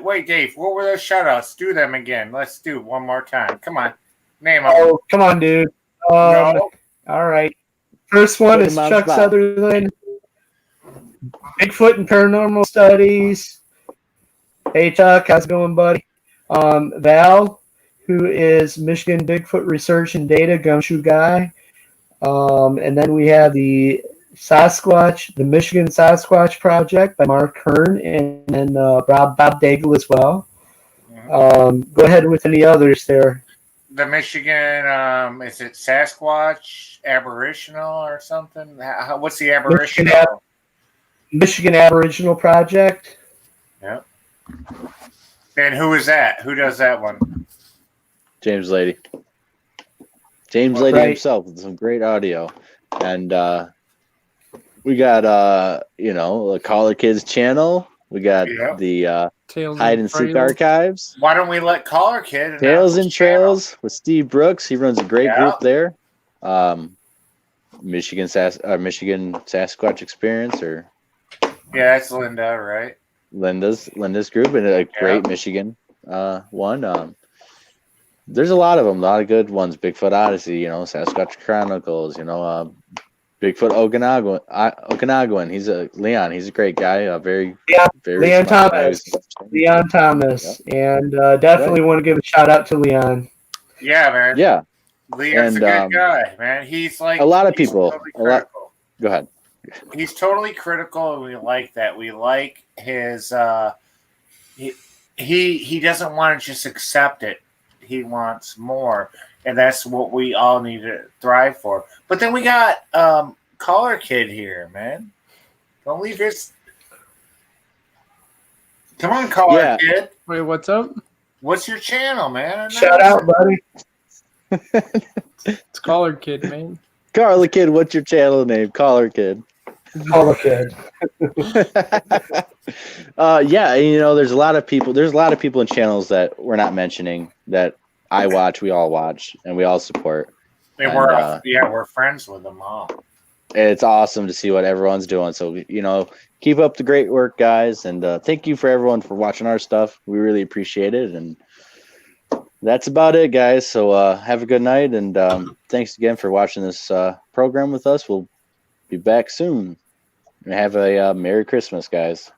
Wait, Dave. What were those shout outs? Do them again. Let's do it one more time. Come on. Name them. Oh, come on, dude. No. All right. First one is Chuck Sutherland, Bigfoot and Paranormal Studies. Hey, Chuck. How's it going, buddy? Val, who is Michigan Bigfoot Research and Data Gumshoe Guy. And then we have the Michigan Sasquatch Project by Mark Hearn and then Bob Daigle as well. Go ahead with any others there. The Michigan, is it Sasquatch Aboriginal or something? What's the Aboriginal? Michigan Aboriginal Project. Yep. And who is that? Who does that one? James Lady. James Lady himself with some great audio. And we got the Caller Kids channel. We got the Hide and Seek Archives. Why don't we let Caller Kid Tales and Trails with Steve Brooks. He runs a great group there. Michigan Sasquatch Experience, that's Linda, right? Linda's group, and a great Michigan one. There's a lot of them, a lot of good ones. Bigfoot Odyssey, Sasquatch Chronicles, Bigfoot Okanagan. He's Leon. He's a great guy. Very Leon Thomas. Leon Thomas, and definitely want to give a shout out to Leon. Yeah, man. Yeah, Leon's a good guy, man. He's like a lot of people. Totally Go ahead. He's totally critical, and we like that. We like his. He doesn't want to just accept it. He wants more, and that's what we all need to thrive for. But then we got Caller Kid here, man. Don't leave his. Come on, Caller Kid. Wait, what's up? What's your channel, man? Shout out, buddy. It's Caller Kid, man. Caller Kid, what's your channel name? Caller Kid. Caller Kid. There's a lot of people. There's a lot of people in channels that we're not mentioning that I watch. We all watch, and we all support. And we're friends with them all. It's awesome to see what everyone's doing. So keep up the great work, guys, and thank you for everyone for watching our stuff. We really appreciate it, and that's about it, guys. So have a good night, and thanks again for watching this program with us. We'll be back soon. And have a Merry Christmas, guys.